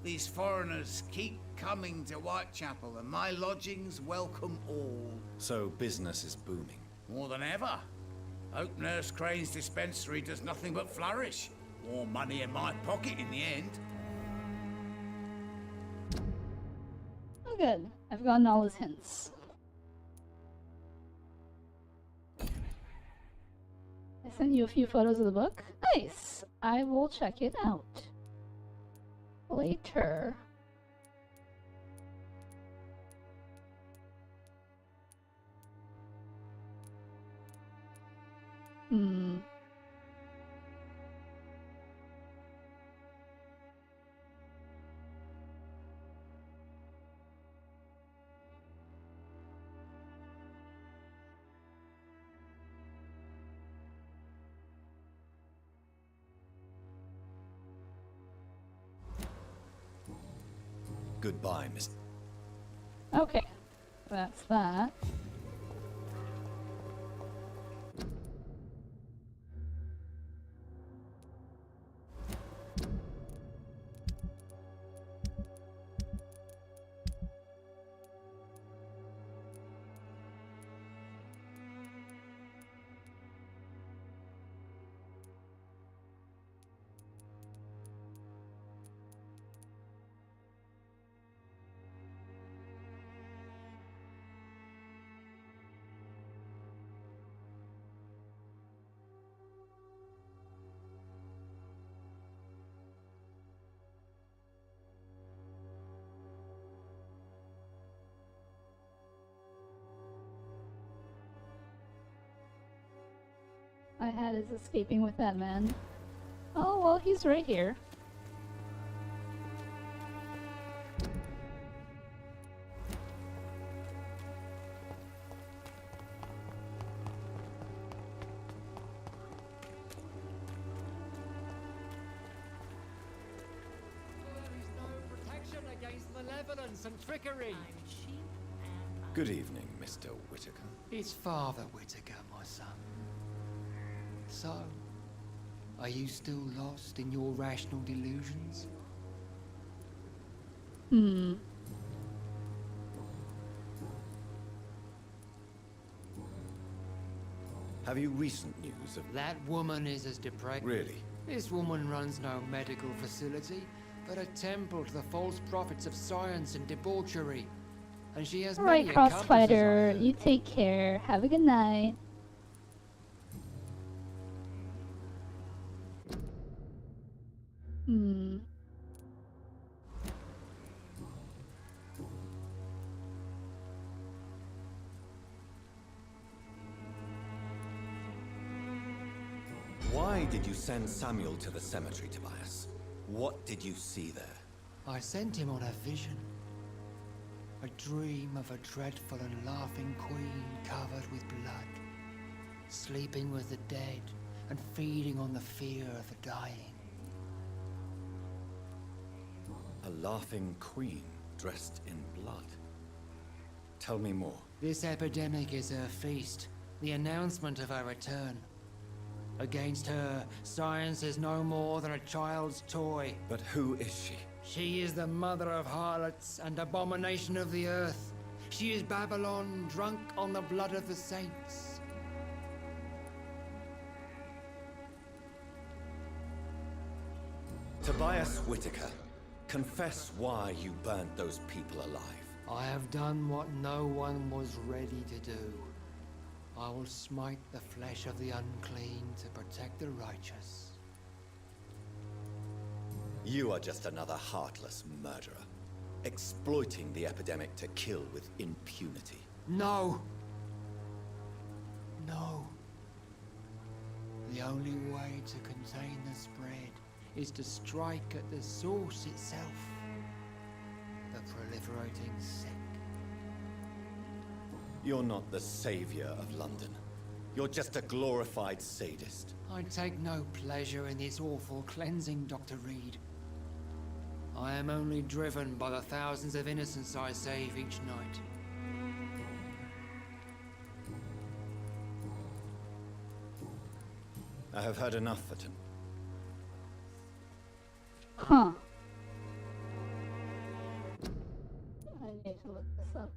These foreigners keep coming to Whitechapel, and my lodgings welcome all. So business is booming. More than ever. Hope Nurse Crane's dispensary does nothing but flourish. More money in my pocket in the end. Oh good. I've gotten all his hints. I sent you a few photos of the book. Nice! I will check it out. Later. Goodbye, Miss. Okay. That's that. I had is escaping with that man. Oh, well, he's right here. Protection against malevolence and trickery. Good evening, Mr. Whitaker. It's Father Whitaker, my son. So, are you still lost in your rational delusions? Have you recent news of... That woman is as depraved. Really? This woman runs no medical facility, but a temple to the false prophets of science and debauchery. And she has Alright, many Crossfighter, you take care. Have a good night. Hmm. Why did you send Samuel to the cemetery, Tobias? What did you see there? I sent him on a vision. A dream of a dreadful and laughing queen covered with blood, sleeping with the dead and feeding on the fear of the dying. A laughing queen dressed in blood. Tell me more. This epidemic is her feast, the announcement of her return. Against her, science is no more than a child's toy. But who is she? She is the mother of harlots and abomination of the earth. She is Babylon, drunk on the blood of the saints. Tobias Whitaker, confess why you burnt those people alive. I have done what no one was ready to do. I will smite the flesh of the unclean to protect the righteous. You are just another heartless murderer, exploiting the epidemic to kill with impunity. No! No. The only way to contain the spread is to strike at the source itself. The proliferating sick. You're not the savior of London. You're just a glorified sadist. I take no pleasure in this awful cleansing, Dr. Reed. I am only driven by the thousands of innocents I save each night. I have heard enough for tonight. Huh. I need to look this up.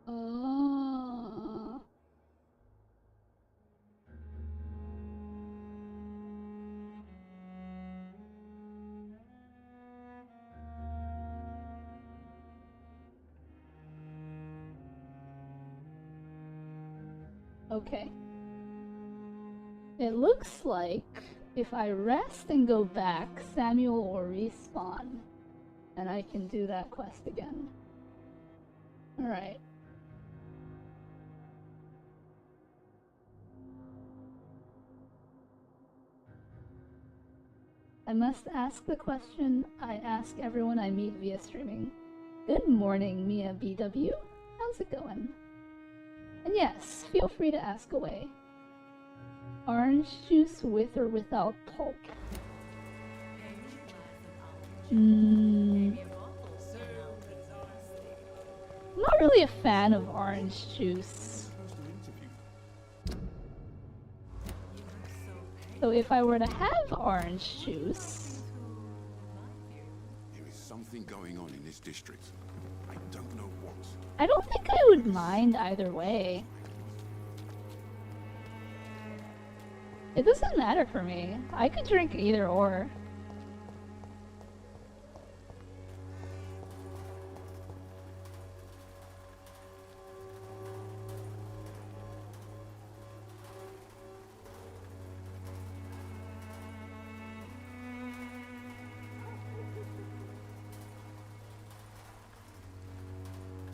Oh. Okay. It looks like if I rest and go back, Samuel will respawn. And I can do that quest again. Alright. I must ask the question I ask everyone I meet via streaming. Good morning, Mia BW. How's it going? And yes, feel free to ask away. Orange juice with or without pulp? I'm not really a fan of orange juice. So if I were to have orange juice... There is something going on in this district. I don't know what. I don't think I would mind either way. It doesn't matter for me. I could drink either or.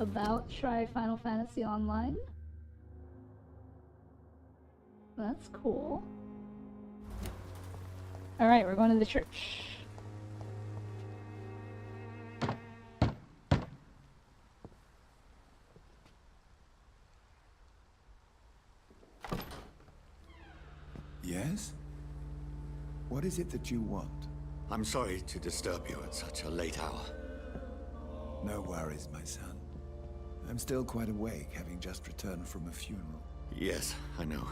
About try Final Fantasy Online. That's cool. Alright, we're going to the church. Yes? What is it that you want? I'm sorry to disturb you at such a late hour. No worries, my son. I'm still quite awake, having just returned from a funeral. Yes, I know.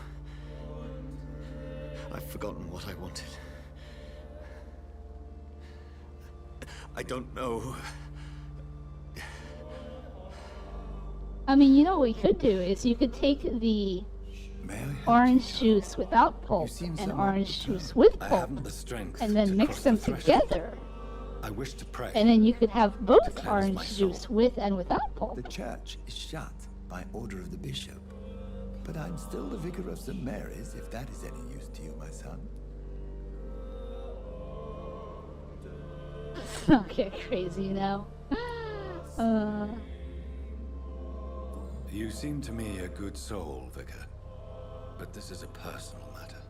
I've forgotten what I wanted. I don't know. I mean, you know what we could do is you could take the orange juice without pulp and orange juice with I pulp, haven't the strength and then to mix cross them the threshold. together. I wish to pray. And then you could have both cleanse my orange soul. juice with and without pulp. The church is shut by order of the bishop. But I'm still the vicar of St. Mary's, if that is any use to you, my son. Don't get crazy now. You seem to me a good soul, Vicar. But this is a personal matter.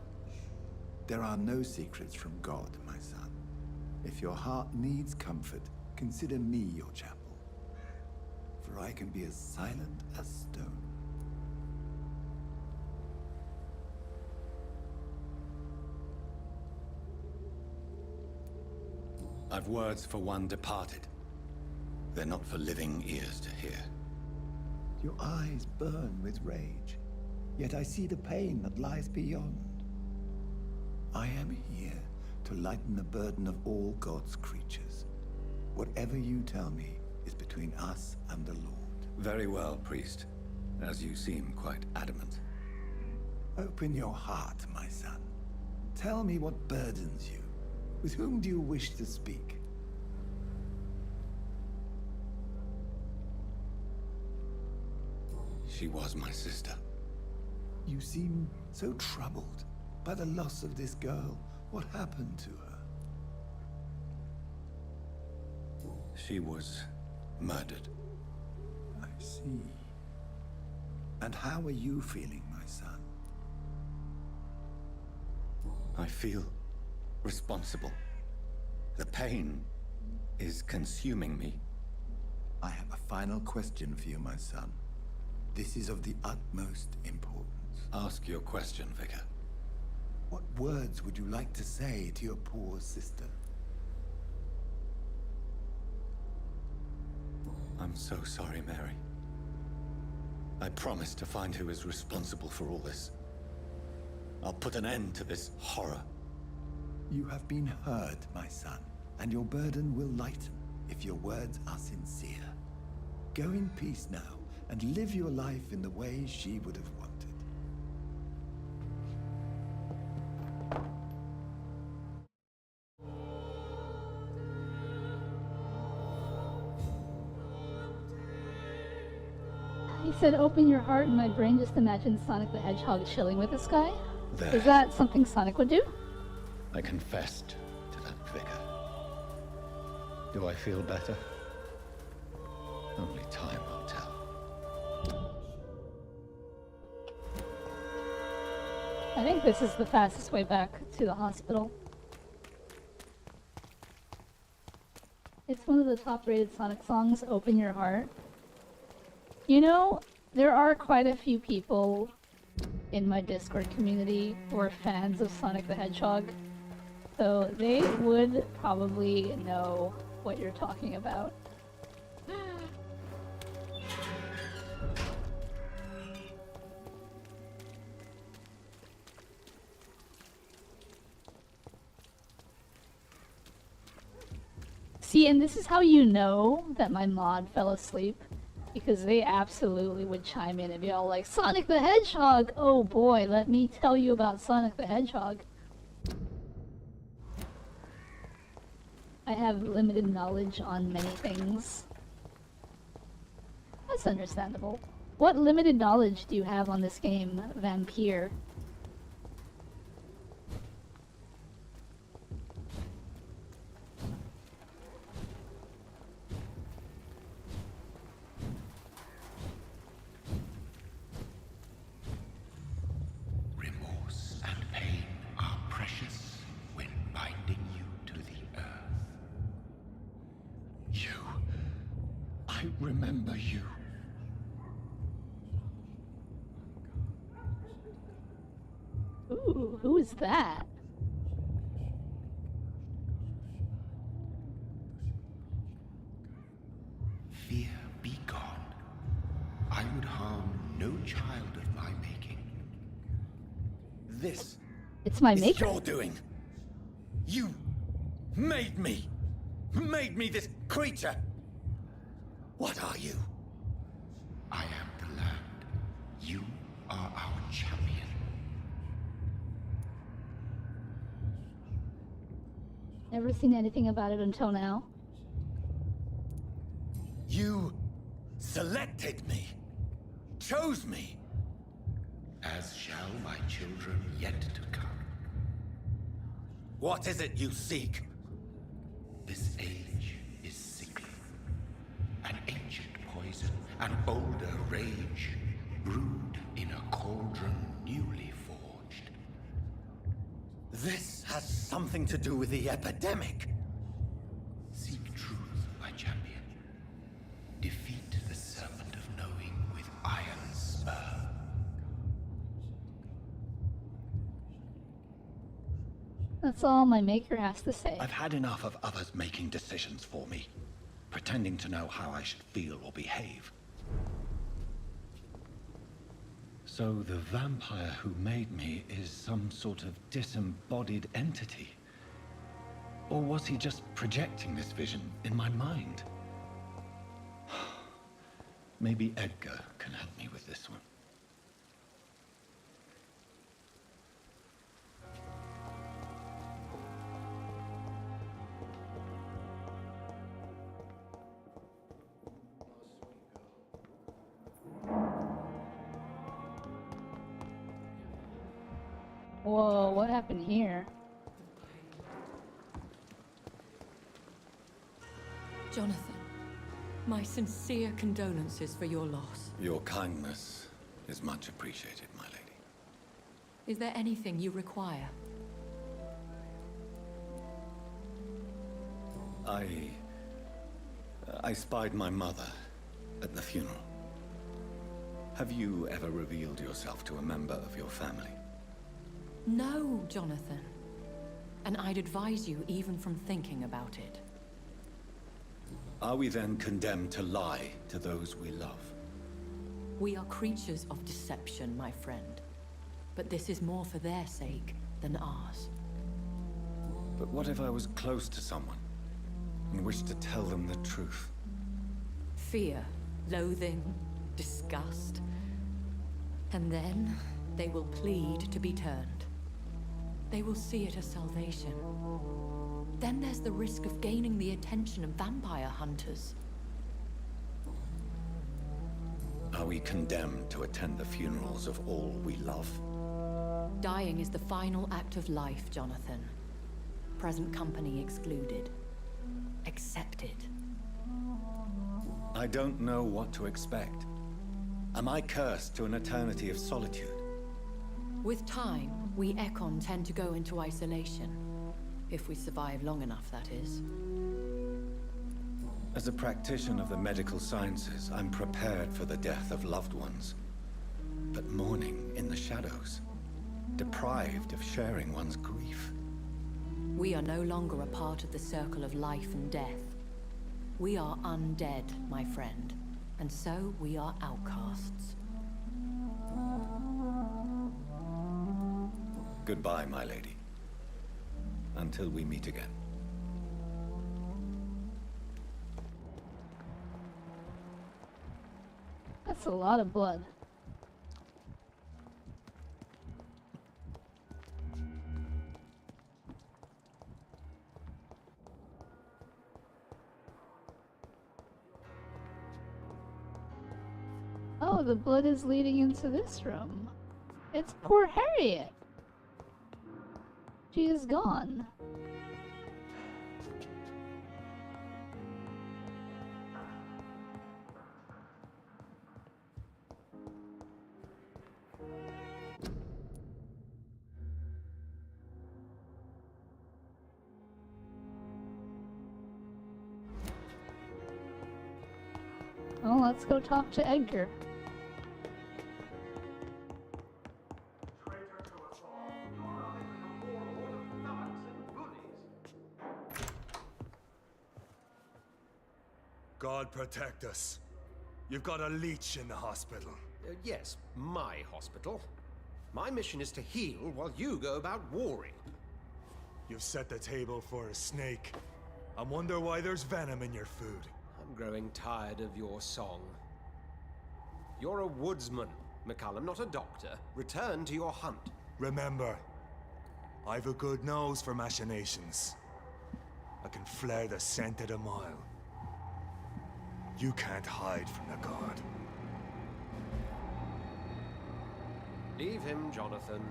There are no secrets from God, my son. If your heart needs comfort, consider me your chapel. For I can be as silent as stone. I've words for one departed. They're not for living ears to hear. Your eyes burn with rage, yet I see the pain that lies beyond. I am here to lighten the burden of all God's creatures. Whatever you tell me is between us and the Lord. Very well, priest. As you seem quite adamant. Open your heart, my son. Tell me what burdens you. With whom do you wish to speak? She was my sister. You seem so troubled by the loss of this girl. What happened to her? She was murdered. I see. And how are you feeling, my son? I feel responsible. The pain is consuming me. I have a final question for you, my son. This is of the utmost importance. Ask your question, Vicar. What words would you like to say to your poor sister? I'm so sorry, Mary. I promise to find who is responsible for all this. I'll put an end to this horror. You have been heard, my son, and your burden will lighten if your words are sincere. Go in peace now, and live your life in the way she would have wanted. He said, open your heart, and my brain just imagined Sonic the Hedgehog chilling with this guy. There. Is that something Sonic would do? I confessed to that vicar. Do I feel better? Only time will tell. I think this is the fastest way back to the hospital. It's one of the top-rated Sonic songs, Open Your Heart. You know, there are quite a few people in my Discord community who are fans of Sonic the Hedgehog, so they would probably know what you're talking about. See, and this is how you know that my mod fell asleep, because they absolutely would chime in and be all like, Sonic the Hedgehog! Oh boy, let me tell you about Sonic the Hedgehog. I have limited knowledge on many things. That's understandable. What limited knowledge do you have on this game, Vampyr? Remorse and pain are precious when binding you to the earth. You. I remember you. Ooh. Who is that? Fear be gone. I would harm no child of my making. This It's my is maker. your doing. You made me. Made me this creature. What are you? I am the land. You are our champion. Never seen anything about it until now. You selected me. Chose me. As shall my children yet to come. What is it you seek? This age is sickly. An ancient poison, an older rage, brewed in a cauldron newly forged. This has something to do with the epidemic. Seek truth, my champion. Defeat the serpent of knowing with iron spur. That's all my maker has to say. I've had enough of others making decisions for me, pretending to know how I should feel or behave. So the vampire who made me is some sort of disembodied entity? Or was he just projecting this vision in my mind? Maybe Edgar can help me with this one. Whoa, what happened here? Jonathan, my sincere condolences for your loss. Your kindness is much appreciated, my lady. Is there anything you require? I spied my mother at the funeral. Have you ever revealed yourself to a member of your family? No, Jonathan. And I'd advise you even from thinking about it. Are we then condemned to lie to those we love? We are creatures of deception, my friend. But this is more for their sake than ours. But what if I was close to someone and wished to tell them the truth? Fear, loathing, disgust. And then they will plead to be turned. They will see it as salvation. Then there's the risk of gaining the attention of vampire hunters. Are we condemned to attend the funerals of all we love? Dying is the final act of life, Jonathan. Present company excluded. Accept it. I don't know what to expect. Am I cursed to an eternity of solitude? With time, we Ekon tend to go into isolation. If we survive long enough, that is. As a practitioner of the medical sciences, I'm prepared for the death of loved ones. But mourning in the shadows, deprived of sharing one's grief. We are no longer a part of the circle of life and death. We are undead, my friend. And so we are outcasts. Goodbye, my lady. Until we meet again. That's a lot of blood. Oh, the blood is leading into this room. It's poor Harriet. She is gone. Well, let's go talk to Edgar. God protect us. You've got a leech in the hospital. Yes, my hospital. My mission is to heal while you go about warring. You've set the table for a snake. I wonder why there's venom in your food. I'm growing tired of your song. You're a woodsman, McCullum, not a doctor. Return to your hunt. Remember, I've a good nose for machinations. I can flare the scent at a mile. You can't hide from the god. Leave him, Jonathan.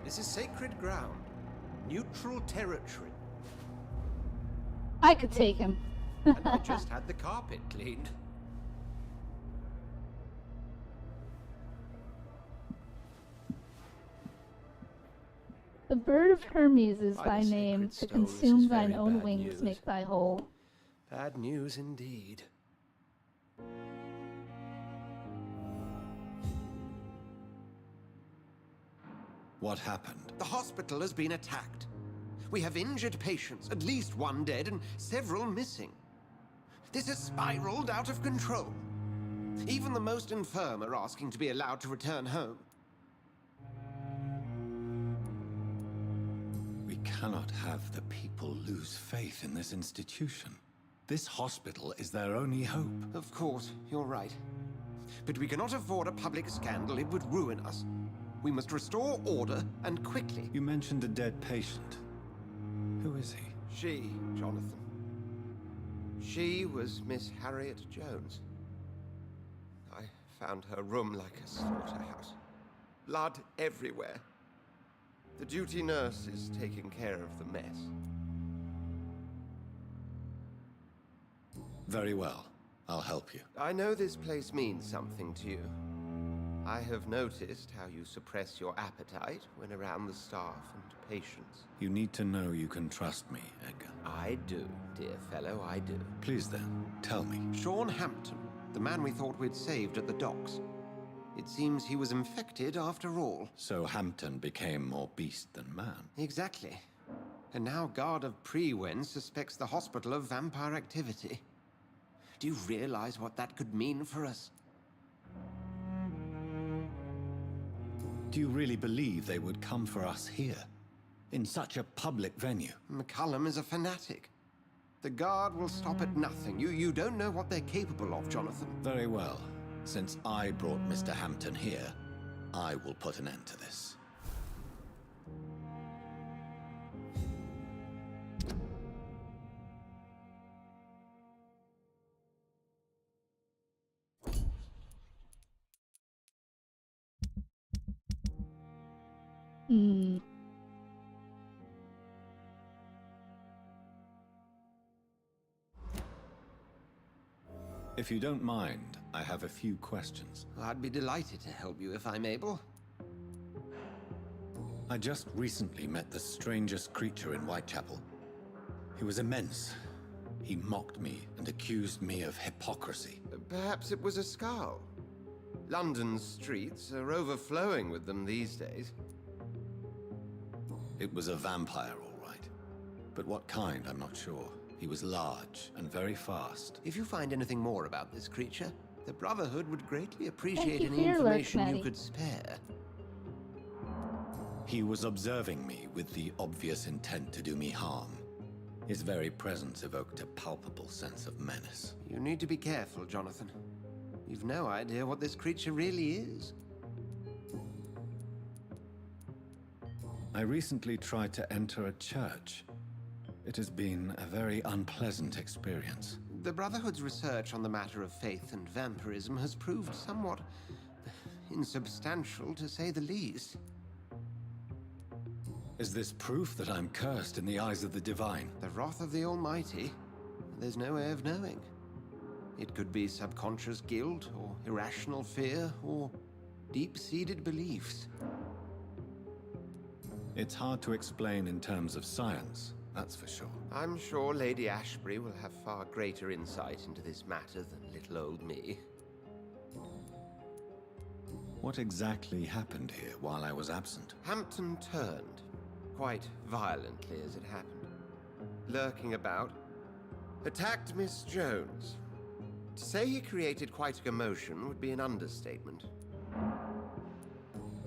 This is sacred ground. Neutral territory. I could take him. And I just had the carpet cleaned. The bird of Hermes is By thy the name, sacred to stones, consume is thine very own bad wings news. make thy whole. Bad news indeed. What happened? The hospital has been attacked. We have injured patients, at least one dead and several missing. This has spiraled out of control. Even the most infirm are asking to be allowed to return home. We cannot have the people lose faith in this institution. This hospital is their only hope. Of course, you're right. But we cannot afford a public scandal. It would ruin us. We must restore order, and quickly. You mentioned a dead patient. Who is he? She, Jonathan. She was Miss Harriet Jones. I found her room like a slaughterhouse. Blood everywhere. The duty nurse is taking care of the mess. Very well. I'll help you. I know this place means something to you. I have noticed how you suppress your appetite when around the staff and patients. You need to know you can trust me, Edgar. I do, dear fellow, I do. Please then, tell me. Sean Hampton, the man we thought we'd saved at the docks. It seems he was infected after all. So Hampton became more beast than man. Exactly. And now Guard of Prewen suspects the hospital of vampire activity. Do you realize what that could mean for us? Do you really believe they would come for us here? In such a public venue? McCullum is a fanatic. The Guard will stop at nothing. You don't know what they're capable of, Jonathan. Very well. Since I brought Mr. Hampton here, I will put an end to this. If you don't mind, I have a few questions. I'd be delighted to help you if I'm able. I just recently met the strangest creature in Whitechapel. He was immense. He mocked me and accused me of hypocrisy. Perhaps it was a skull. London's streets are overflowing with them these days. It was a vampire, all right. But what kind, I'm not sure. He was large and very fast. If you find anything more about this creature, the Brotherhood would greatly appreciate you any for your lurk, information Maddie. you could spare. He was observing me with the obvious intent to do me harm. His very presence evoked a palpable sense of menace. You need to be careful, Jonathan. You've no idea what this creature really is. I recently tried to enter a church. It has been a very unpleasant experience. The Brotherhood's research on the matter of faith and vampirism has proved somewhat insubstantial, to say the least. Is this proof that I'm cursed in the eyes of the divine? The wrath of the Almighty? There's no way of knowing. It could be subconscious guilt, or irrational fear, or deep-seated beliefs. It's hard to explain in terms of science, that's for sure. I'm sure Lady Ashbury will have far greater insight into this matter than little old me. What exactly happened here while I was absent? Hampton turned, quite violently as it happened. lurking about. Attacked Miss Jones. To say he created quite a commotion would be an understatement.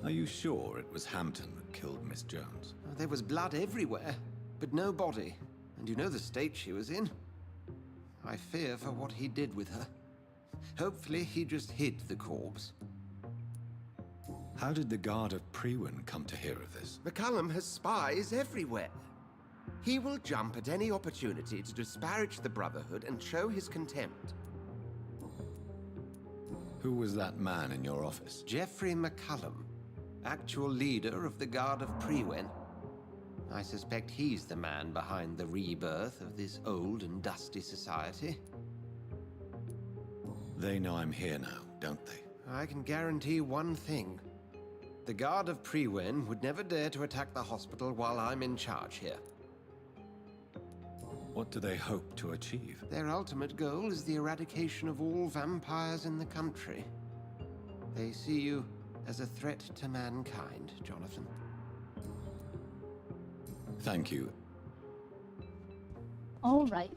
Are you sure it was Hampton that killed Miss Jones? There was blood everywhere, but no body. And you know the state she was in. I fear for what he did with her. Hopefully he just hid the corpse. How did the Guard of Prewin come to hear of this? McCullum has spies everywhere. He will jump at any opportunity to disparage the Brotherhood and show his contempt. Who was that man in your office? Geoffrey McCullum, actual leader of the Guard of Prewin. I suspect he's the man behind the rebirth of this old and dusty society. They know I'm here now, don't they? I can guarantee one thing. The Guard of Prewin would never dare to attack the hospital while I'm in charge here. What do they hope to achieve? Their ultimate goal is the eradication of all vampires in the country. They see you as a threat to mankind, Jonathan. Thank you. All right.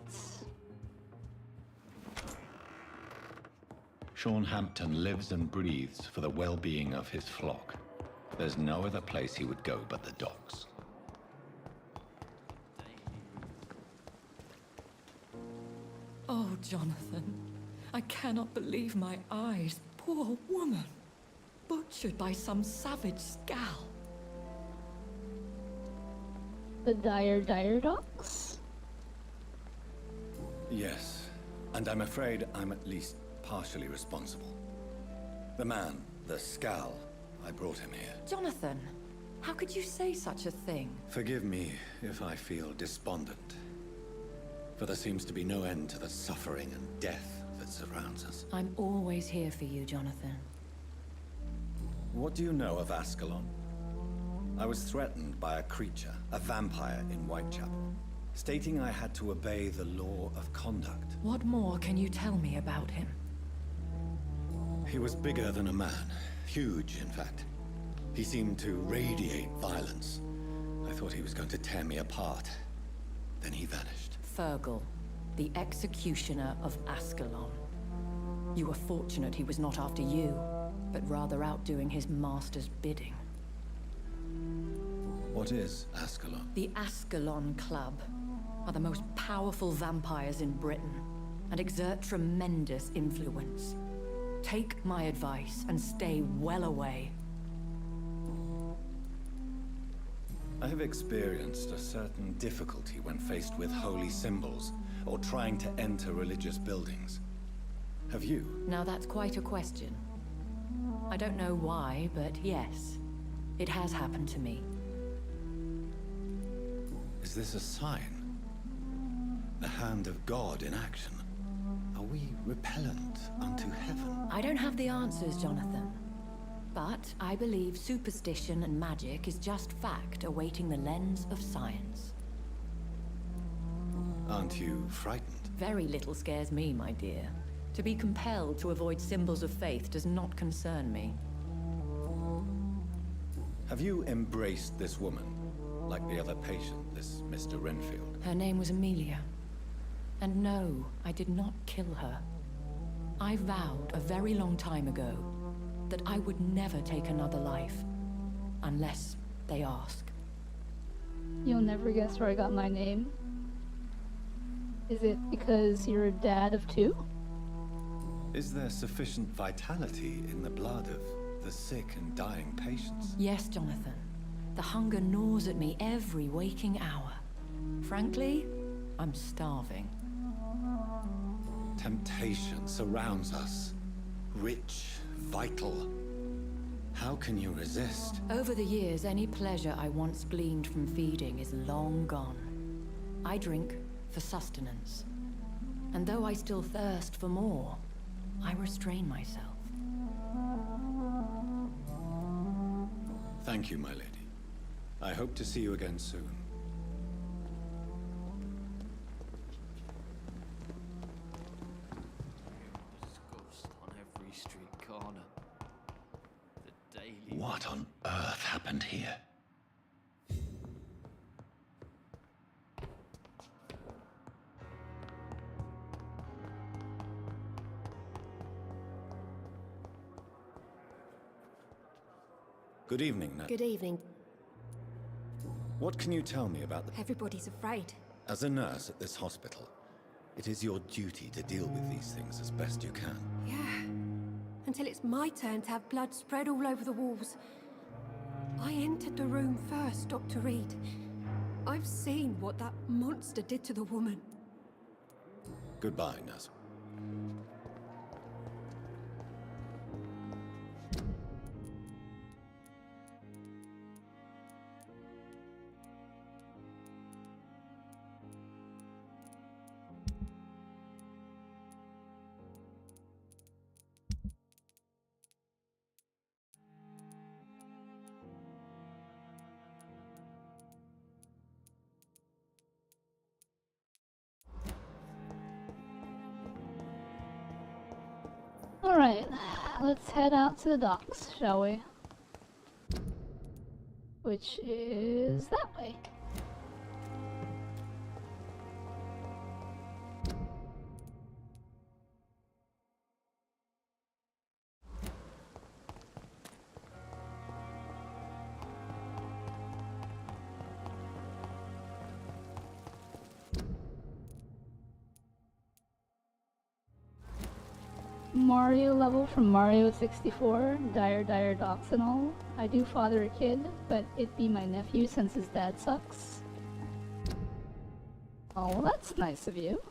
Sean Hampton lives and breathes for the well-being of his flock. There's no other place he would go but the docks. Oh, Jonathan, I cannot believe my eyes. Poor woman. Butchered by some savage scowl. The Dire Docks? Yes, and I'm afraid I'm at least partially responsible. The man, the Scowl, I brought him here. Jonathan, how could you say such a thing? Forgive me if I feel despondent, for there seems to be no end to the suffering and death that surrounds us. I'm always here for you, Jonathan. What do you know of Ascalon? I was threatened by a creature, a vampire in Whitechapel, stating I had to obey the law of conduct. What more can you tell me about him? He was bigger than a man. Huge, in fact. He seemed to radiate violence. I thought he was going to tear me apart. Then he vanished. Fergal, the executioner of Ascalon. You were fortunate he was not after you, but rather out doing his master's bidding. What is Ascalon? The Ascalon Club are the most powerful vampires in Britain and exert tremendous influence. Take my advice and stay well away. I have experienced a certain difficulty when faced with holy symbols or trying to enter religious buildings. Have you? Now that's quite a question. I don't know why, but yes, it has happened to me. Is this a sign? The hand of God in action? Are we repellent unto heaven? I don't have the answers, Jonathan. But I believe superstition and magic is just fact awaiting the lens of science. Aren't you frightened? Very little scares me, my dear. To be compelled to avoid symbols of faith does not concern me. Have you embraced this woman, like the other patient, this Mr. Renfield? Her name was Amelia. And no, I did not kill her. I vowed a very long time ago that I would never take another life, unless they ask. You'll never guess where I got my name. Is it because you're a dad of two? Is there sufficient vitality in the blood of the sick and dying patients? Yes, Jonathan. The hunger gnaws at me every waking hour. Frankly, I'm starving. Temptation surrounds us. Rich, vital. How can you resist? Over the years, any pleasure I once gleaned from feeding is long gone. I drink for sustenance. And though I still thirst for more, I restrain myself. Thank you, my lady. I hope to see you again soon. On every street corner. The daily... What on earth happened here? Good evening, Nat. Good evening. What can you tell me about the... Everybody's afraid. As a nurse at this hospital, it is your duty to deal with these things as best you can. Yeah. Until it's my turn to have blood spread all over the walls. I entered the room first, Dr. Reed. I've seen what that monster did to the woman. Goodbye, nurse. Alright, let's head out to the docks, shall we? Which is that way. Mario level from Mario 64, dire docs and all. I do father a kid, but it be my nephew since his dad sucks. Oh, well, that's nice of you.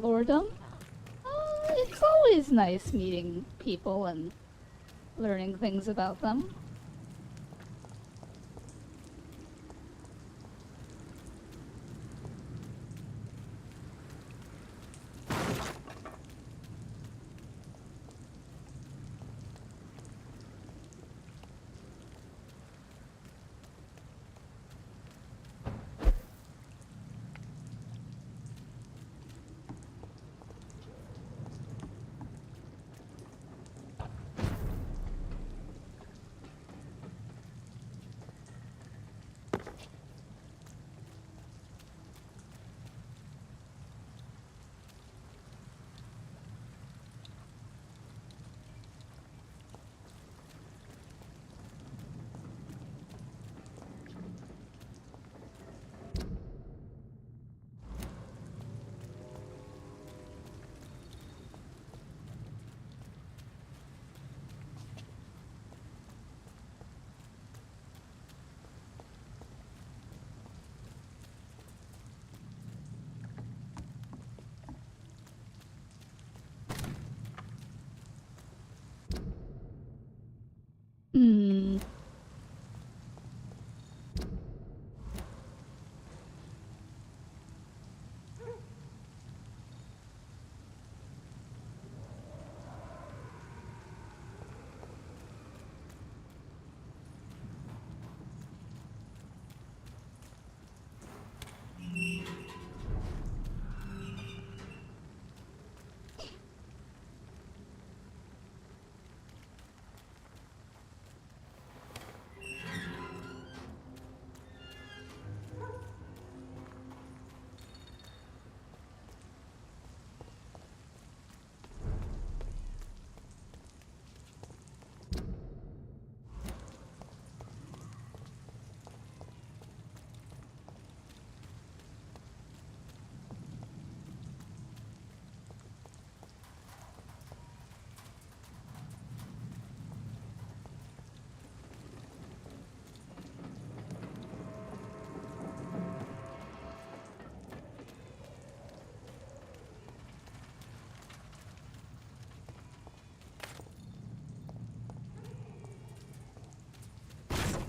Lordom? It's always nice meeting people and learning things about them.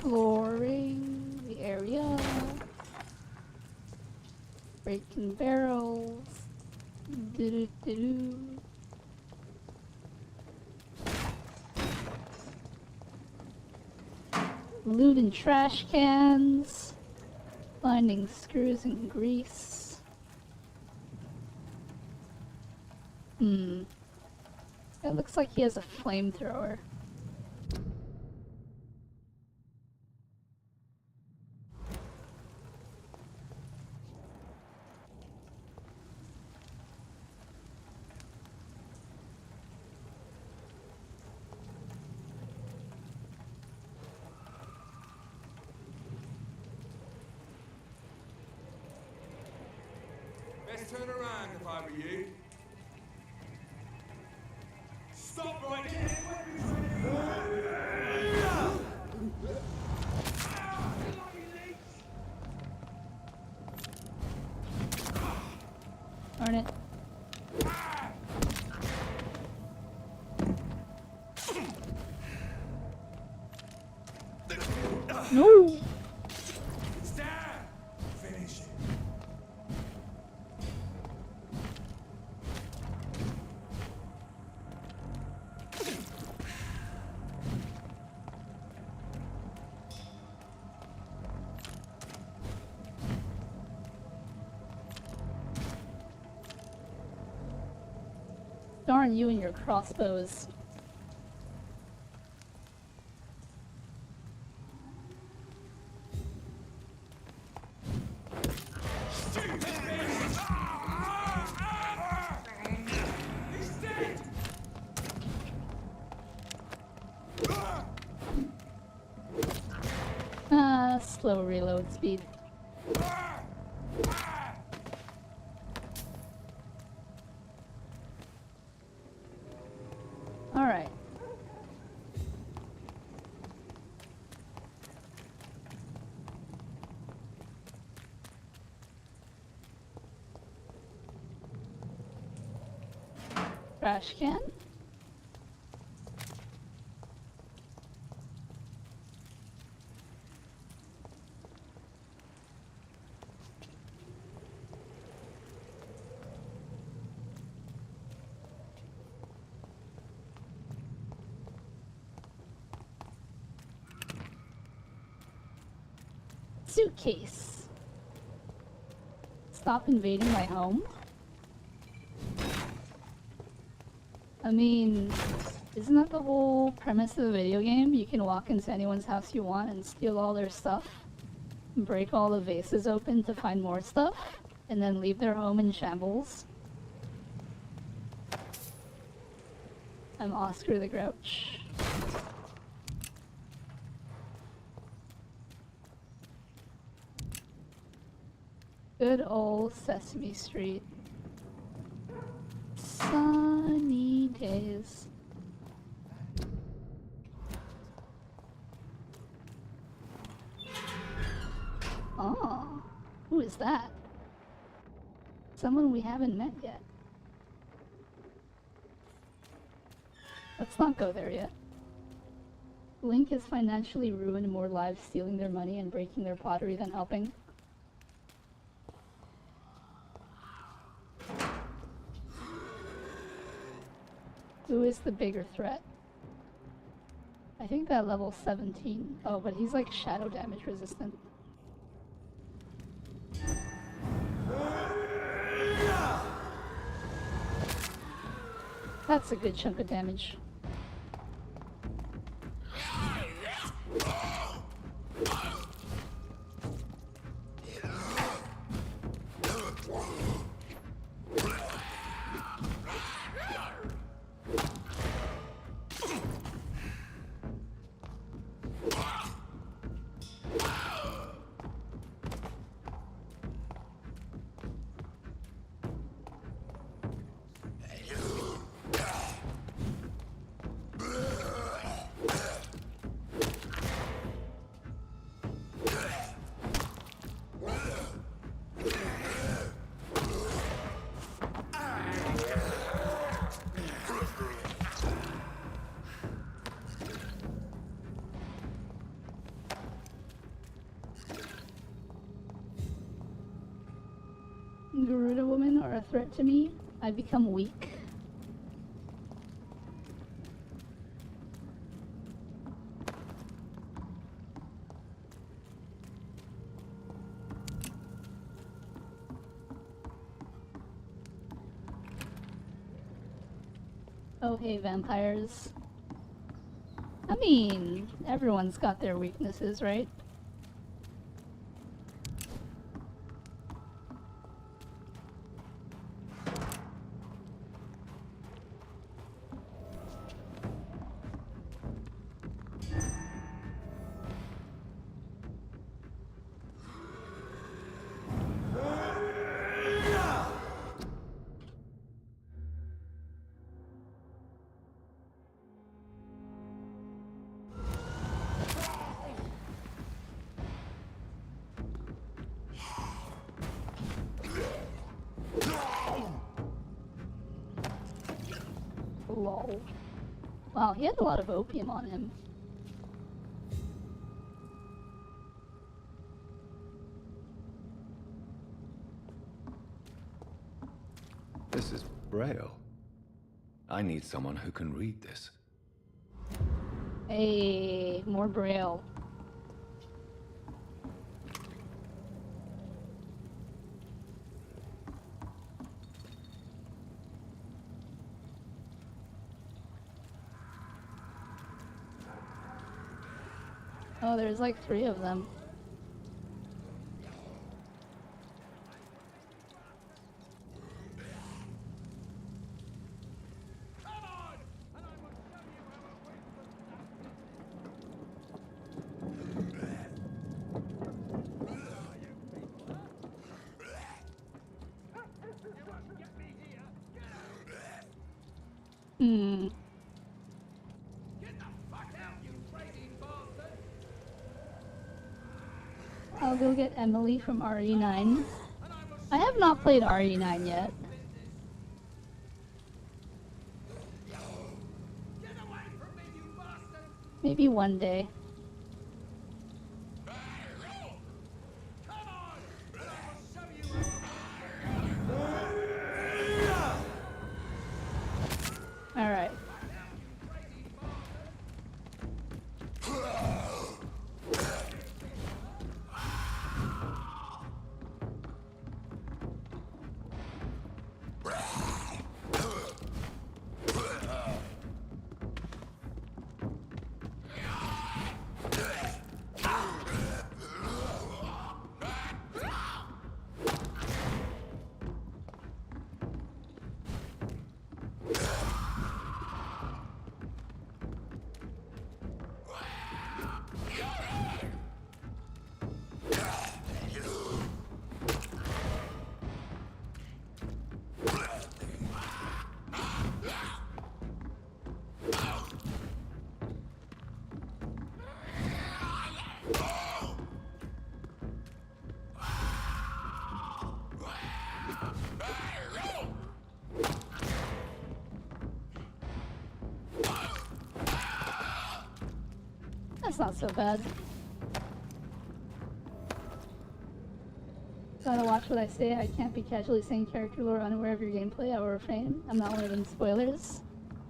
Exploring the area. Breaking barrels. Do-do-do-do. Looting trash cans. Finding screws and grease. It looks like he has a flamethrower. Best turn around if I were you. Stop right there! Darn it. No! It's down! Finish it. Darn you and your crossbows. Slow reload speed. Alright. Trash can. Suitcase. Stop invading my home? I mean, isn't that the whole premise of the video game? You can walk into anyone's house you want and steal all their stuff, break all the vases open to find more stuff, and then leave their home in shambles. I'm Oscar the Grouch. Good old Sesame Street. Sunny days. Oh, who is that? Someone we haven't met yet. Let's not go there yet. Link has financially ruined more lives stealing their money and breaking their pottery than helping. Who is the bigger threat? I think that level 17. Oh, but he's like shadow damage resistant. That's a good chunk of damage. are a threat to me, I become weak. Oh hey, vampires. I mean, everyone's got their weaknesses, right? Lol. Wow, he had a lot of opium on him. This is Braille. I need someone who can read this. Hey, more Braille. Oh, there's like 3 of them. Hmm. I'll go get Emily from RE9. I have not played RE9 yet. Maybe one day. Alright. That's not so bad. Gotta watch what I say. I can't be casually saying character lore unaware of your gameplay. I will refrain. I'm not one of them spoilers.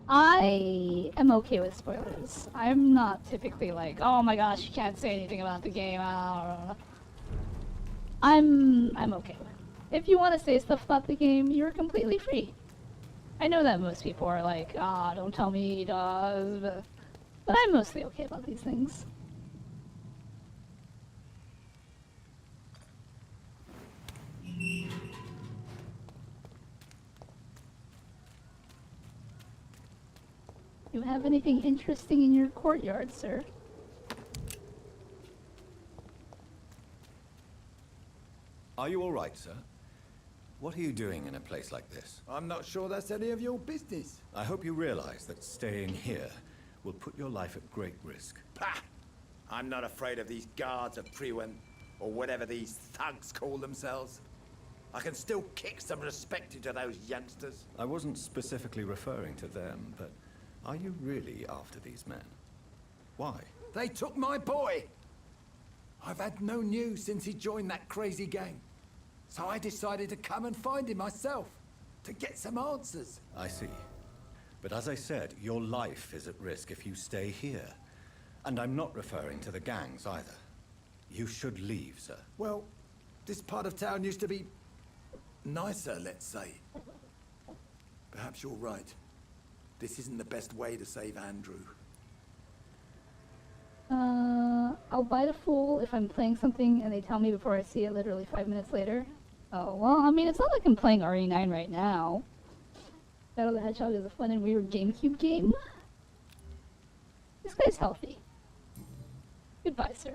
I am okay with spoilers. I'm not typically like, oh my gosh, you can't say anything about the game. I'm okay with it. If you want to say stuff about the game, you're completely free. I know that most people are like, don't tell me, but I'm mostly okay about these things. You have anything interesting in your courtyard, sir? Are you all right, sir? What are you doing in a place like this? I'm not sure that's any of your business. I hope you realize that staying here will put your life at great risk. Pah! I'm not afraid of these guards of Priwen, or whatever these thugs call themselves. I can still kick some respect into those youngsters. I wasn't specifically referring to them, but are you really after these men? Why? They took my boy! I've had no news since he joined that crazy gang. So I decided to come and find him myself, to get some answers. I see. But as I said, your life is at risk if you stay here. And I'm not referring to the gangs either. You should leave, sir. Well, this part of town used to be nicer, let's say. Perhaps you're right. This isn't the best way to save Andrew. I'll bite a fool if I'm playing something and they tell me before I see it literally 5 minutes later. Oh, well, I mean, it's not like I'm playing RE9 right now. Battle of the Hedgehog is a fun and weird GameCube game. This guy's healthy. Goodbye, sir.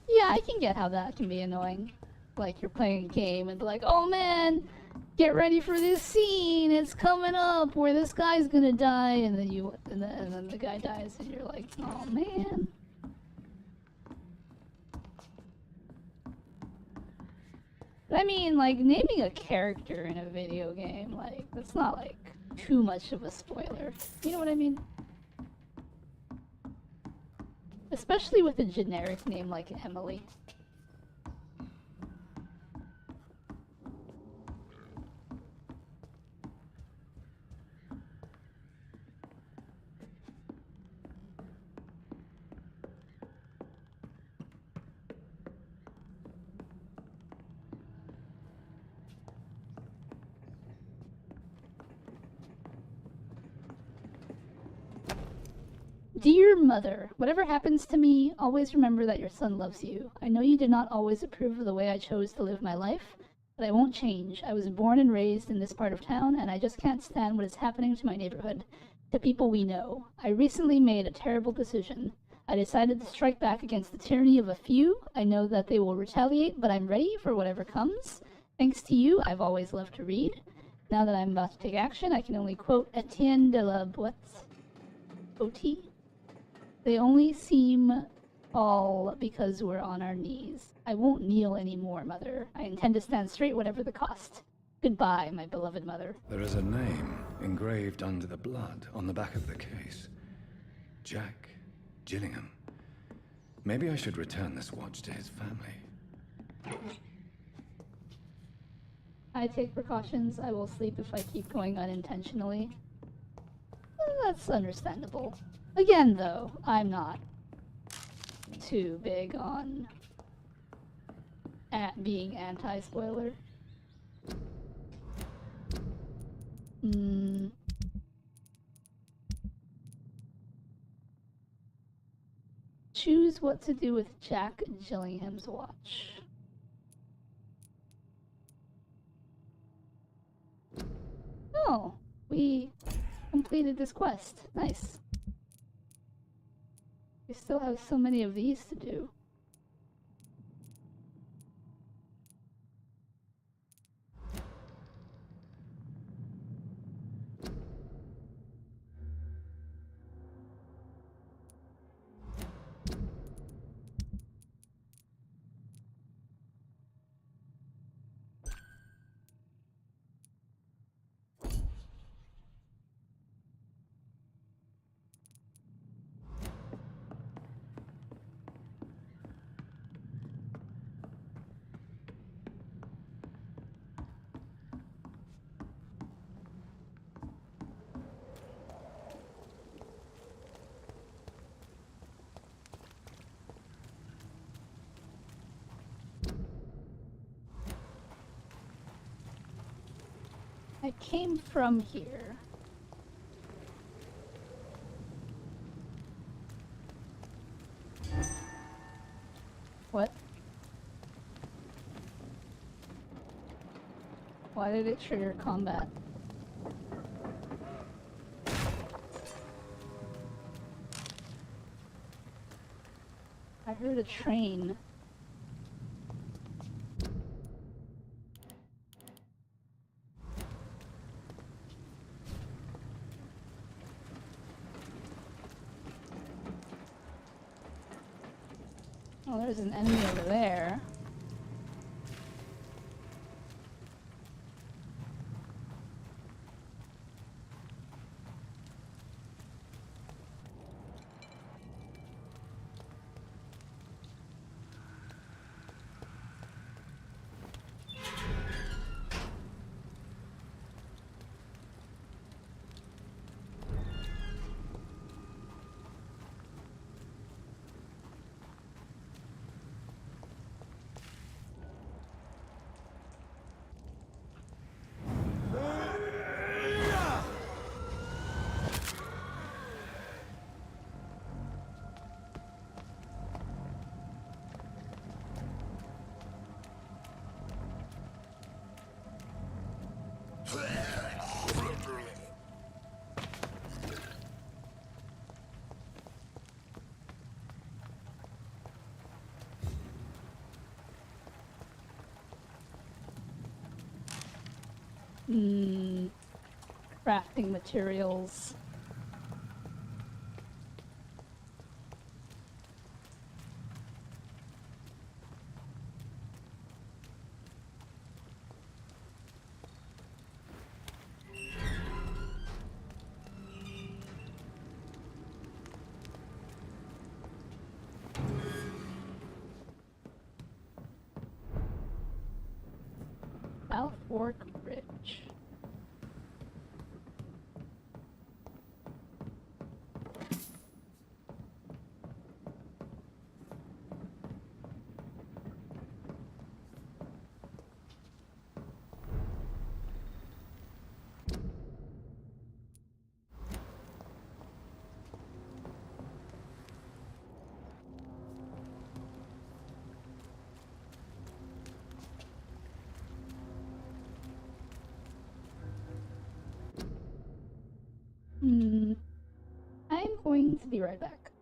Yeah, I can get how that can be annoying. Like, you're playing a game and be like, oh man, get ready for this scene, it's coming up where this guy's gonna die, and then the guy dies and you're like, oh man. But I mean, like, naming a character in a video game, like, that's not like too much of a spoiler. You know what I mean? Especially with a generic name like Emily. Dear Mother, whatever happens to me, always remember that your son loves you. I know you did not always approve of the way I chose to live my life, but I won't change. I was born and raised in this part of town, and I just can't stand what is happening to my neighborhood, to people we know. I recently made a terrible decision. I decided to strike back against the tyranny of a few. I know that they will retaliate, but I'm ready for whatever comes. Thanks to you, I've always loved to read. Now that I'm about to take action, I can only quote Etienne de la Boette's OT. They only seem all because we're on our knees. I won't kneel anymore, Mother. I intend to stand straight whatever the cost. Goodbye, my beloved mother. There is a name engraved under the blood on the back of the case. Jack Gillingham. Maybe I should return this watch to his family. I take precautions. I will sleep if I keep going unintentionally. That's understandable. Again, though, I'm not too big on being anti-spoiler. Choose what to do with Jack Gillingham's watch. Oh, we completed this quest. Nice. We still have so many of these to do. I came from here. What? Why did it trigger combat? I heard a train. Oh, there's an enemy over there. Crafting materials. South Fork Bridge. I'm going to be right back.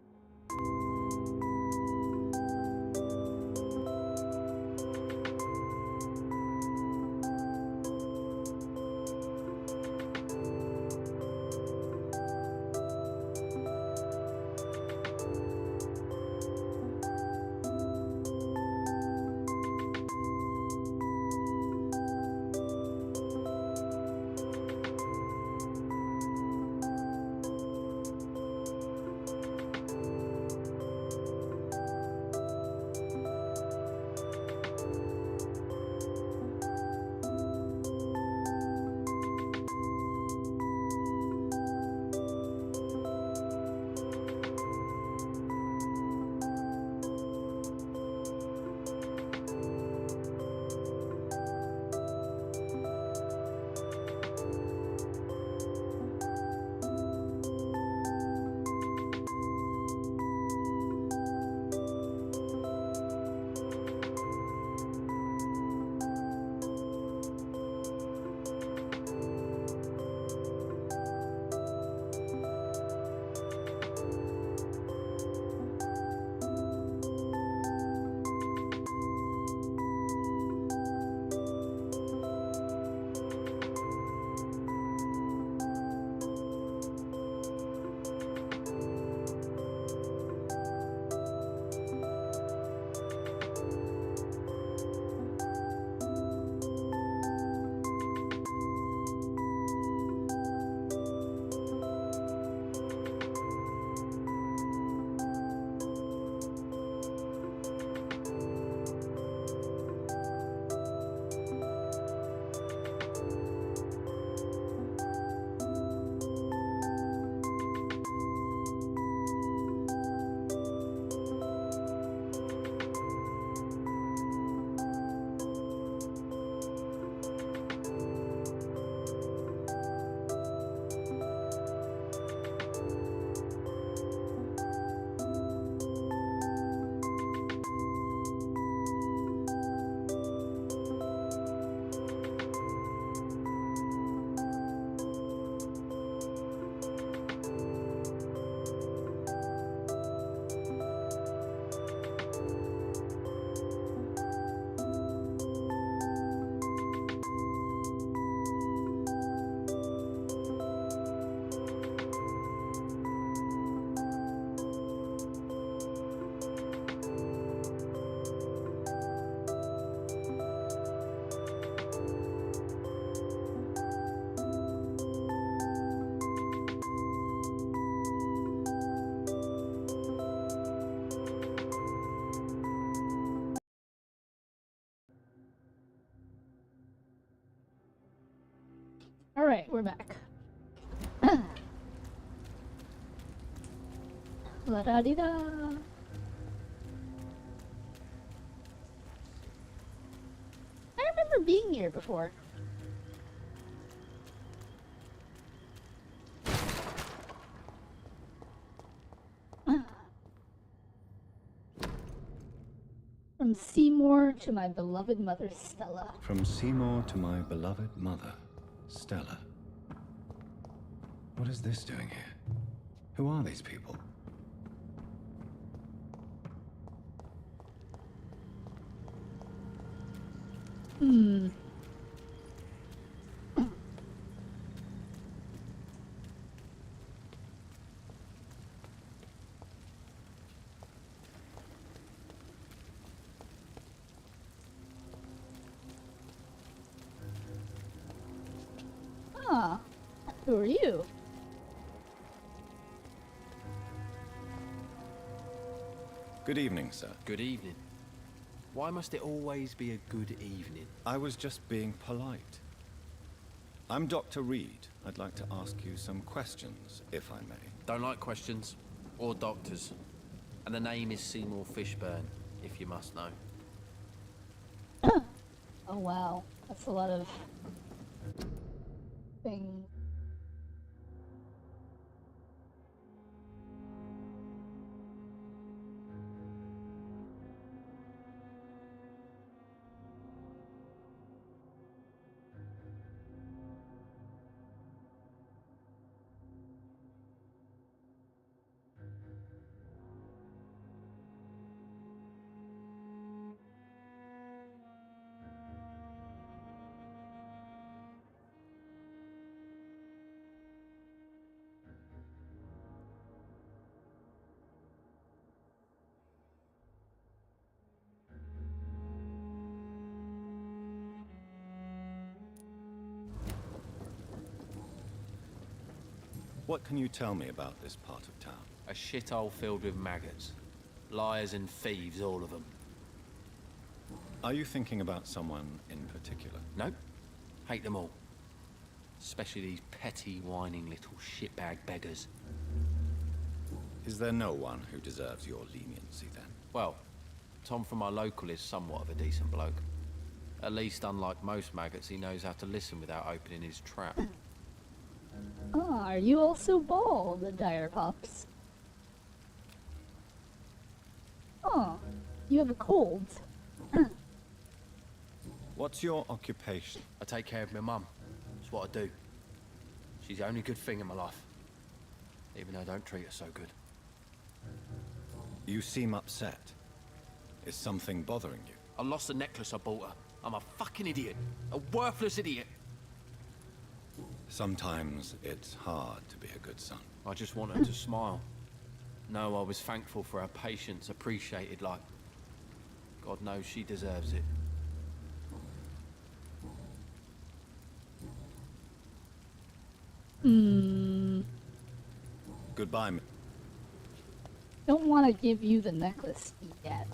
Alright, we're back. La-da-dee-da! I remember being here before. From Seymour to my beloved mother, Stella. From Seymour to my beloved mother, Stella. What is this doing here? Who are these people? Hmm. Ah, who are you? Good evening, sir. Good evening. Why must it always be a good evening? I was just being polite. I'm Dr. Reed. I'd like to ask you some questions, if I may. Don't like questions. Or doctors. And the name is Seymour Fishburne, if you must know. Oh wow, that's a lot of things. What can you tell me about this part of town? A shithole filled with maggots. Liars and thieves, all of them. Are you thinking about someone in particular? Nope. Hate them all. Especially these petty, whining little shitbag beggars. Is there no one who deserves your leniency, then? Well, Tom from our local is somewhat of a decent bloke. At least, unlike most maggots, he knows how to listen without opening his trap. Ah, are you also bald, Dire Pops? Oh, you have a cold. What's your occupation? I take care of my mum. It's what I do. She's the only good thing in my life. Even though I don't treat her so good. You seem upset. Is something bothering you? I lost the necklace I bought her. I'm a fucking idiot. A worthless idiot. Sometimes it's hard to be a good son. I just want her to smile. No, I was thankful for her patience, appreciated like... God knows she deserves it. Goodbye, Don't want to give you the necklace yet.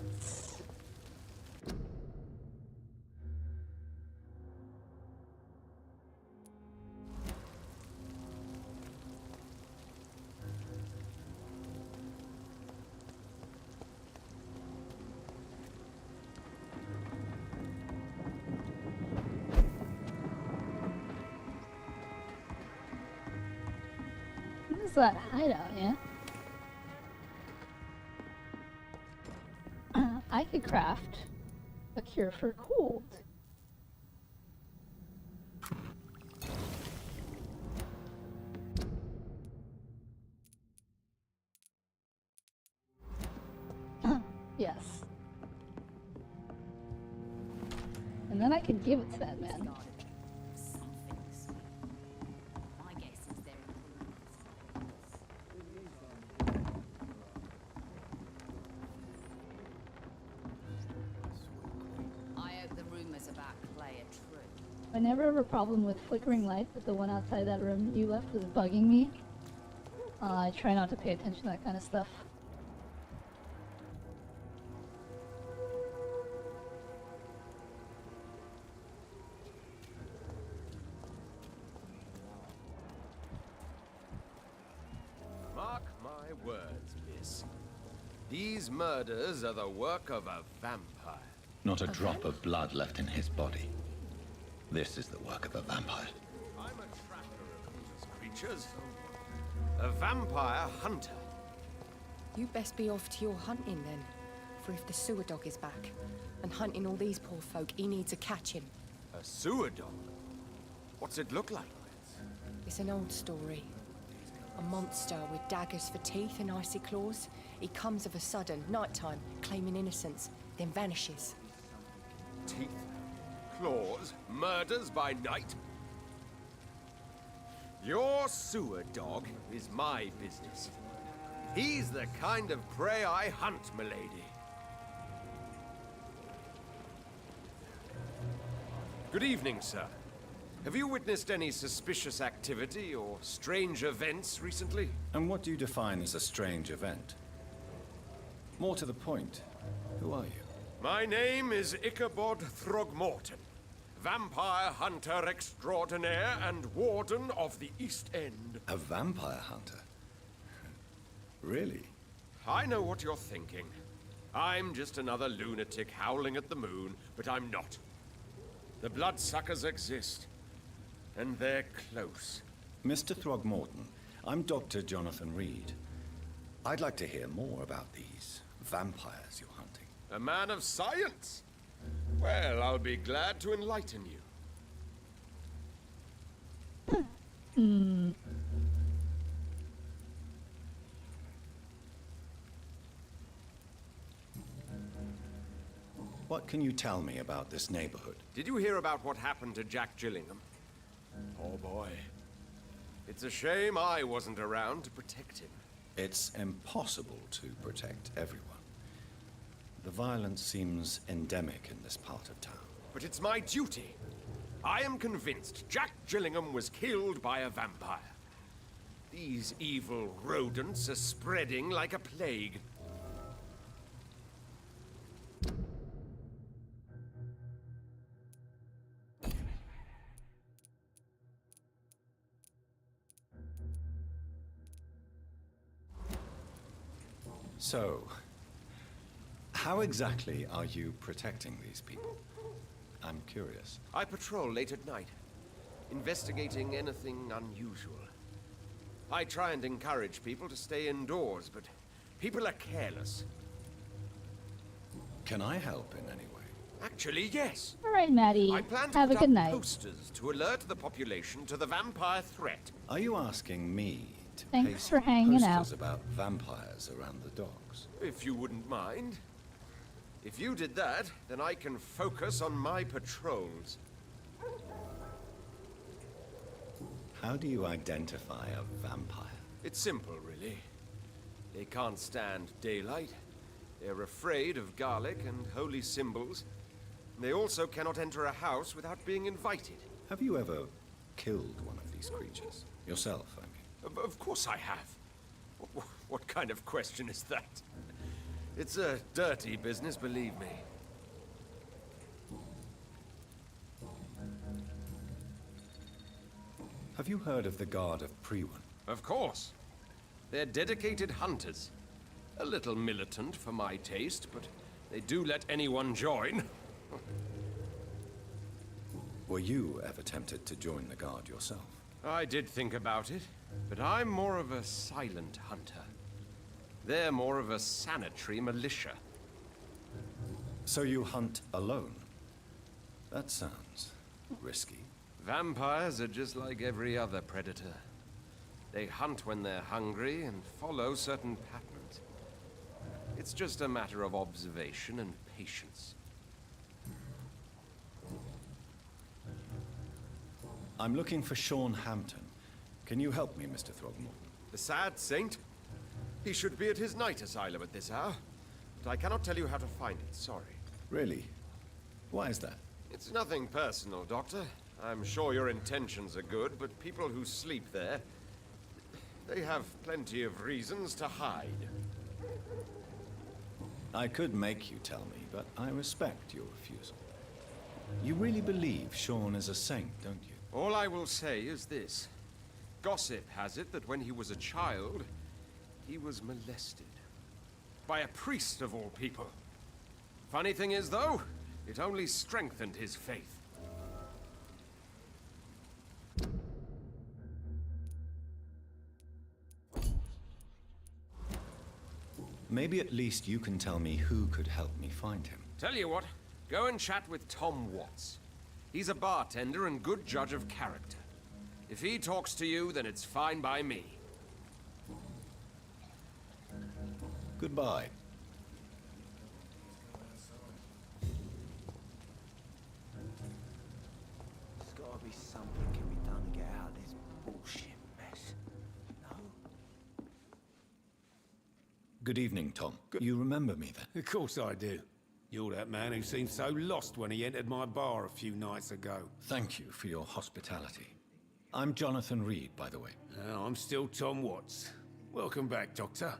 What's that hideout, yeah? I could craft a cure for cold. Yes. And then I could give it to that man. I never have a problem with flickering light, but the one outside that room you left was bugging me. I try not to pay attention to that kind of stuff. Mark my words, miss. These murders are the work of a vampire. Not a drop of blood left in his body. This is the work of a vampire. I'm a tracker of these creatures. A vampire hunter. You best be off to your hunting then. For if the sewer dog is back, and hunting all these poor folk, he needs a catching. A sewer dog? What's it look like? It's an old story. A monster with daggers for teeth and icy claws. He comes of a sudden, nighttime, claiming innocence, then vanishes. Teeth, claws, murders by night? Your sewer dog is my business. He's the kind of prey I hunt, milady. Good evening, sir. Have you witnessed any suspicious activity or strange events recently? And what do you define as a strange event? More to the point, who are you? My name is Ichabod Throgmorton, vampire hunter extraordinaire and warden of the East End. A vampire hunter? Really? I know what you're thinking. I'm just another lunatic howling at the moon, but I'm not. The bloodsuckers exist, and they're close. Mr. Throgmorton, I'm Dr. Jonathan Reed. I'd like to hear more about these vampires you're hunting. A man of science? Well, I'll be glad to enlighten you. What can you tell me about this neighborhood? Did you hear about what happened to Jack Gillingham? Oh boy. It's a shame I wasn't around to protect him. It's impossible to protect everyone. The violence seems endemic in this part of town. But it's my duty. I am convinced Jack Gillingham was killed by a vampire. These evil rodents are spreading like a plague. So, how exactly are you protecting these people? I'm curious. I patrol late at night, investigating anything unusual. I try and encourage people to stay indoors, but people are careless. Can I help in any way? Actually, yes. All right, Maddie. I plan to Have a put good up night. posters to alert the population to the vampire threat. Are you asking me to Thanks paste for hanging posters out. about vampires around the docks? If you wouldn't mind. If you did that, then I can focus on my patrols. How do you identify a vampire? It's simple, really. They can't stand daylight. They're afraid of garlic and holy symbols. They also cannot enter a house without being invited. Have you ever killed one of these creatures? Yourself, I mean. Of course I have. What kind of question is that? It's a dirty business, believe me. Have you heard of the Guard of Priwen? Of course. They're dedicated hunters. A little militant for my taste, but they do let anyone join. Were you ever tempted to join the Guard yourself? I did think about it, but I'm more of a silent hunter. They're more of a sanitary militia. So you hunt alone? That sounds risky. Vampires are just like every other predator. They hunt when they're hungry and follow certain patterns. It's just a matter of observation and patience. I'm looking for Sean Hampton. Can you help me, Mr. Throgmorton? The sad saint? He should be at his night asylum at this hour. But I cannot tell you how to find it, sorry. Really? Why is that? It's nothing personal, Doctor. I'm sure your intentions are good, but people who sleep there, they have plenty of reasons to hide. I could make you tell me, but I respect your refusal. You really believe Sean is a saint, don't you? All I will say is this. Gossip has it that when he was a child, he was molested. By a priest of all people. Funny thing is, though, it only strengthened his faith. Maybe at least you can tell me who could help me find him. Tell you what, go and chat with Tom Watts. He's a bartender and good judge of character. If he talks to you, then it's fine by me. Goodbye. There's gotta be something can be done to get out of this bullshit mess. No? Good evening, Tom. You remember me then? Of course I do. You're that man who seemed so lost when he entered my bar a few nights ago. Thank you for your hospitality. I'm Jonathan Reed, by the way. I'm still Tom Watts. Welcome back, Doctor.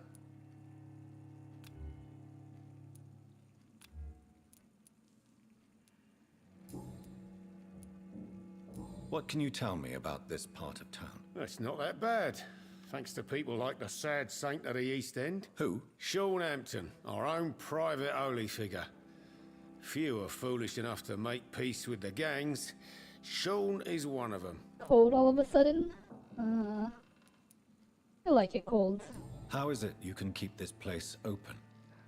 What can you tell me about this part of town? It's not that bad. Thanks to people like the sad saint of the East End. Who? Sean Hampton, our own private holy figure. Few are foolish enough to make peace with the gangs. Sean is one of them. Cold all of a sudden? I like it cold. How is it you can keep this place open?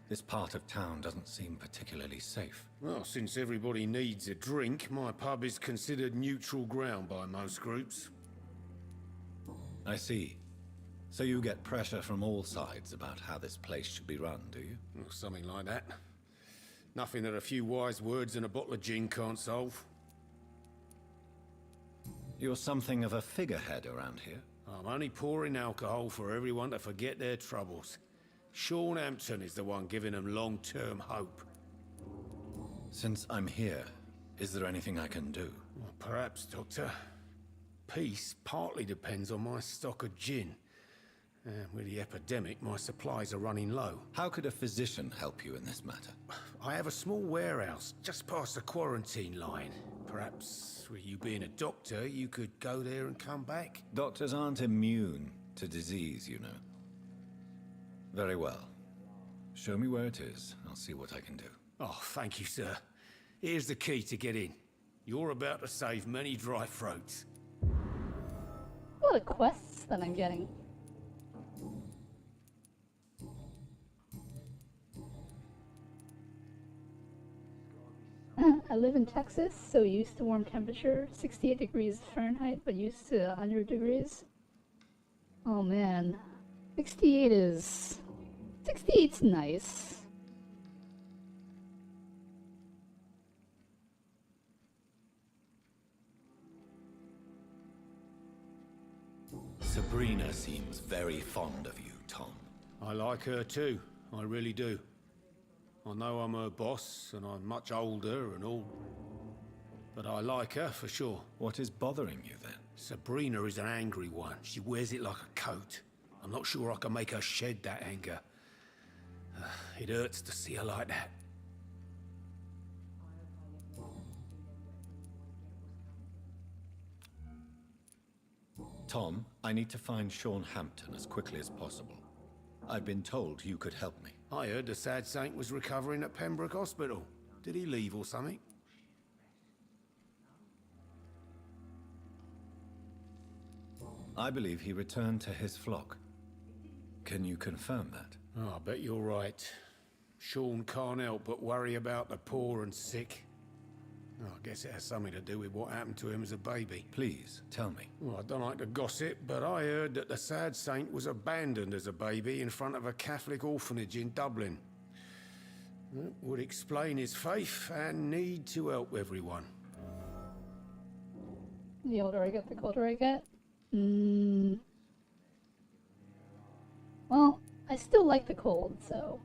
This part of town doesn't seem particularly safe. Well, since everybody needs a drink, my pub is considered neutral ground by most groups. I see. So you get pressure from all sides about how this place should be run, do you? Well, something like that. Nothing that a few wise words and a bottle of gin can't solve. You're something of a figurehead around here. I'm only pouring alcohol for everyone to forget their troubles. Sean Hampton is the one giving them long-term hope. Since I'm here, is there anything I can do? Well, perhaps, Doctor. Peace partly depends on my stock of gin. With the epidemic, my supplies are running low. How could a physician help you in this matter? I have a small warehouse just past the quarantine line. Perhaps, with you being a doctor, you could go there and come back? Doctors aren't immune to disease, you know. Very well. Show me where it is. I'll see what I can do. Oh, thank you, sir. Here's the key to get in. You're about to save many dry throats. What a quests that I'm getting. I live in Texas, so used to warm temperature, 68 degrees Fahrenheit, but used to 100 degrees. Oh man, 68's nice. Sabrina seems very fond of you, Tom. I like her too, I really do. I know I'm her boss, and I'm much older and all. But I like her, for sure. What is bothering you, then? Sabrina is an angry one. She wears it like a coat. I'm not sure I can make her shed that anger. It hurts to see her like that. Tom, I need to find Sean Hampton as quickly as possible. I've been told you could help me. I heard the sad saint was recovering at Pembroke Hospital. Did he leave or something? I believe he returned to his flock. Can you confirm that? Oh, I bet you're right. Sean can't help but worry about the poor and sick. Oh, I guess it has something to do with what happened to him as a baby. Please, tell me. Well, I don't like to gossip, but I heard that the sad saint was abandoned as a baby in front of a Catholic orphanage in Dublin. That would explain his faith and need to help everyone. The older I get, the colder I get. Well, I still like the cold, so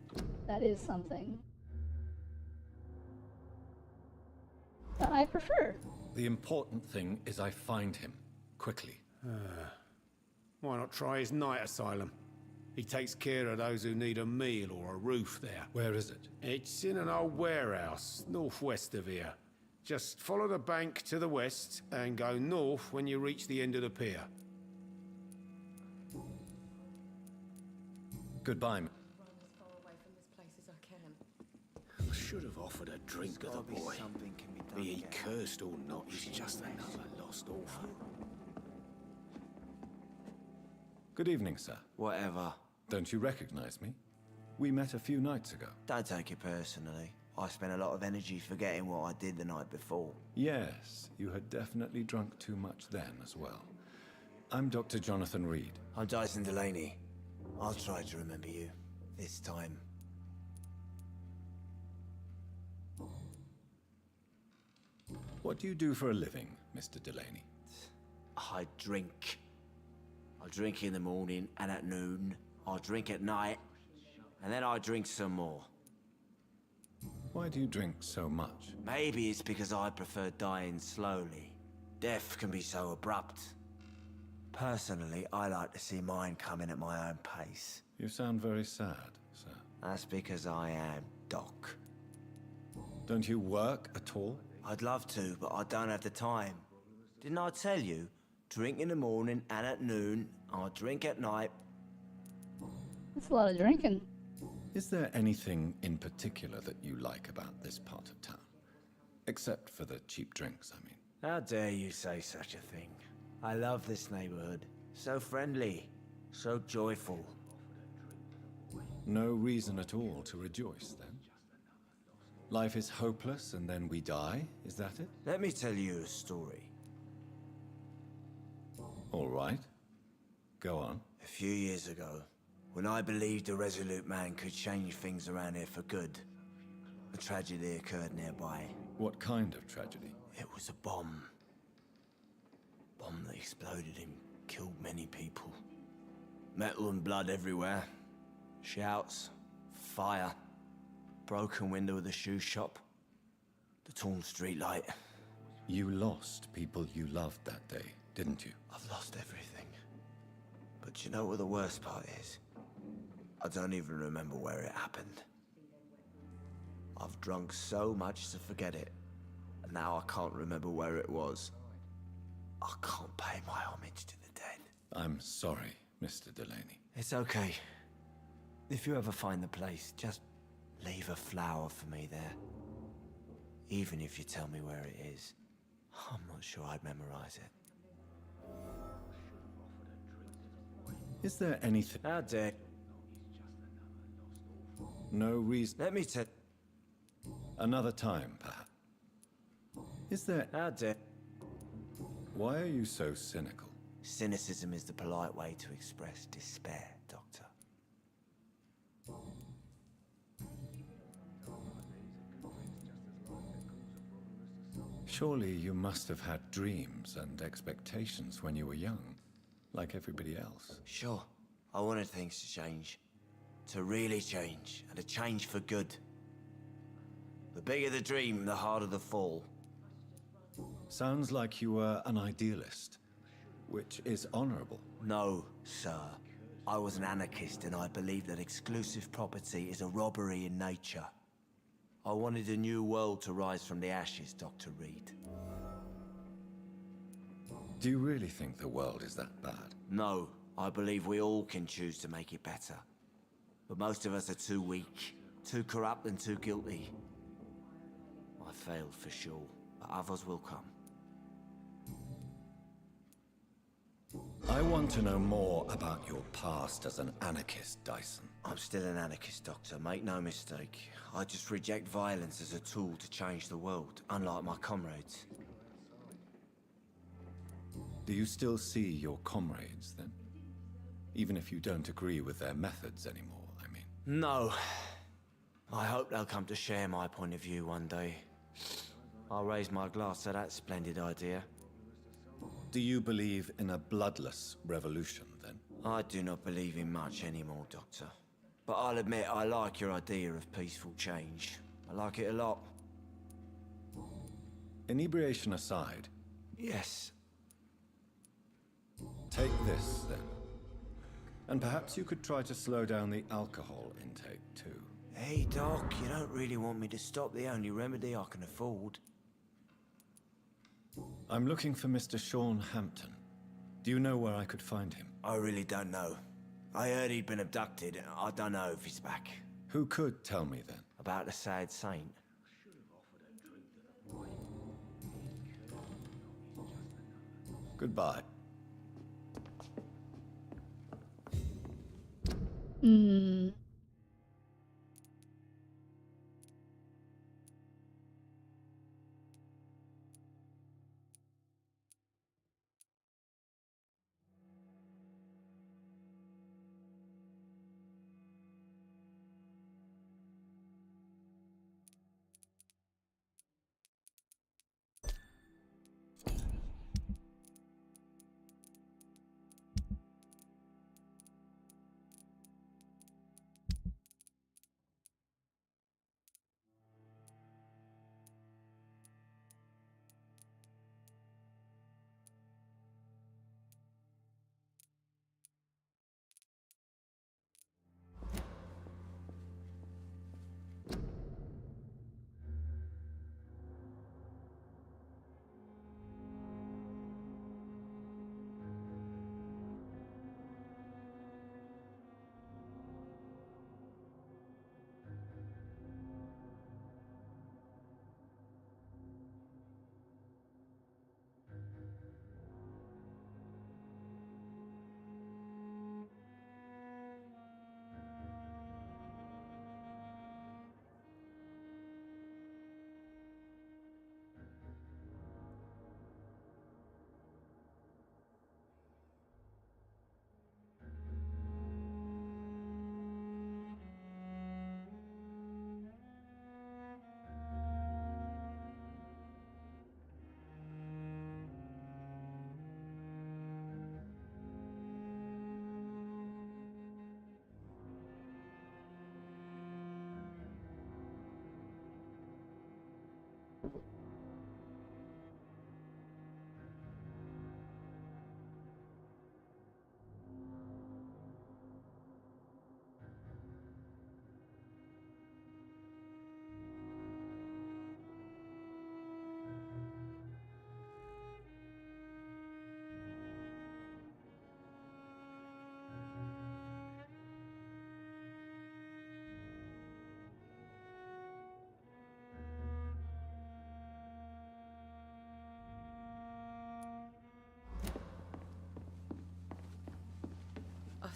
that is something that I prefer. The important thing is I find him, quickly. Why not try his night asylum? He takes care of those who need a meal or a roof there. Where is it? It's in an old warehouse, northwest of here. Just follow the bank to the west and go north when you reach the end of the pier. Goodbye. Run as far away from this place as I can. I should have offered a drink to the boy. Be he cursed or not, he's just another lost orphan. Good evening, sir. Whatever. Don't you recognize me? We met a few nights ago. Don't take it personally. I spent a lot of energy forgetting what I did the night before. Yes, you had definitely drunk too much then as well. I'm Dr. Jonathan Reed. I'm Dyson Delaney. I'll try to remember you. This time. What do you do for a living, Mr. Delaney? I drink. I drink in the morning and at noon. I drink at night. And then I drink some more. Why do you drink so much? Maybe it's because I prefer dying slowly. Death can be so abrupt. Personally, I like to see mine coming at my own pace. You sound very sad, sir. That's because I am Doc. Don't you work at all? I'd love to, but I don't have the time. Didn't I tell you? Drink in the morning and at noon. I drink at night. That's a lot of drinking. Is there anything in particular that you like about this part of town? Except for the cheap drinks, I mean. How dare you say such a thing? I love this neighborhood. So friendly. So joyful. No reason at all to rejoice, then? Life is hopeless and then we die, is that it? Let me tell you a story. All right. Go on. A few years ago, when I believed a resolute man could change things around here for good, a tragedy occurred nearby. What kind of tragedy? It was a bomb. Bomb that exploded and killed many people. Metal and blood everywhere. Shouts, fire, broken window of the shoe shop, the torn street light. You lost people you loved that day, didn't you? I've lost everything. But you know what the worst part is? I don't even remember where it happened. I've drunk so much to forget it, and now I can't remember where it was. I can't pay my homage to the dead. I'm sorry, Mr. Delaney. It's okay. If you ever find the place, just leave a flower for me there. Even if you tell me where it is. I'm not sure I'd memorize it. Is there anything... How dare... No reason... Let me tell... Another time, perhaps. Is there... How dare... Why are you so cynical? Cynicism is the polite way to express despair, Doctor. Surely you must have had dreams and expectations when you were young, like everybody else. Sure. I wanted things to change. To really change, and to change for good. The bigger the dream, the harder the fall. Sounds like you were an idealist, which is honorable. No, sir. I was an anarchist, and I believed that exclusive property is a robbery in nature. I wanted a new world to rise from the ashes, Dr. Reed. Do you really think the world is that bad? No, I believe we all can choose to make it better. But most of us are too weak, too corrupt and too guilty. I failed for sure, but others will come. I want to know more about your past as an anarchist, Dyson. I'm still an anarchist, Doctor, make no mistake. I just reject violence as a tool to change the world, unlike my comrades. Do you still see your comrades, then? Even if you don't agree with their methods anymore, I mean. No. I hope they'll come to share my point of view one day. I'll raise my glass to that splendid idea. Do you believe in a bloodless revolution, then? I do not believe in much anymore, Doctor. But I'll admit I like your idea of peaceful change. I like it a lot. Inebriation aside... Yes. Take this, then. And perhaps you could try to slow down the alcohol intake, too. Hey, Doc, you don't really want me to stop the only remedy I can afford. I'm looking for Mr. Sean Hampton. Do you know where I could find him? I really don't know. I heard he'd been abducted. I don't know if he's back. Who could tell me, then? About the sad saint. Goodbye.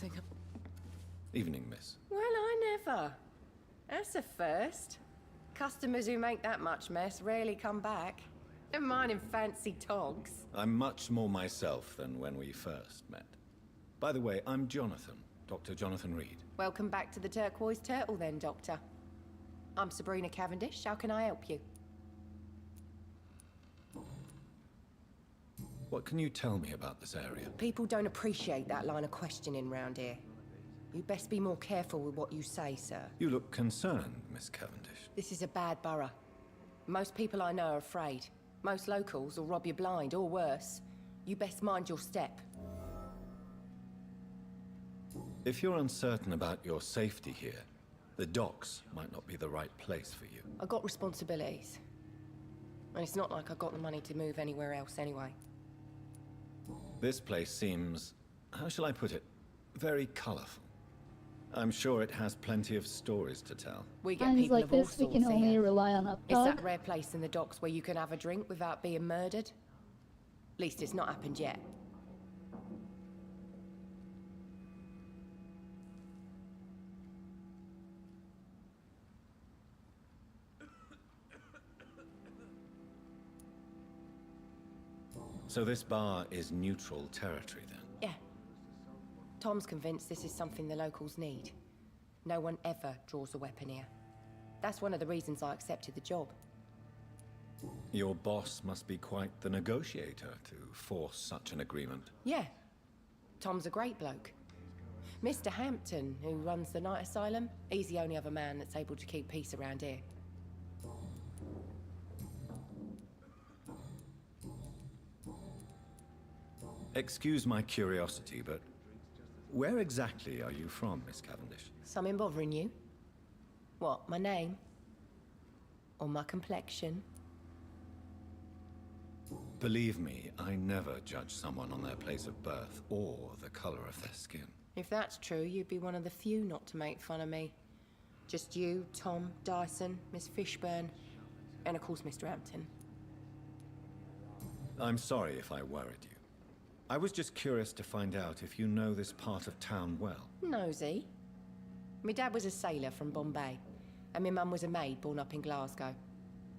nothing. Evening, miss. Well, I never. That's a first. Customers who make that much mess rarely come back. Never mind in fancy togs. I'm much more myself than when we first met. By the way, I'm Jonathan, Dr. Jonathan Reed. Welcome back to the Turquoise Turtle then, Doctor. I'm Sabrina Cavendish. How can I help you? What can you tell me about this area? People don't appreciate that line of questioning round here. You'd best be more careful with what you say, sir. You look concerned, Miss Cavendish. This is a bad borough. Most people I know are afraid. Most locals will rob you blind, or worse. You best mind your step. If you're uncertain about your safety here, the docks might not be the right place for you. I got responsibilities. And it's not like I got the money to move anywhere else anyway. This place seems, how shall I put it, very colorful. I'm sure it has plenty of stories to tell. We get Times people like of all this, we sorts can only here. rely on It's Updog. that rare place in the docks where you can have a drink without being murdered. At least it's not happened yet. So this bar is neutral territory then? Yeah. Tom's convinced this is something the locals need. No one ever draws a weapon here. That's one of the reasons I accepted the job. Your boss must be quite the negotiator to force such an agreement. Yeah. Tom's a great bloke. Mr. Hampton, who runs the night asylum, he's the only other man that's able to keep peace around here. Excuse my curiosity, but where exactly are you from, Miss Cavendish? Something bothering you? What, my name? Or my complexion? Believe me, I never judge someone on their place of birth or the color of their skin. If that's true, you'd be one of the few not to make fun of me. Just you, Tom, Dyson, Miss Fishburne, and of course Mr. Hampton. I'm sorry if I worried you. I was just curious to find out if you know this part of town well. Nosy. My dad was a sailor from Bombay, and my mum was a maid born up in Glasgow.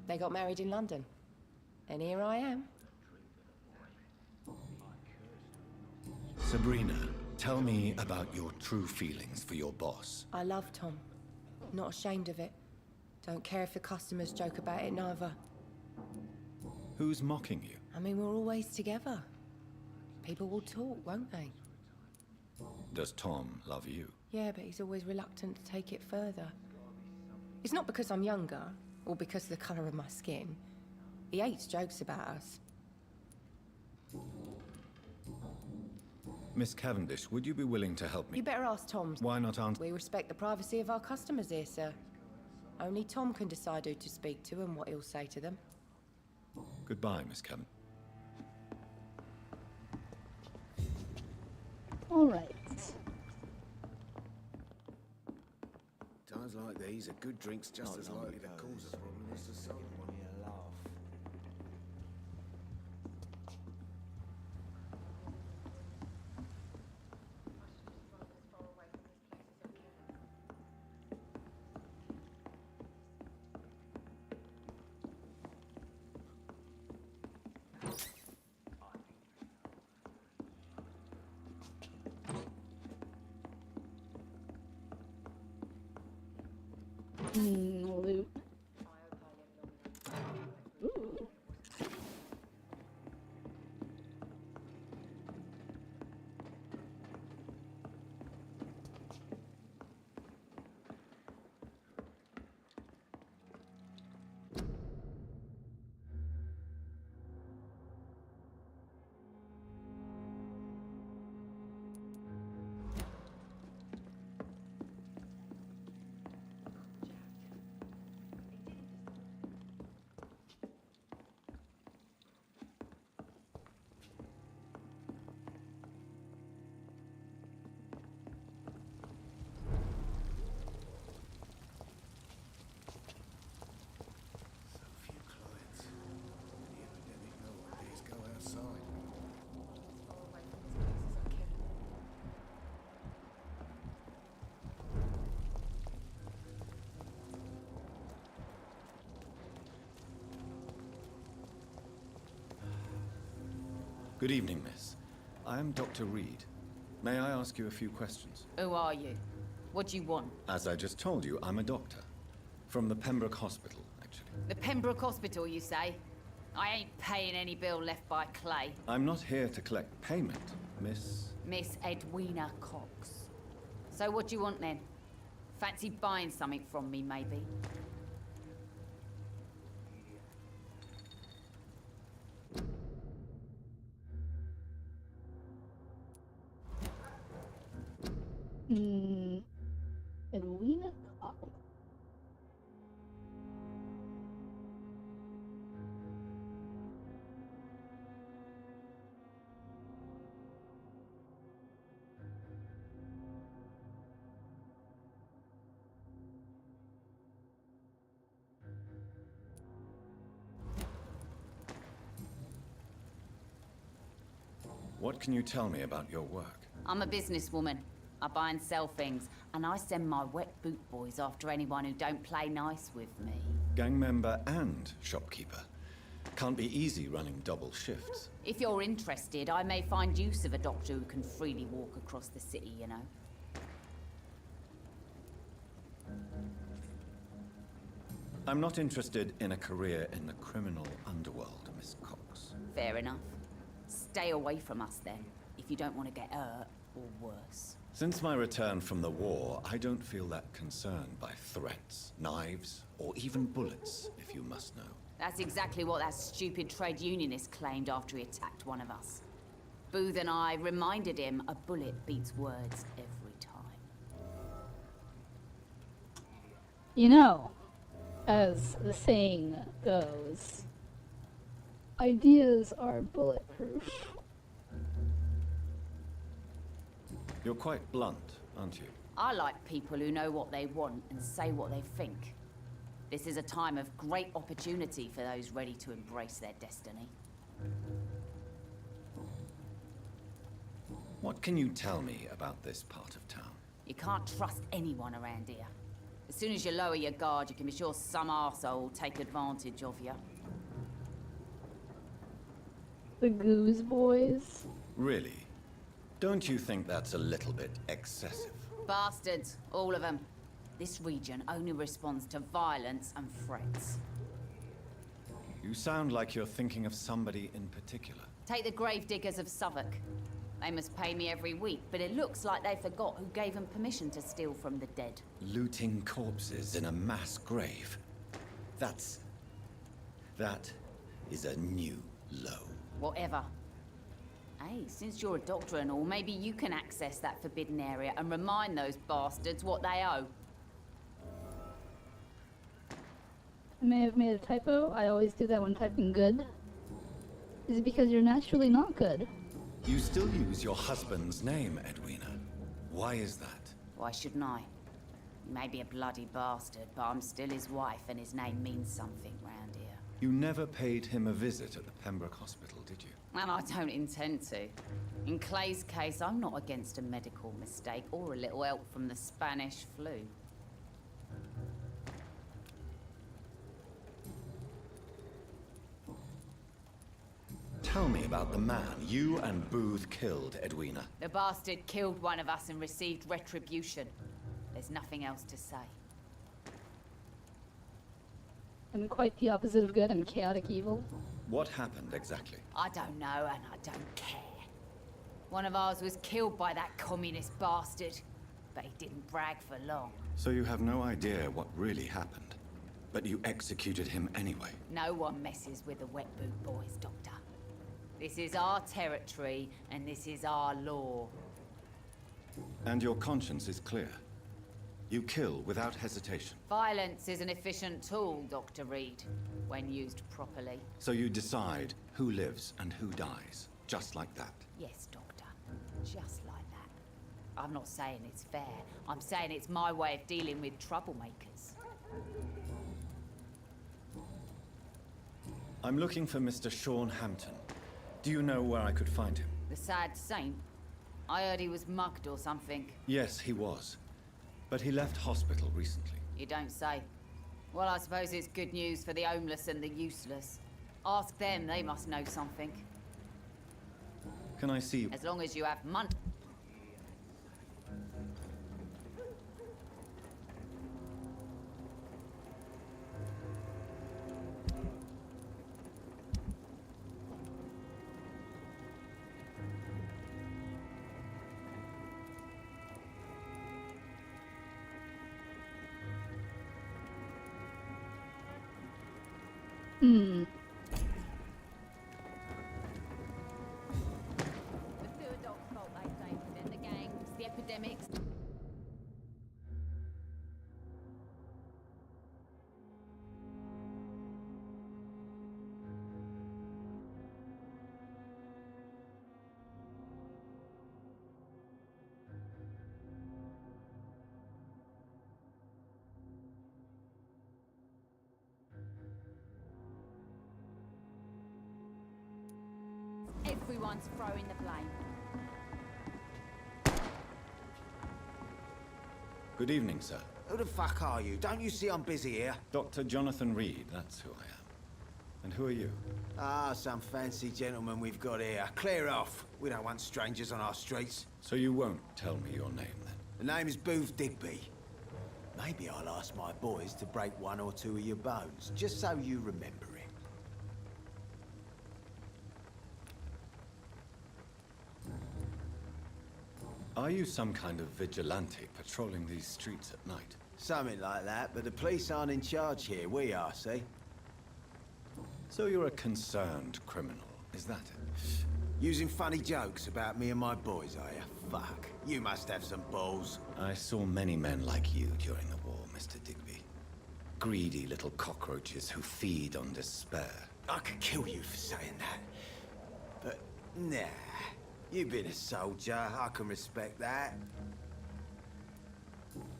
They got married in London. And here I am. Sabrina, tell me about your true feelings for your boss. I love Tom. Not ashamed of it. Don't care if the customers joke about it, neither. Who's mocking you? I mean, we're always together. People will talk, won't they? Does Tom love you? Yeah, but he's always reluctant to take it further. It's not because I'm younger, or because of the colour of my skin. He hates jokes about us. Miss Cavendish, would you be willing to help me? You better ask Tom. Why not answer? We respect the privacy of our customers here, sir. Only Tom can decide who to speak to and what he'll say to them. Goodbye, Miss Cavendish. All right. Times like these, a good drink's just as likely to cause a problem as to solve one. Loot. Ooh. Good evening, miss. I am Dr. Reed. May I ask you a few questions? Who are you? What do you want? As I just told you, I'm a doctor. From the Pembroke Hospital, actually. The Pembroke Hospital, you say? I ain't paying any bill left by Clay. I'm not here to collect payment, Miss... Miss Edwina Cox. So what do you want then? Fancy buying something from me, maybe? Edwina Cox. What can you tell me about your work? I'm a businesswoman. I buy and sell things, and I send my wet boot boys after anyone who don't play nice with me. Gang member and shopkeeper. Can't be easy running double shifts. If you're interested, I may find use of a doctor who can freely walk across the city, you know. I'm not interested in a career in the criminal underworld, Miss Cox. Fair enough. Stay away from us then, if you don't want to get hurt, or worse. Since my return from the war, I don't feel that concerned by threats, knives, or even bullets, if you must know. That's exactly what that stupid trade unionist claimed after he attacked one of us. Booth and I reminded him a bullet beats words every time. You know, as the saying goes, ideas are bulletproof. You're quite blunt, aren't you? I like people who know what they want and say what they think. This is a time of great opportunity for those ready to embrace their destiny. What can you tell me about this part of town? You can't trust anyone around here. As soon as you lower your guard, you can be sure some arsehole will take advantage of you. The Goose Boys. Really? Don't you think that's a little bit excessive? Bastards, all of them. This region only responds to violence and threats. You sound like you're thinking of somebody in particular. Take the gravediggers of Southwark. They must pay me every week, but it looks like they forgot who gave them permission to steal from the dead. Looting corpses in a mass grave. That is a new low. Whatever. Hey, since you're a doctor and all, maybe you can access that forbidden area and remind those bastards what they owe. I may have made a typo. I always do that when typing good. Is it because you're naturally not good? You still use your husband's name, Edwina. Why is that? Why shouldn't I? He may be a bloody bastard, but I'm still his wife and his name means something round here. You never paid him a visit at the Pembroke Hospital, did you? And I don't intend to. In Clay's case, I'm not against a medical mistake or a little help from the Spanish flu. Tell me about the man you and Booth killed, Edwina. The bastard killed one of us and received retribution. There's nothing else to say. I'm quite the opposite of good. I'm chaotic evil. What happened exactly? I don't know, and I don't care. One of ours was killed by that communist bastard, but he didn't brag for long. So you have no idea what really happened, but you executed him anyway. No one messes with the wet boot boys, Doctor. This is our territory, and this is our law. And your conscience is clear. You kill without hesitation. Violence is an efficient tool, Dr. Reed, when used properly. So you decide who lives and who dies, just like that. Yes, Doctor. Just like that. I'm not saying it's fair. I'm saying it's my way of dealing with troublemakers. I'm looking for Mr. Sean Hampton. Do you know where I could find him? The sad saint? I heard he was mugged or something. Yes, he was. But he left hospital recently. You don't say. Well, I suppose it's good news for the homeless and the useless. Ask them, they must know something. Can I see you? As long as you have money. Hmm. The sewer dog's fault, they say. Then the gangs, the epidemics. Everyone's throwing the blame. Good evening, sir. Who the fuck are you? Don't you see I'm busy here? Dr. Jonathan Reed, that's who I am. And who are you? Ah, some fancy gentleman we've got here. Clear off. We don't want strangers on our streets. So you won't tell me your name, then? The name is Booth Digby. Maybe I'll ask my boys to break one or two of your bones, just so you remember it. Are you some kind of vigilante patrolling these streets at night? Something like that, but the police aren't in charge here. We are, see? So you're a concerned criminal, is that it? Using funny jokes about me and my boys, are you? Fuck. You must have some balls. I saw many men like you during the war, Mr. Digby. Greedy little cockroaches who feed on despair. I could kill you for saying that. But, nah. You've been a soldier. I can respect that.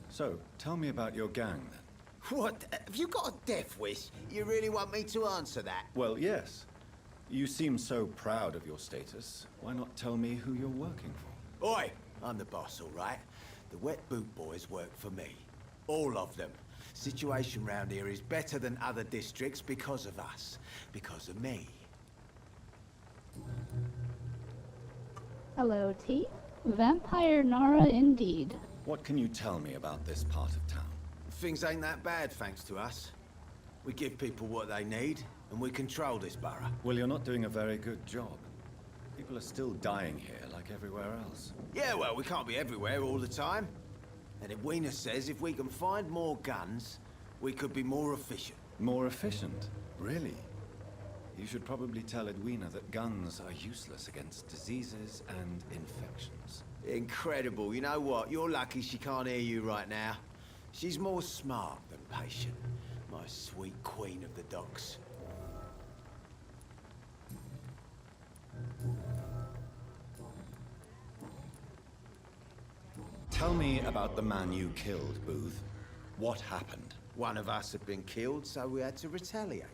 So, tell me about your gang, then. What? Have you got a death wish? You really want me to answer that? Well, yes. You seem so proud of your status. Why not tell me who you're working for? Oi! I'm the boss, all right? The Wet Boot Boys work for me. All of them. Situation round here is better than other districts because of us. Because of me. Hello, T. Vampire Nara indeed. What can you tell me about this part of town? Things ain't that bad, thanks to us. We give people what they need, and we control this borough. Well, you're not doing a very good job. People are still dying here, like everywhere else. Yeah, well, we can't be everywhere all the time. And Edwina says if we can find more guns, we could be more efficient. More efficient? Really? You should probably tell Edwina that guns are useless against diseases and infections. Incredible. You know what? You're lucky she can't hear you right now. She's more smart than patient. My sweet queen of the docks. Tell me about the man you killed, Booth. What happened? One of us had been killed, so we had to retaliate.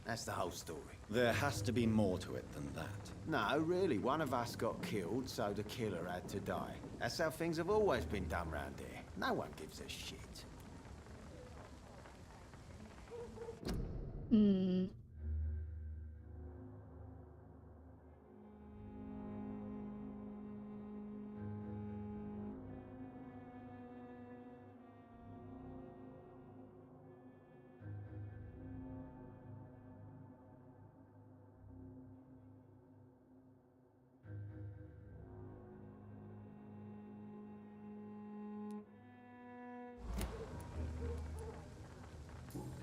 That's the whole story. There has to be more to it than that. No, really. One of us got killed, so the killer had to die. That's how things have always been done round here. No one gives a shit. Hmm.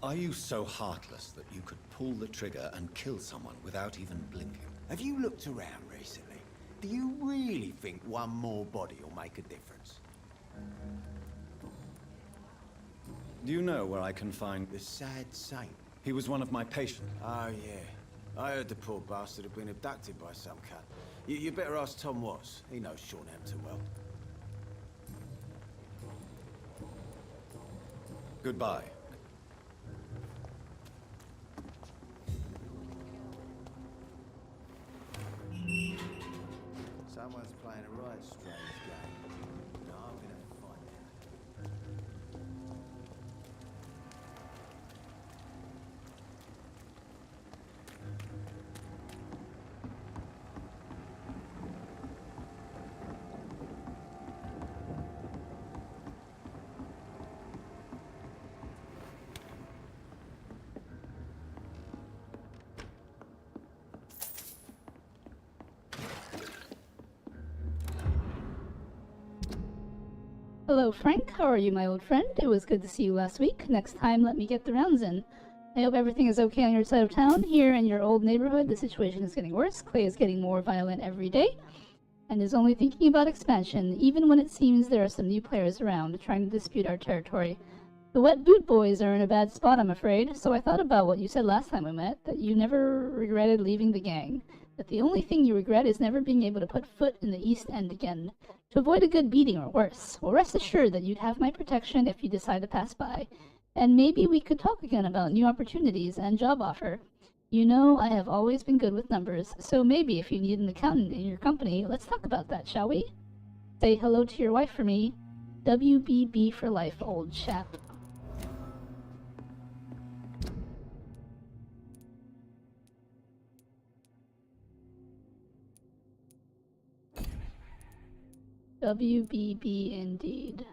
Are you so heartless that you could pull the trigger and kill someone without even blinking? Have you looked around recently? Do you really think one more body will make a difference? Do you know where I can find... The sad saint? He was one of my patients. Oh, yeah. I heard the poor bastard had been abducted by some cunt. You better ask Tom Watts. He knows Shornhampton well. Goodbye. Someone's playing a right strange game. No, I'm gonna have to find out. Hello, Frank. How are you, my old friend? It was good to see you last week. Next time, let me get the rounds in. I hope everything is okay on your side of town. Here in your old neighborhood, the situation is getting worse. Clay is getting more violent every day, and is only thinking about expansion, even when it seems there are some new players around, trying to dispute our territory. The Wet Boot Boys are in a bad spot, I'm afraid, so I thought about what you said last time we met, that you never regretted leaving the gang. That the only thing you regret is never being able to put foot in the East End again, to avoid a good beating or worse. Well, rest assured that you'd have my protection if you decide to pass by, and maybe we could talk again about new opportunities and job offer. You know, I have always been good with numbers, so maybe if you need an accountant in your company, let's talk about that, shall we? Say hello to your wife for me. WBB for life, old chap. WBB indeed.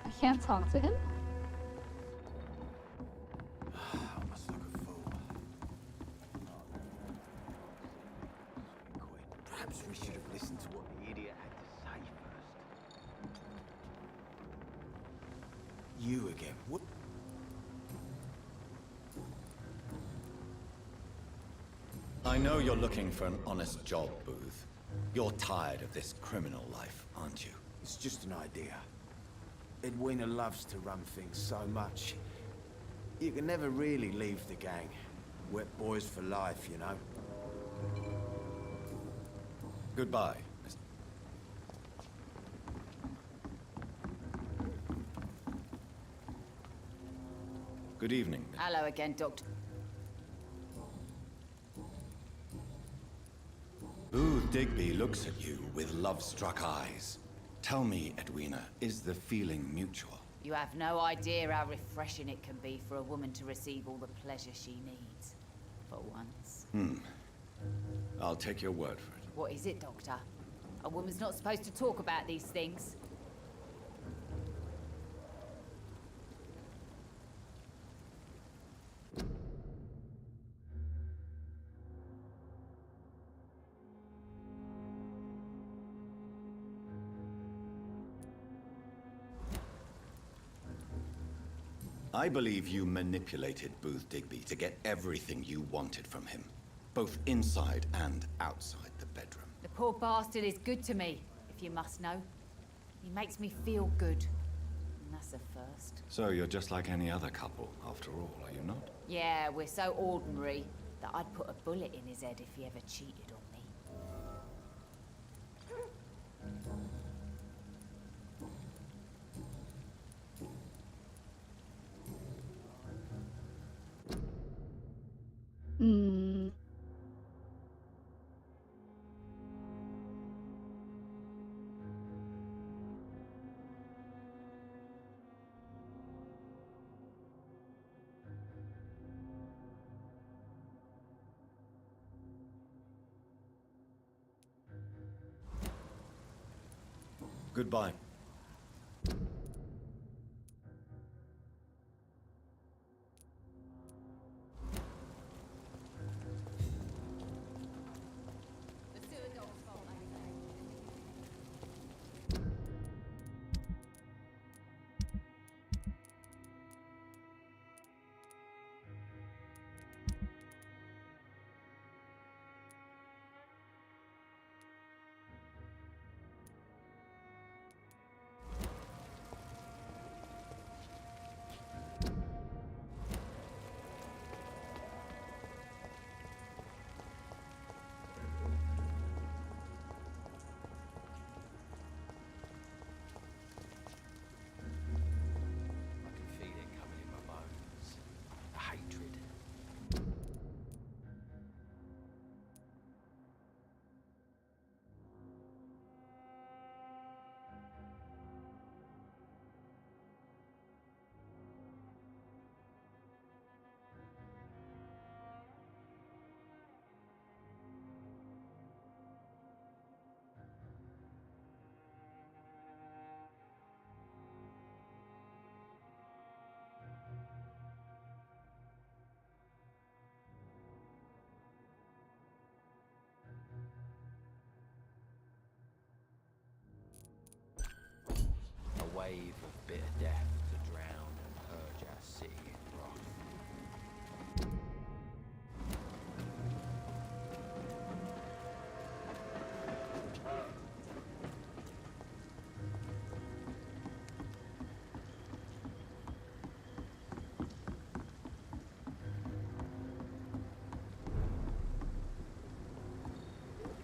I can't talk to him? I must look a fool. Perhaps we should have listened to what the idiot had to say first. You again? What? I know you're looking for an honest job, Booth. You're tired of this criminal life, aren't you? It's just an idea. Edwina loves to run things so much. You can never really leave the gang. Wet boys for life, you know. Goodbye. Good evening. Hello again, Doctor. Booth Digby looks at you with love-struck eyes. Tell me, Edwina, is the feeling mutual? You have no idea how refreshing it can be for a woman to receive all the pleasure she needs. For once. I'll take your word for it. What is it, Doctor? A woman's not supposed to talk about these things. I believe you manipulated Booth Digby to get everything you wanted from him, both inside and outside the bedroom. The poor bastard is good to me, if you must know. He makes me feel good. And that's a first. So you're just like any other couple, after all, are you not? Yeah, we're so ordinary that I'd put a bullet in his head if he ever cheated on me. Goodbye.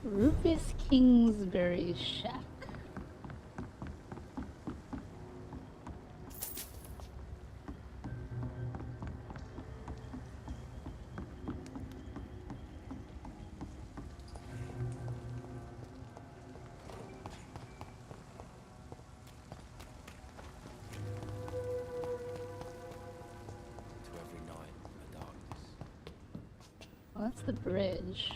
Rufus Kingsbury's shack. Well, that's the bridge.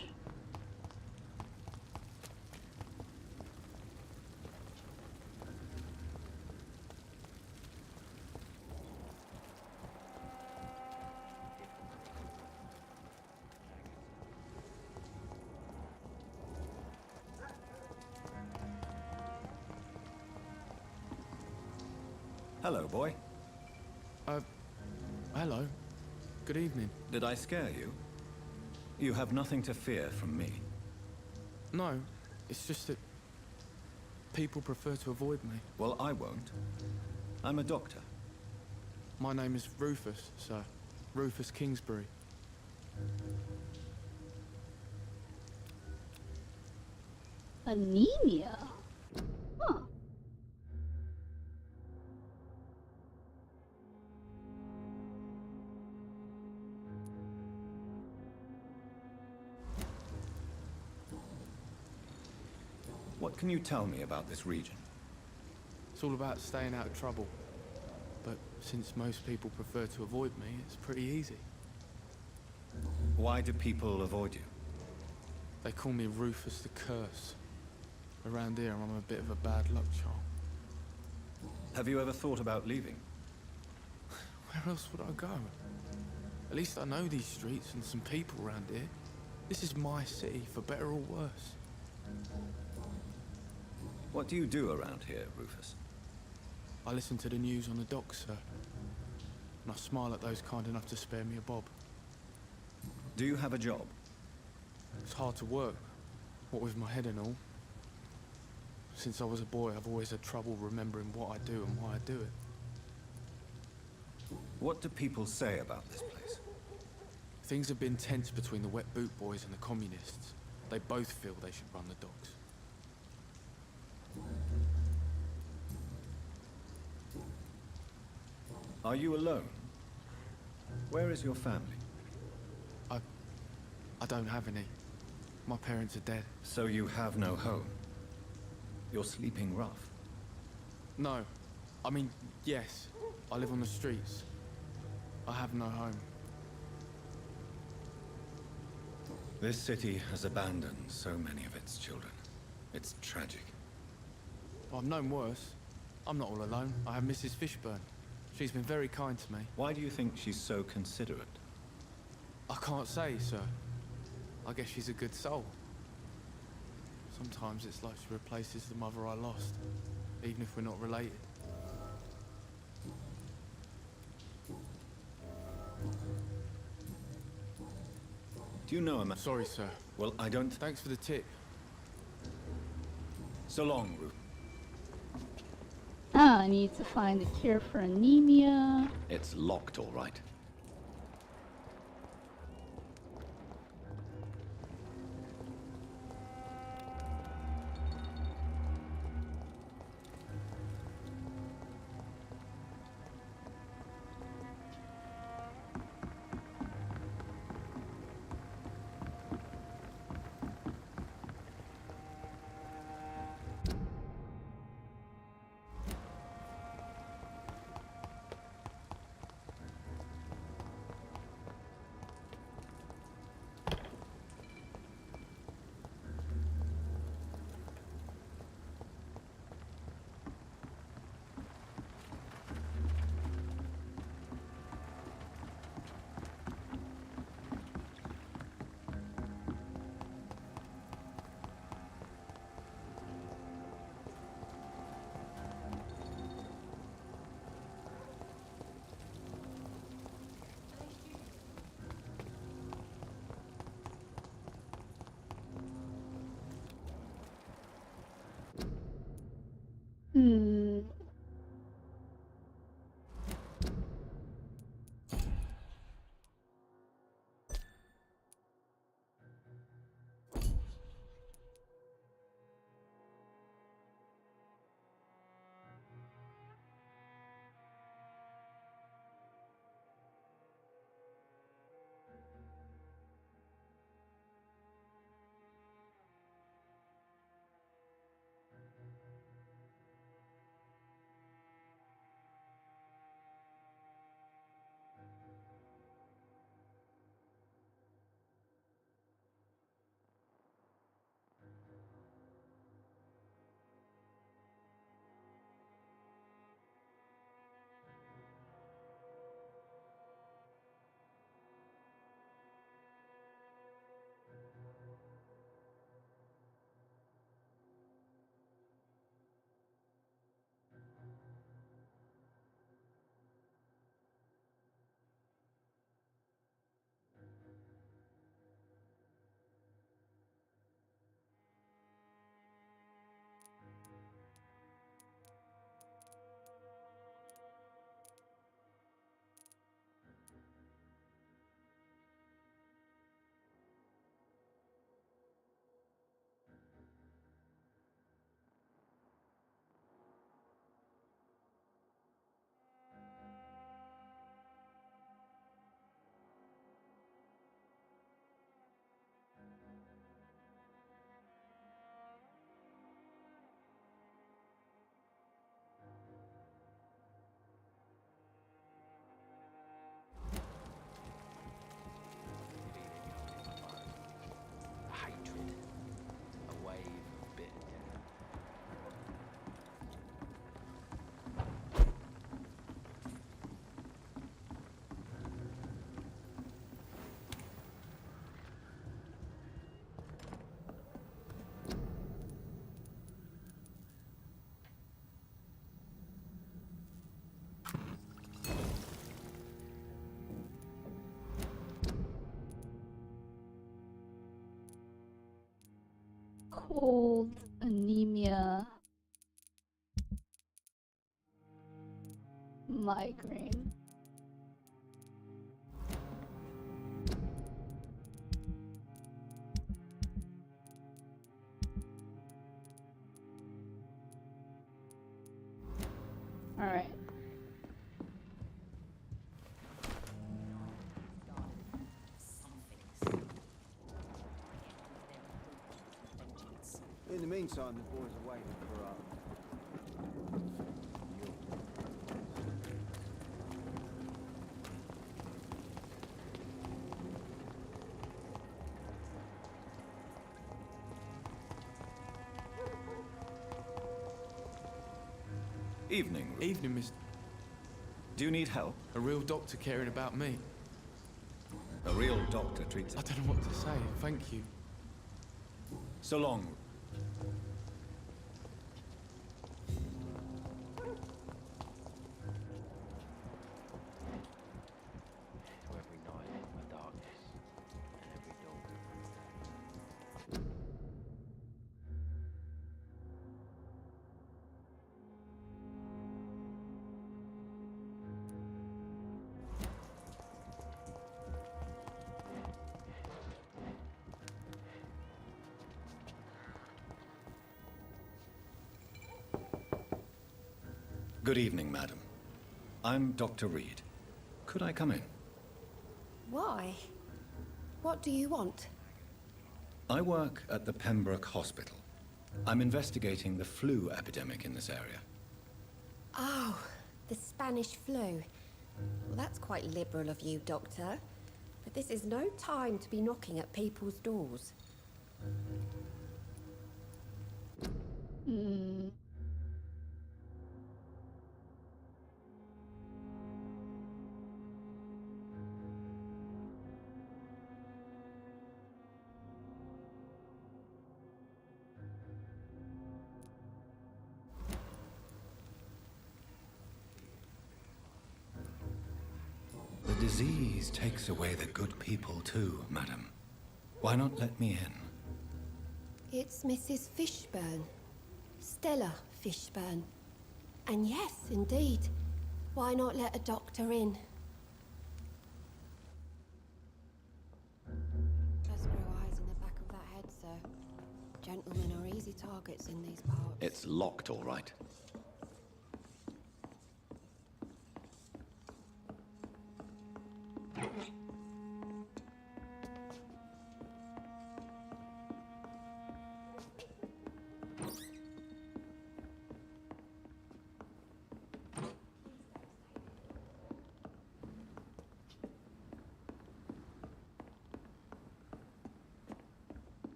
Hello, boy. Hello. Good evening. Did I scare you? You have nothing to fear from me. No, it's just that people prefer to avoid me. Well, I won't. I'm a doctor. My name is Rufus, sir. Rufus Kingsbury. Anemia? Huh. What can you tell me about this region? It's all about staying out of trouble. But since most people prefer to avoid me, it's pretty easy. Why do people avoid you? They call me Rufus the Curse. Around here, I'm a bit of a bad luck charm. Have you ever thought about leaving? Where else would I go? At least I know these streets and some people around here. This is my city, for better or worse. What do you do around here, Rufus? I listen to the news on the docks, sir. And I smile at those kind enough to spare me a bob. Do you have a job? It's hard to work, what with my head and all. Since I was a boy, I've always had trouble remembering what I do and why I do it. What do people say about this place? Things have been tense between the wet boot boys and the communists. They both feel they should run the docks. Are you alone? Where is your family? I don't have any. My parents are dead. So you have no home? You're sleeping rough? No. I mean, yes. I live on the streets. I have no home. This city has abandoned so many of its children. It's tragic. I've known worse. I'm not all alone. I have Mrs. Fishburne. She's been very kind to me. Why do you think she's so considerate? I can't say, sir. I guess she's a good soul. Sometimes it's like she replaces the mother I lost, even if we're not related. Do you know a man? Sorry, sir. Well, I don't... Thanks for the tip. So long, Ruth. Ah, I need to find a cure for anemia. It's locked, all right. cold, anemia, migraine. All right. In the meantime, the boys are waiting for Evening. Evening, Mr. Do you need help? A real doctor caring about me. A real doctor treats... I don't know what to say. Thank you. So long. Every night, a darkness, and every dawn. Good evening, madam. I'm Dr. Reed. Could I come in? Why? What do you want? I work at the Pembroke Hospital. I'm investigating the flu epidemic in this area. Oh, the Spanish flu. Well, that's quite liberal of you, Doctor. But this is no time to be knocking at people's doors. The disease takes away the good people too, madam. Why not let me in? It's Mrs. Fishburne. Stella Fishburne. And yes, indeed. Why not let a doctor in? Just grow eyes in the back of that head, sir. Gentlemen are easy targets in these parts. It's locked, all right.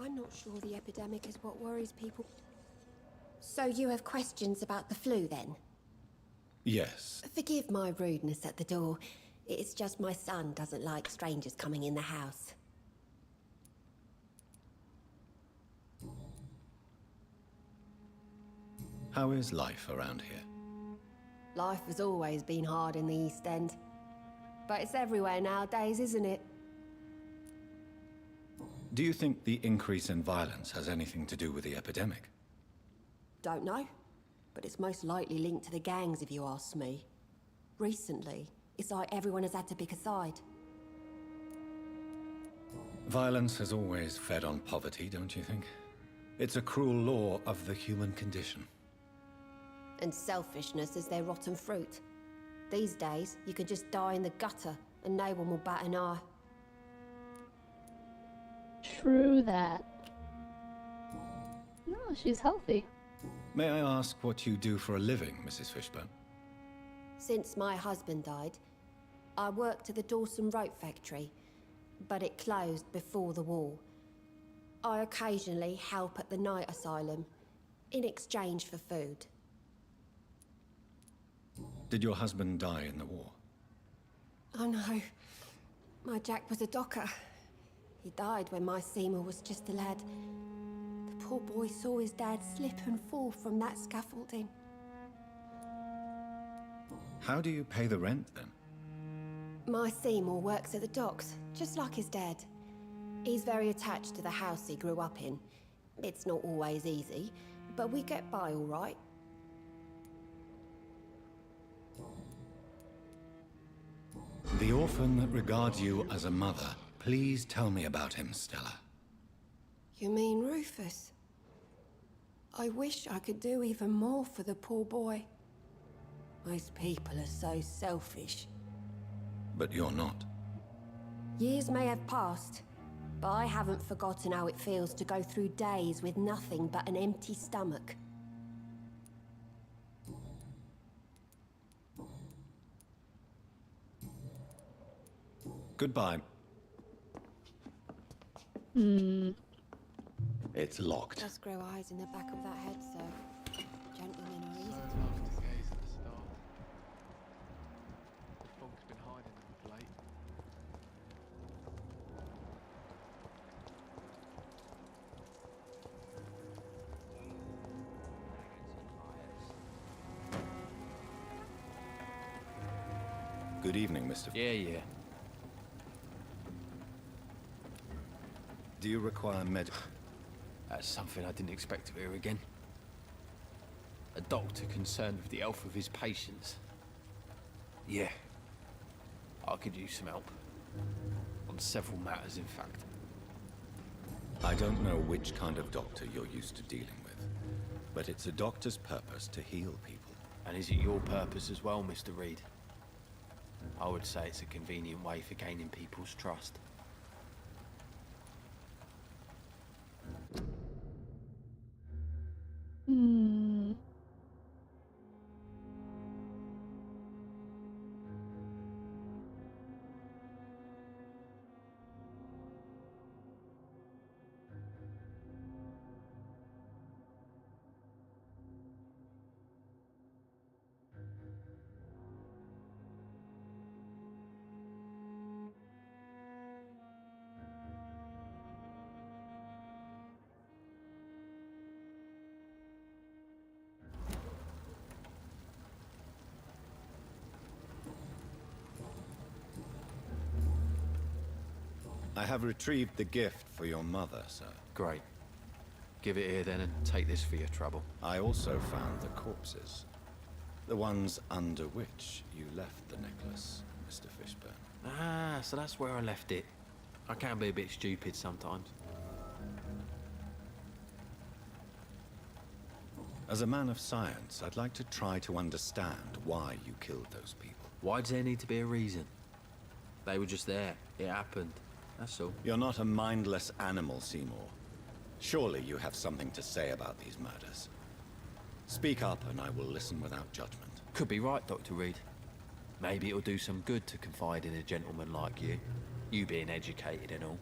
I'm not sure the epidemic is what worries people. So you have questions about the flu, then? Yes. Forgive my rudeness at the door. It's just my son doesn't like strangers coming in the house. How is life around here? Life has always been hard in the East End. But it's everywhere nowadays, isn't it? Do you think the increase in violence has anything to do with the epidemic? Don't know. But it's most likely linked to the gangs, if you ask me. Recently, it's like everyone has had to pick a side. Violence has always fed on poverty, don't you think? It's a cruel law of the human condition. And selfishness is their rotten fruit. These days, you can just die in the gutter, and no one will bat an eye. True that. No, she's healthy. May I ask what you do for a living, Mrs. Fishburne? Since my husband died, I worked at the Dawson Rope factory, but it closed before the war. I occasionally help at the night asylum, in exchange for food. Did your husband die in the war? Oh no, my Jack was a docker. He died when my Seymour was just a lad. The poor boy saw his dad slip and fall from that scaffolding. How do you pay the rent, then? My Seymour works at the docks, just like his dad. He's very attached to the house he grew up in. It's not always easy, but we get by all right. The orphan that regards you as a mother. Please tell me about him, Stella. You mean Rufus? I wish I could do even more for the poor boy. Most people are so selfish. But you're not. Years may have passed, but I haven't forgotten how it feels to go through days with nothing but an empty stomach. Goodbye. It's locked. Does grow eyes in the back of that head, sir. Gentlemen are easy to Tough to gaze at the stars. The fog's been hiding them of late. Good evening, Mr. Yeah. Do you require That's something I didn't expect to hear again. A doctor concerned with the health of his patients. Yeah. I could use some help. On several matters, in fact. I don't know which kind of doctor you're used to dealing with, but it's a doctor's purpose to heal people. And is it your purpose as well, Mr. Reed? I would say it's a convenient way for gaining people's trust. I have retrieved the gift for your mother, sir. Great. Give it here then and take this for your trouble. I also found the corpses. The ones under which you left the necklace, Mr. Fishburne. Ah, so that's where I left it. I can be a bit stupid sometimes. As a man of science, I'd like to try to understand why you killed those people. Why does there need to be a reason? They were just there. It happened. That's all. You're not a mindless animal, Seymour. Surely you have something to say about these murders. Speak up and I will listen without judgment. Could be right, Dr. Reed. Maybe it'll do some good to confide in a gentleman like you. You being educated and all.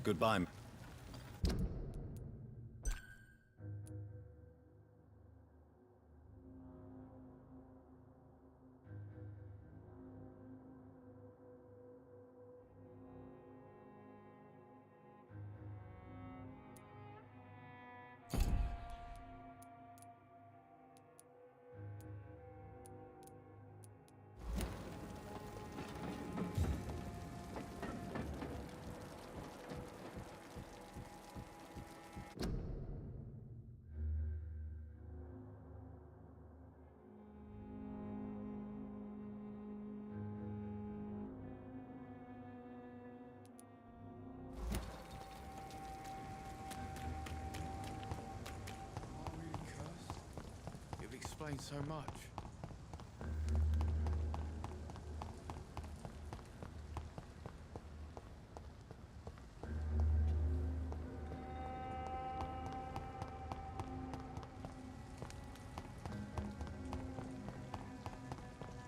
Goodbye. Explains so much.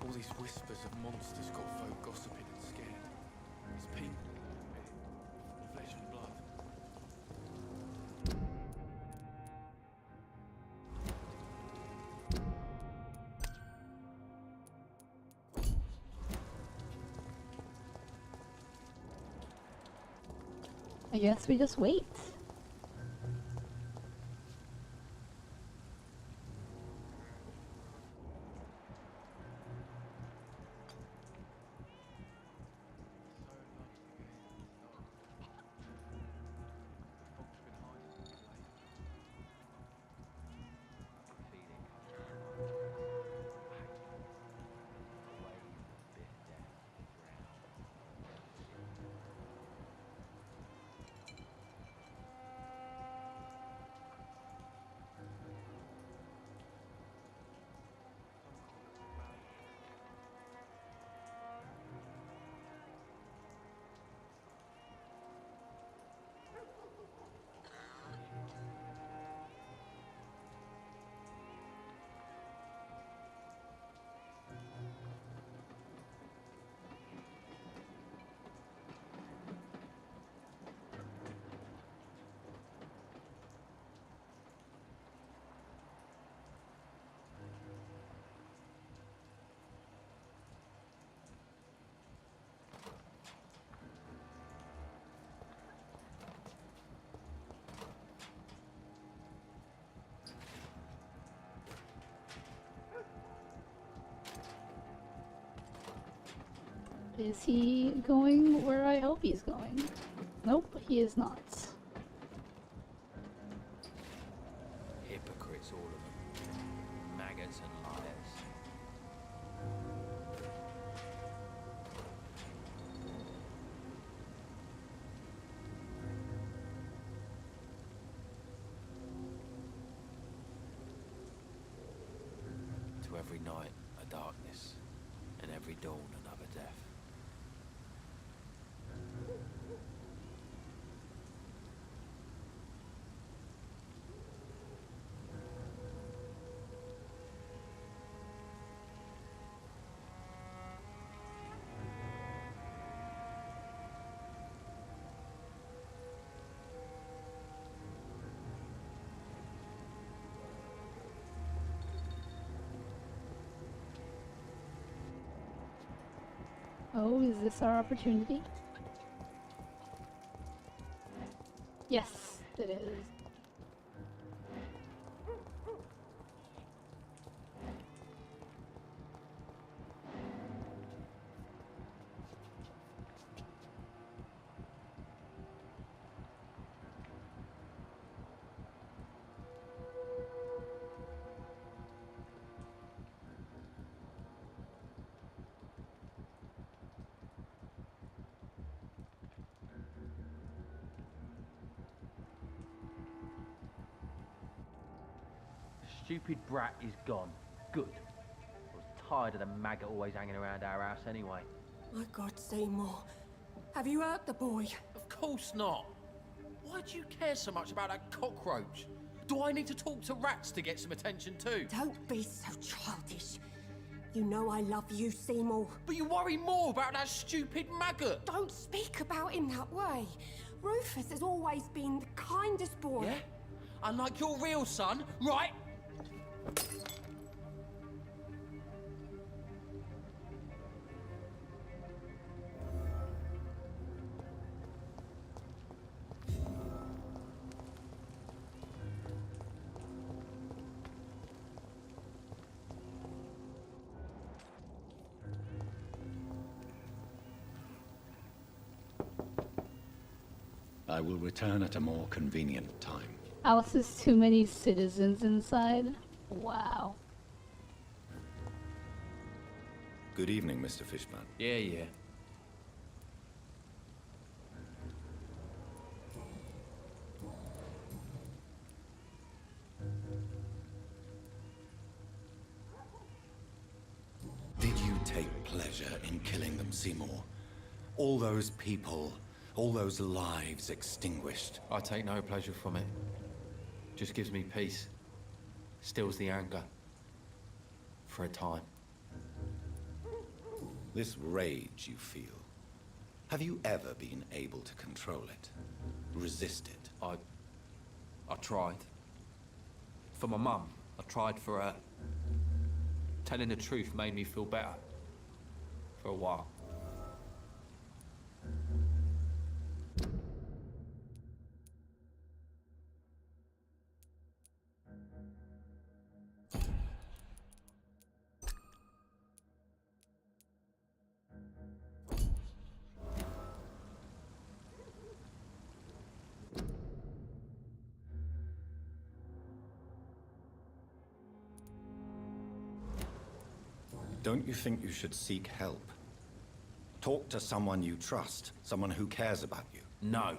All these whispers of monsters got folk gossiping and scared. I guess we just wait. Is he going where I hope he's going? Nope, he is not. Hypocrites, all of them. Maggots and liars. To every night, a darkness, and every dawn, another death. Oh, is this our opportunity? Yes, it is. Stupid brat is gone. Good. I was tired of the maggot always hanging around our house anyway. My God, Seymour. Have you hurt the boy? Of course not. Why do you care so much about that cockroach? Do I need to talk to rats to get some attention too? Don't be so childish. You know I love you, Seymour. But you worry more about that stupid maggot. Don't speak about him that way. Rufus has always been the kindest boy. Yeah? Unlike your real son, right? I will return at a more convenient time. House has too many citizens inside. Wow. Good evening, Mr. Fishburne. Yeah. Did you take pleasure in killing them, Seymour? All those people, all those lives extinguished. I take no pleasure from it. Just gives me peace. Stills the anger. For a time. This rage you feel, have you ever been able to control it? Resist it? I tried. For my mum. I tried for her. Telling the truth made me feel better. For a while. Don't you think you should seek help? Talk to someone you trust, someone who cares about you. No.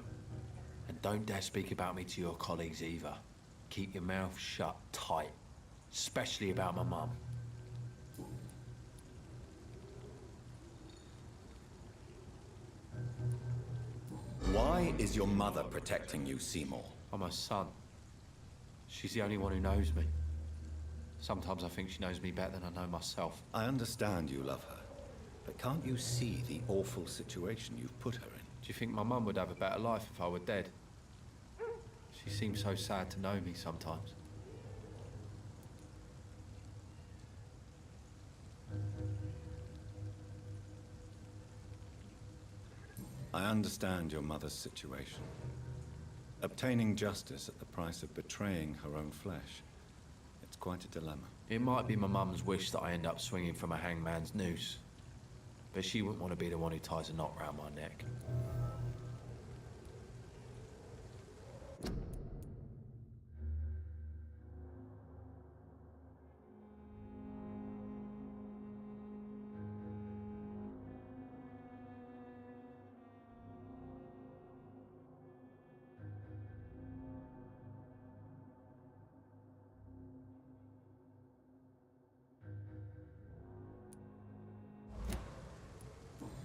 And don't dare speak about me to your colleagues either. Keep your mouth shut tight. Especially about my mum. Why is your mother protecting you, Seymour? I'm her son. She's the only one who knows me. Sometimes I think she knows me better than I know myself. I understand you love her, but can't you see the awful situation you've put her in? Do you think my mum would have a better life if I were dead? She seems so sad to know me sometimes. I understand your mother's situation. Obtaining justice at the price of betraying her own flesh. It's quite a dilemma. It might be my mum's wish that I end up swinging from a hangman's noose. But she wouldn't want to be the one who ties a knot round my neck.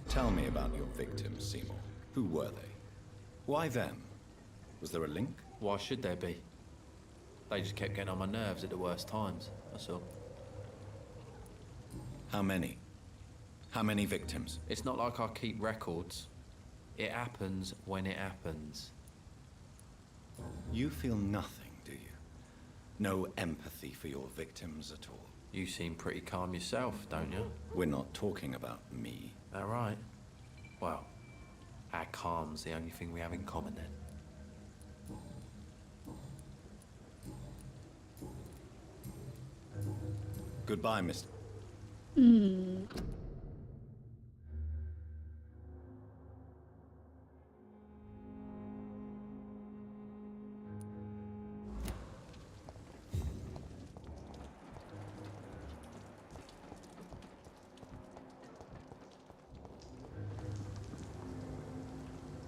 Tell me about your victims, Seymour. Who were they? Why them? Was there a link? Why should there be? They just kept getting on my nerves at the worst times, that's all. How many? How many victims? It's not like I keep records. It happens when it happens. You feel nothing, do you? No empathy for your victims at all? You seem pretty calm yourself, don't you? We're not talking about me. All right. Well, our calm's the only thing we have in common then. Goodbye, Mr.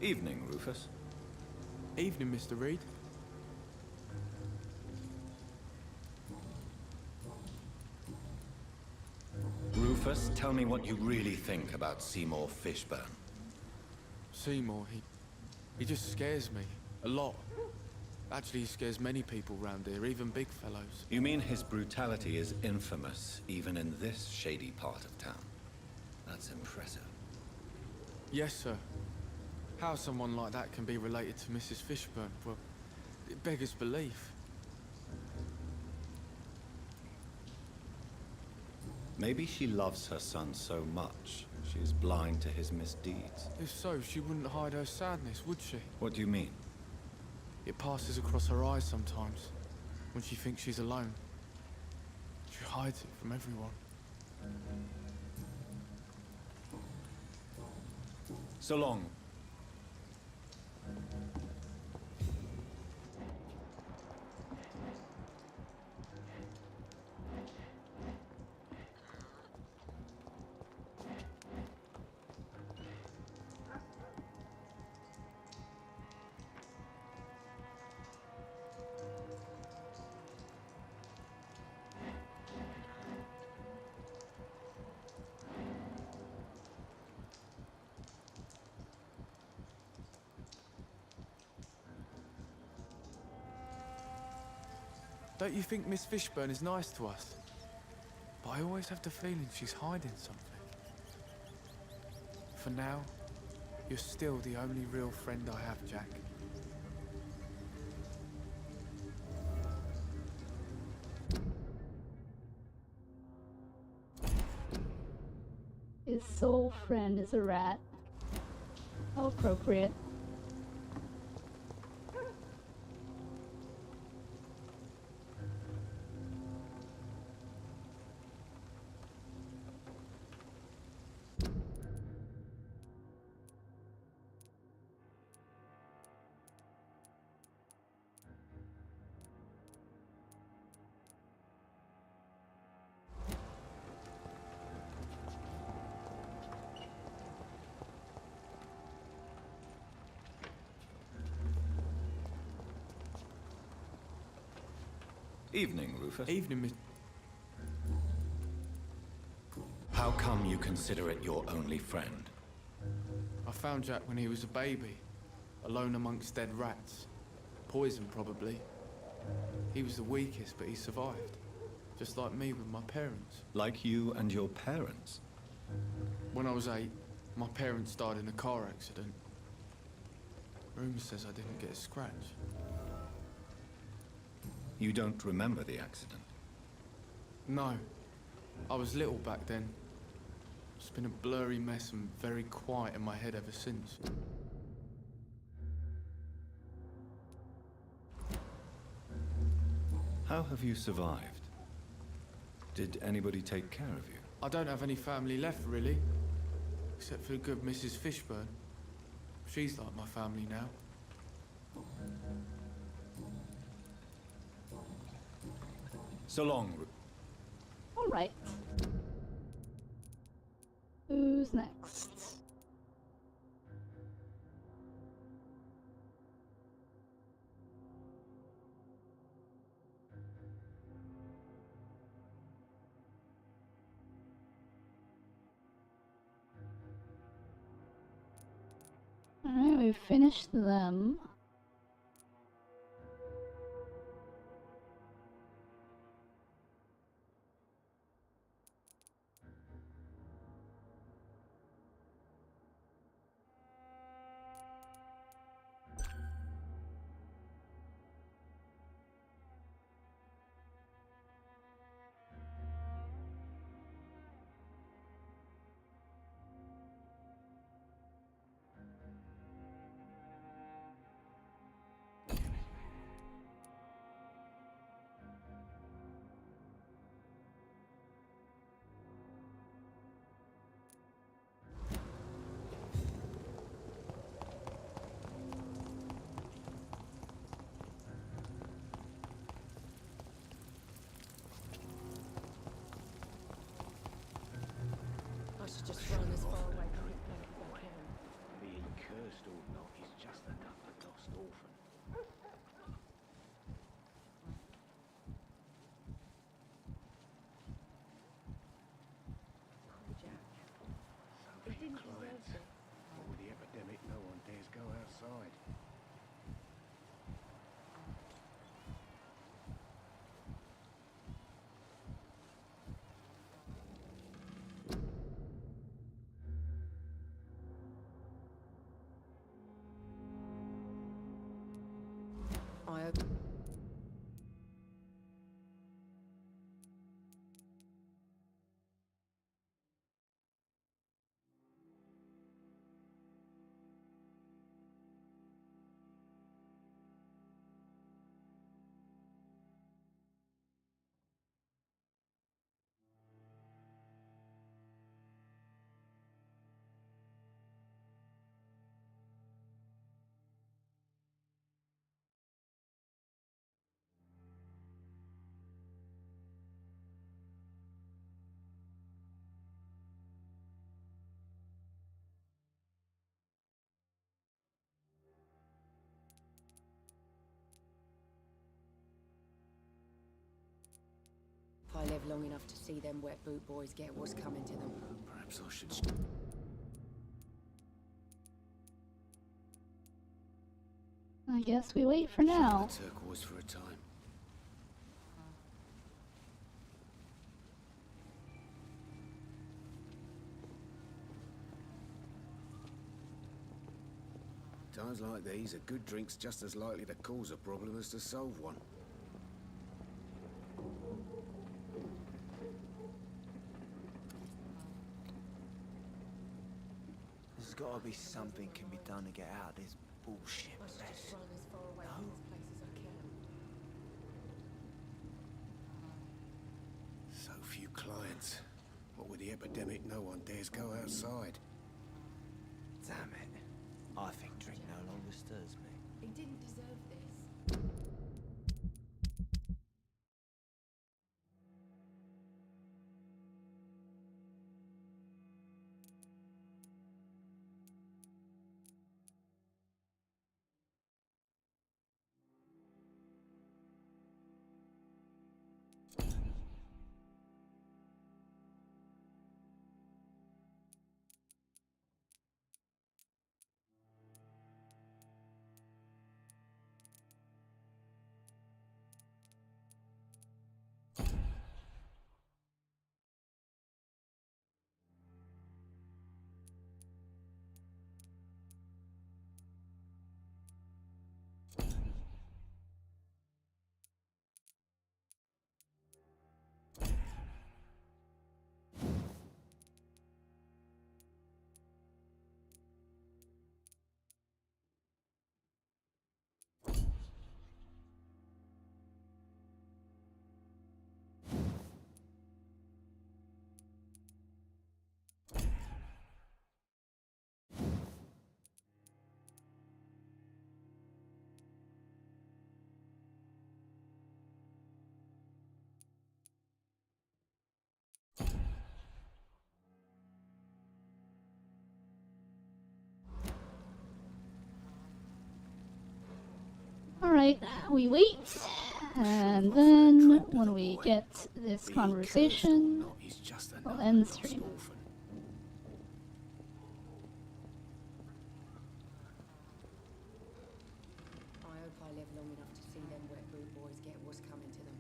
Evening, Rufus. Evening, Mr. Reed. Rufus, tell me what you really think about Seymour Fishburne. Seymour, he just scares me. A lot. Actually, he scares many people round here, even big fellows. You mean his brutality is infamous, even in this shady part of town? That's impressive. Yes, sir. How someone like that can be related to Mrs. Fishburne, well, it beggars belief. Maybe she loves her son so much, she is blind to his misdeeds. If so, she wouldn't hide her sadness, would she? What do you mean? It passes across her eyes sometimes, when she thinks she's alone. She hides it from everyone. So long. Don't you think Miss Fishburne is nice to us? But I always have the feeling she's hiding something. For now, you're still the only real friend I have, Jack. His sole friend is a rat. How appropriate. Evening, Rufus. Evening, Miss... How come you consider it your only friend? I found Jack when he was a baby, alone amongst dead rats. Poison, probably. He was the weakest, but he survived. Just like me with my parents. Like you and your parents? When I was 8, my parents died in a car accident. Rumour says I didn't get a scratch. You don't remember the accident? No. I was little back then. It's been a blurry mess and very quiet in my head ever since. How have you survived? Did anybody take care of you? I don't have any family left, really. Except for the good Mrs. Fishburne. She's like my family now. So long, All right. Who's next? Alright, we've finished them. I should just run as far away from it as I can. Be he cursed or not, he's just another lost orphan. Jack. So few clients. But with the epidemic, no one dares go outside. I hope... If I live long enough to see them wet boot boys get what's coming to them. Perhaps I should... I guess we wait for now. Turquoise for a time. Times like these, a good drink's just as likely to cause a problem as to solve one. There's gotta be something can be done to get out of this bullshit I should mess. just run as far away from this place as I can. So few clients. What with the epidemic, no one dares go outside. Damn it. I think drink no longer stirs me. He didn't deserve this. Alright, we wait, and then when we get this conversation, we'll end the stream. I hope I live long enough to see them wet boot boys get what's coming to them.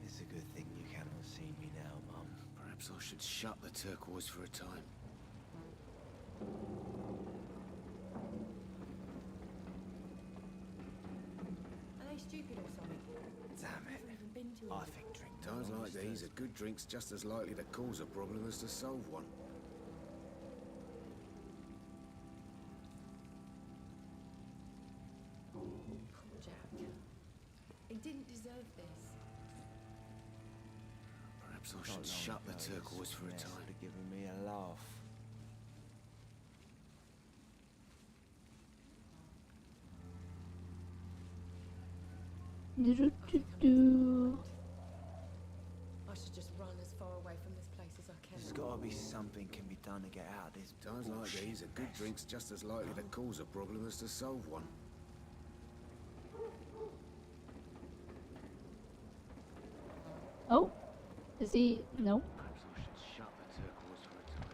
It's a good thing you cannot see me now, Mum. Perhaps I should shut the turquoise for a time. Are they stupid or something? Damn it. I think drink Times like these, a good drink's just as likely to cause a problem as to solve one. Poor Jack. He didn't deserve this. Perhaps I should shut the turquoise for a time. Giving me a laugh. Do-do-do-do. I should just run as far away from this place as I can. There's gotta be something can be done to get out of this. Times like these, a good drink's just as likely to cause a problem as to solve one. Oh, is he? Nope. Perhaps I should shut the turquoise for a time.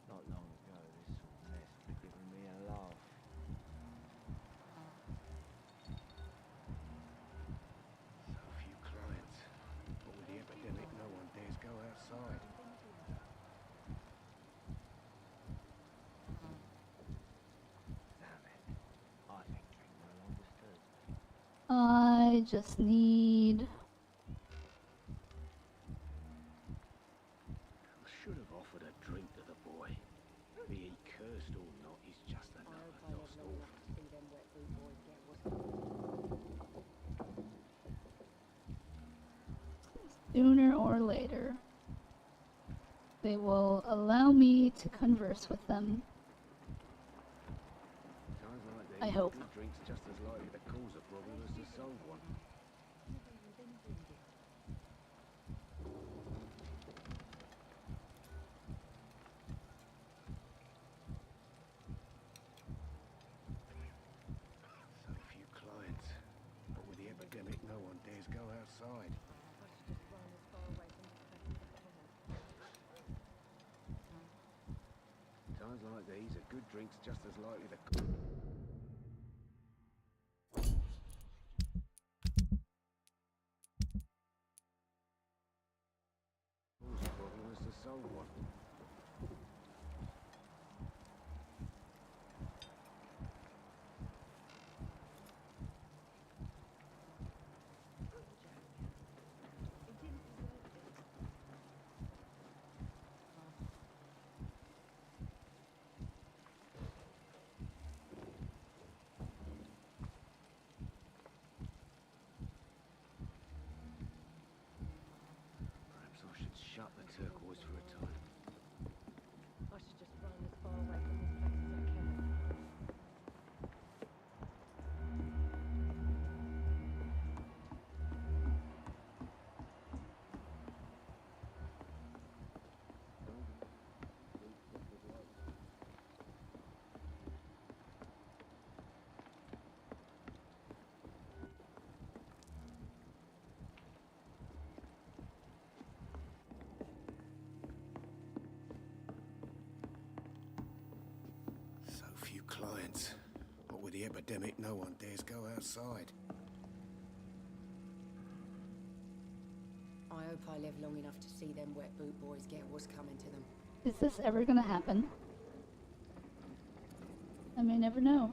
Not long ago, this sort of mess would have given me a laugh. So few clients. But with the epidemic, no one dares go outside. Damn it. I think drink no longer stirs me. I just need. I should have offered a drink to the boy. Be he cursed or not, he's just another lost orphan. See them wet boot boys get what's coming. Sooner or later, they will allow me to converse with them. Times like these, I hope. a good drink's just as likely to cause a problem as to solve one. So few clients. But with the epidemic, no one dares go outside. I should just run as far away from this place as I can. Times like these, a good drink's just as likely to cause a problem as to solve one. Perhaps I should shut the turquoise for a time. I should just run as far away from this place as I can. So few clients. But with the epidemic, no one dares go outside. I hope I live long enough to see them wet boot boys get what's coming to them. Is this ever gonna happen? I may never know.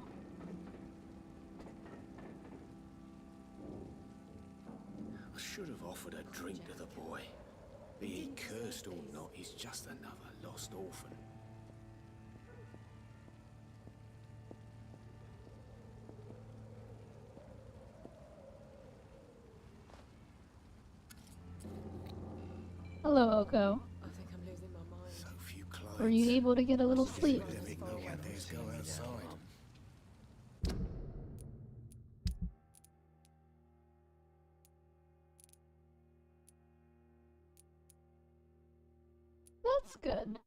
I should have offered a drink to the boy. Be he cursed or not, he's just another lost orphan. Hello, Oko. I think I'm losing my mind. So few clients. Were you able to get a little sleep? Epidemic, no one dares go outside. That's good.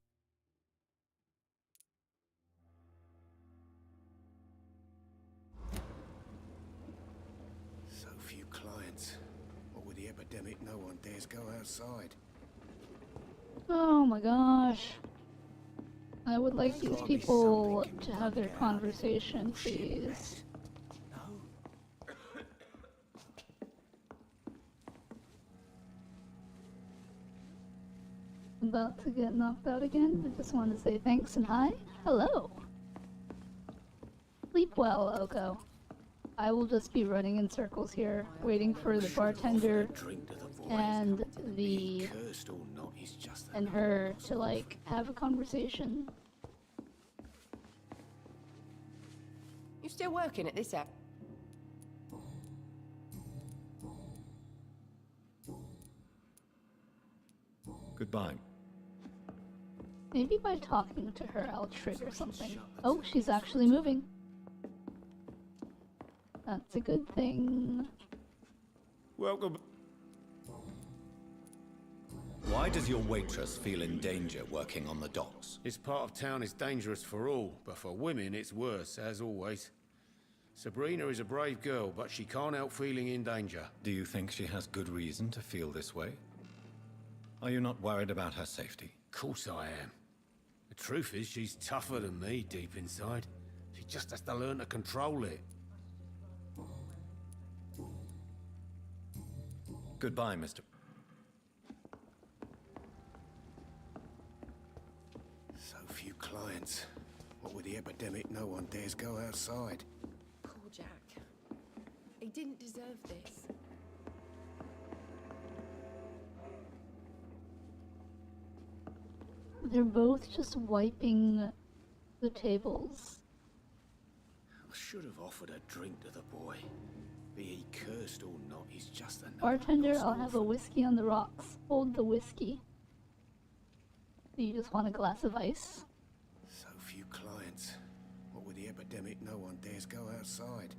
go outside. Oh my gosh. I would like these people to have their conversation, please. About to get knocked out again. I just want to say thanks and hi. Hello. Sleep well, Oko. I will just be running in circles here, waiting for the bartender and her to like have a conversation. You still working at this app? Goodbye. Maybe by talking to her, I'll trigger something. Oh, she's actually moving. That's a good thing. Welcome. Why does your waitress feel in danger working on the docks? This part of town is dangerous for all, but for women it's worse, as always. Sabrina is a brave girl, but she can't help feeling in danger. Do you think she has good reason to feel this way? Are you not worried about her safety? Of course I am. The truth is, she's tougher than me deep inside. She just has to learn to control it. Goodbye, Mr. So few clients. What with the epidemic, no one dares go outside. Poor Jack. He didn't deserve this. They're both just wiping the tables. I should have offered a drink to the boy. Be he cursed or not, he's just another... Bartender, I'll have a whiskey on the rocks. Hold the whiskey. Do you just want a glass of ice? So few clients. What with the epidemic, no one dares go outside.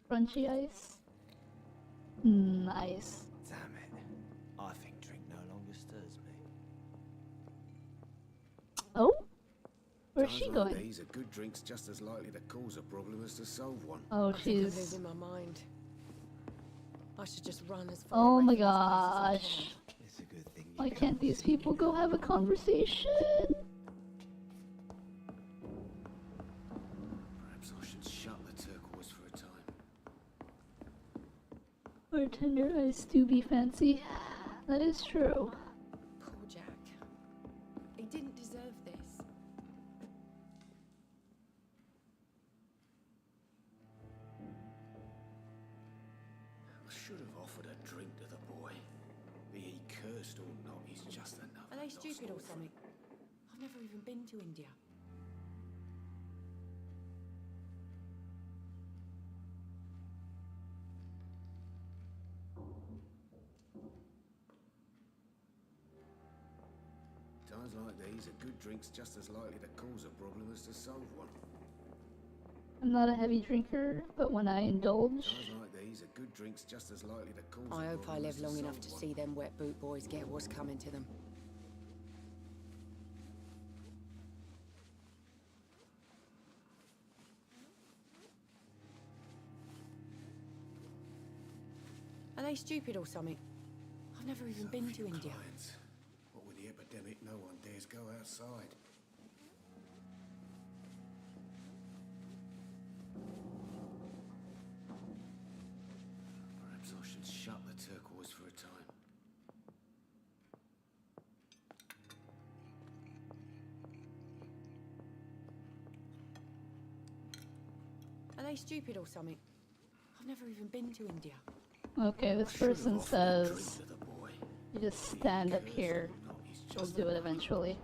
Crunchy ice? Ice. Damn it. I think drink no longer stirs me. Oh? Where's she Times going? like these, a good drink's just as likely to cause a problem as to solve one. Oh, I think I'm she's... losing my mind. I should just run as far Oh away my from this place as I gosh. can. It's a good thing. Why can't these people go have a conversation? Perhaps I should shut the turquoise for a time. Bartender, ice do be fancy. That is true. Poor Jack. He didn't deserve this. I should have offered a drink to the boy. Be he cursed or not, he's just another... Are they stupid or something? I've never even been to India. Times like these, a good drink's just as likely to cause a problem as to solve one. I'm not a heavy drinker, but when I indulge... Times like these, a good drink's just as likely to cause I a hope I problem live as long enough to solve see them wet boot boys get what's coming to them. Are they stupid or something? I've never even been to India. clients. What with the epidemic, no one dares go outside. Perhaps I should shut the turquoise for a time. Are they stupid or something? I've never even been to India. Okay, this person says... You just stand up here. We'll do it eventually.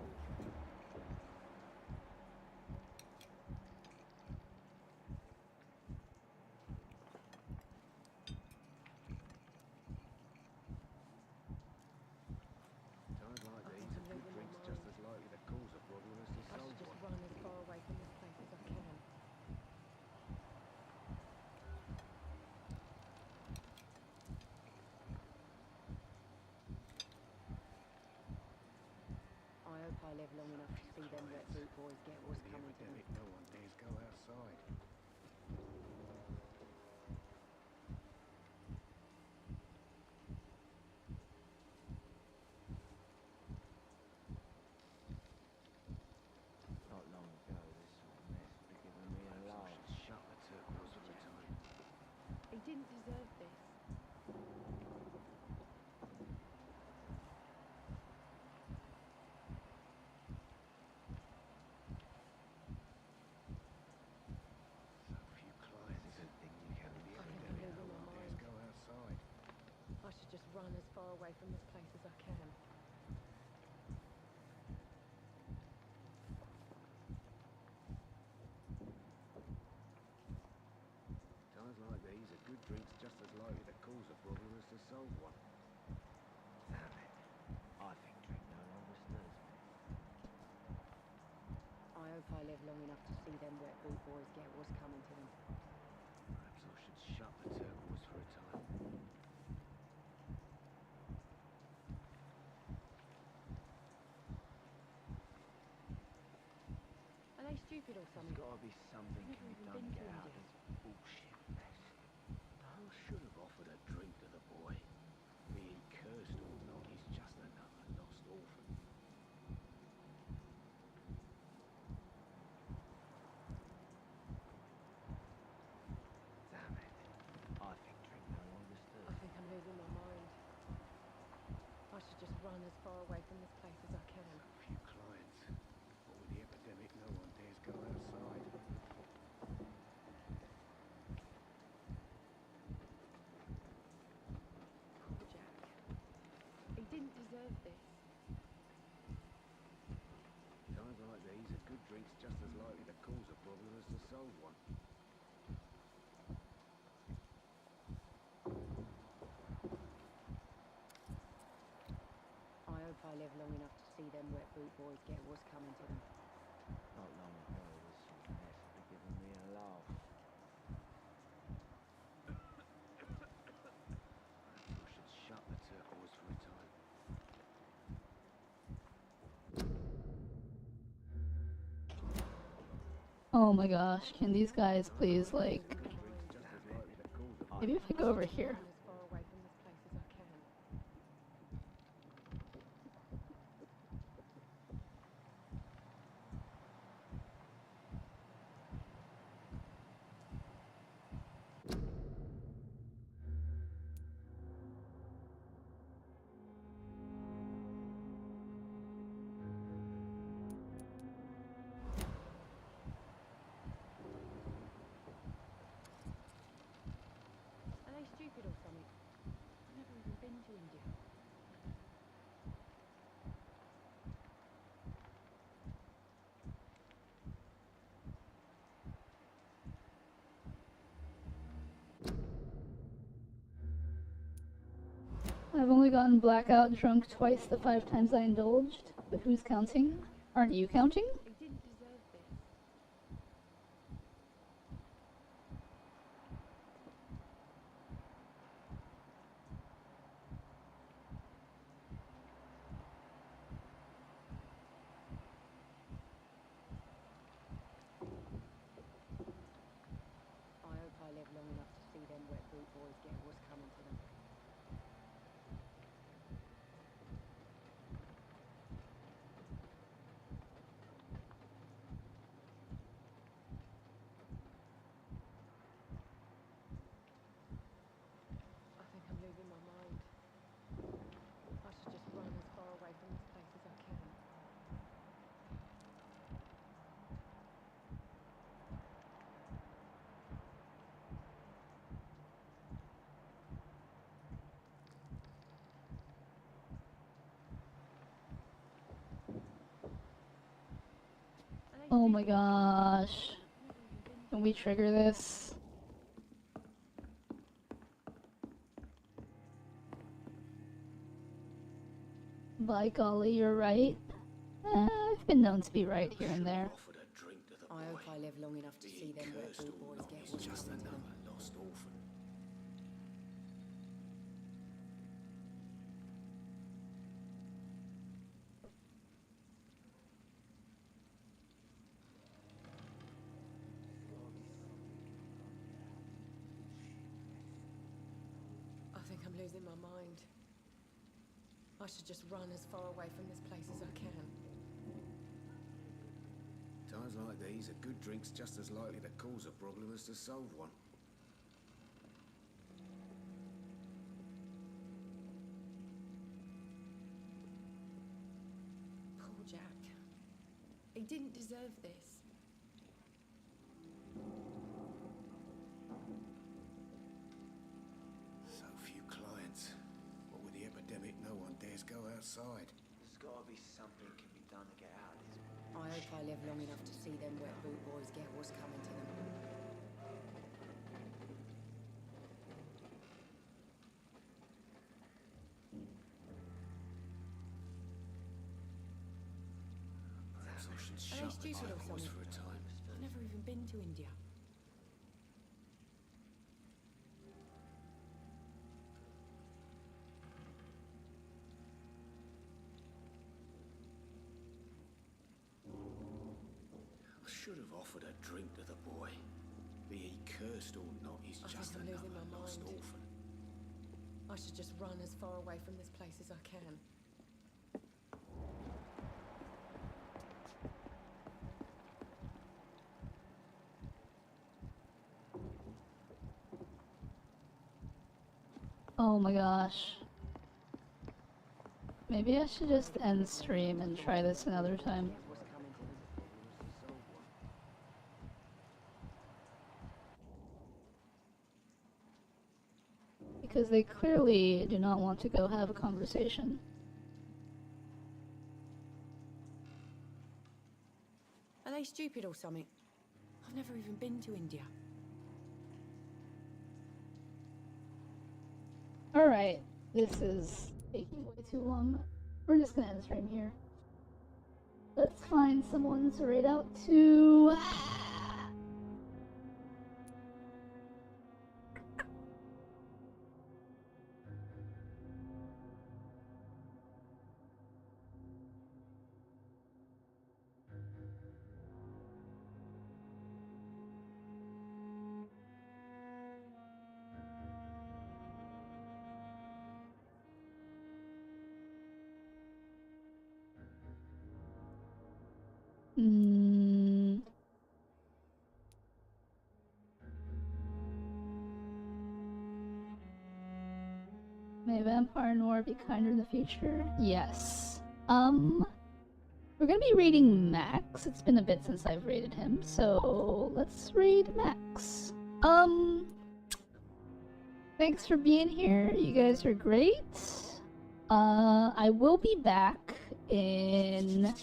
Times like these, a good drink's just as likely to cause a problem as to I solve should just one. run as far away from this place as I can. I hope I live long enough to see them wet boot boys get what's coming to them. No one dares go outside. run as far away from this place as I can. Times like these, a good drink's just as likely to cause a problem as to solve one. Damn it. I think drink no longer stirs me. I hope I live long enough to see them wet boot boys get what's coming to them. Perhaps I should shut the turquoise for a time. Are they stupid or something? There's gotta be something can be done to get out of this bullshit mess. I should have offered a drink to the boy. Be he cursed or not, he's just another lost orphan. Damn it. I think drink no longer stirs I think I'm losing my mind. I should just run as far away from this place as I can. A few clients. But with the epidemic, no one dares go outside. Poor Jack. He didn't deserve this. Times like these, a good drink's just as likely to cause a problem as to solve one. I hope I live long enough to see them wet boot boys get what's coming to them. Not long ago, this sort of mess would have given me a laugh. Perhaps I should shut the turquoise for a time. Oh my gosh, can these guys please, like... Maybe if I go over here. As far away from this place as I can. Are they stupid or something? I've never even been to India. I've only gotten blackout drunk twice the 5 times I indulged, but who's counting? Aren't you counting? He didn't deserve this. I hope I live long enough to see them wet boot boys get what's coming to them. I think I'm losing my mind. I should just run as far away from this place as I can. Oh my gosh. Can we trigger this? By golly, you're right. I've been known to be right here and there. Offered a drink to the I hope boy. I live long enough to Be see he them wet cursed boot or boys not, get he's what's just coming to them. another lost orphan. I think I'm losing my mind. I should just run as far away from this place as I can. Times like these, a good drink's just as likely to cause a problem as to solve one. Poor Jack. He didn't deserve this. So few clients. What with the outside. There's gotta be something can be done to get out of this. I hope I live long enough to see them wet boot boys get what's coming to them. Perhaps I should Are shut they the stupid or Bibles something? for a time. I've never even been to India. I should have offered a drink to the boy. Be he cursed or not, he's I just think I'm another losing my lost mind. orphan. I should just run as far away from this place as I can. Oh my gosh. Maybe I should just end stream and try this another time. Because they clearly do not want to go have a conversation. Are they stupid or something? I've never even been to India. Alright, this is taking way too long. We're just gonna end stream here. Let's find someone to raid out to. May Vampire Noir be kinder in the future? Yes. We're gonna be raiding Max. It's been a bit since I've raided him, so let's raid Max. Thanks for being here. You guys are great. I will be back in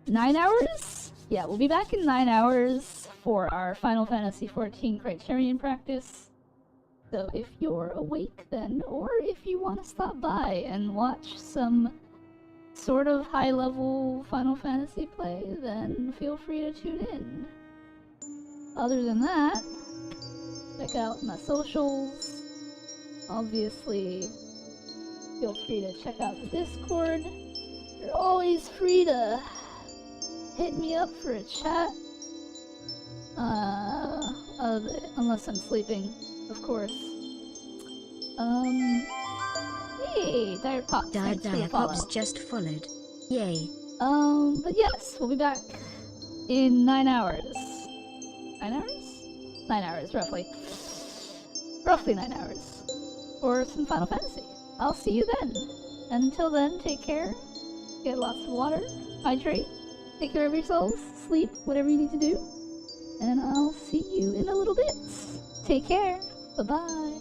9 hours? Yeah, we'll be back in 9 hours for our Final Fantasy XIV Criterion practice. So if you're awake then, or if you want to stop by and watch some sort of high-level Final Fantasy play, then feel free to tune in. Other than that, check out my socials. Obviously, feel free to check out the Discord. You're always free to hit me up for a chat. Unless I'm sleeping, of course. Hey, Dire Pops. Dire Pops just followed. Yay. But yes, we'll be back in 9 hours. 9 hours? 9 hours, roughly. Roughly 9 hours. For some Final Fantasy. I'll see you then. And until then, take care. Get lots of water. Hydrate. Take care of yourselves. Sleep. Whatever you need to do. And I'll see you in a little bit. Take care. Bye-bye.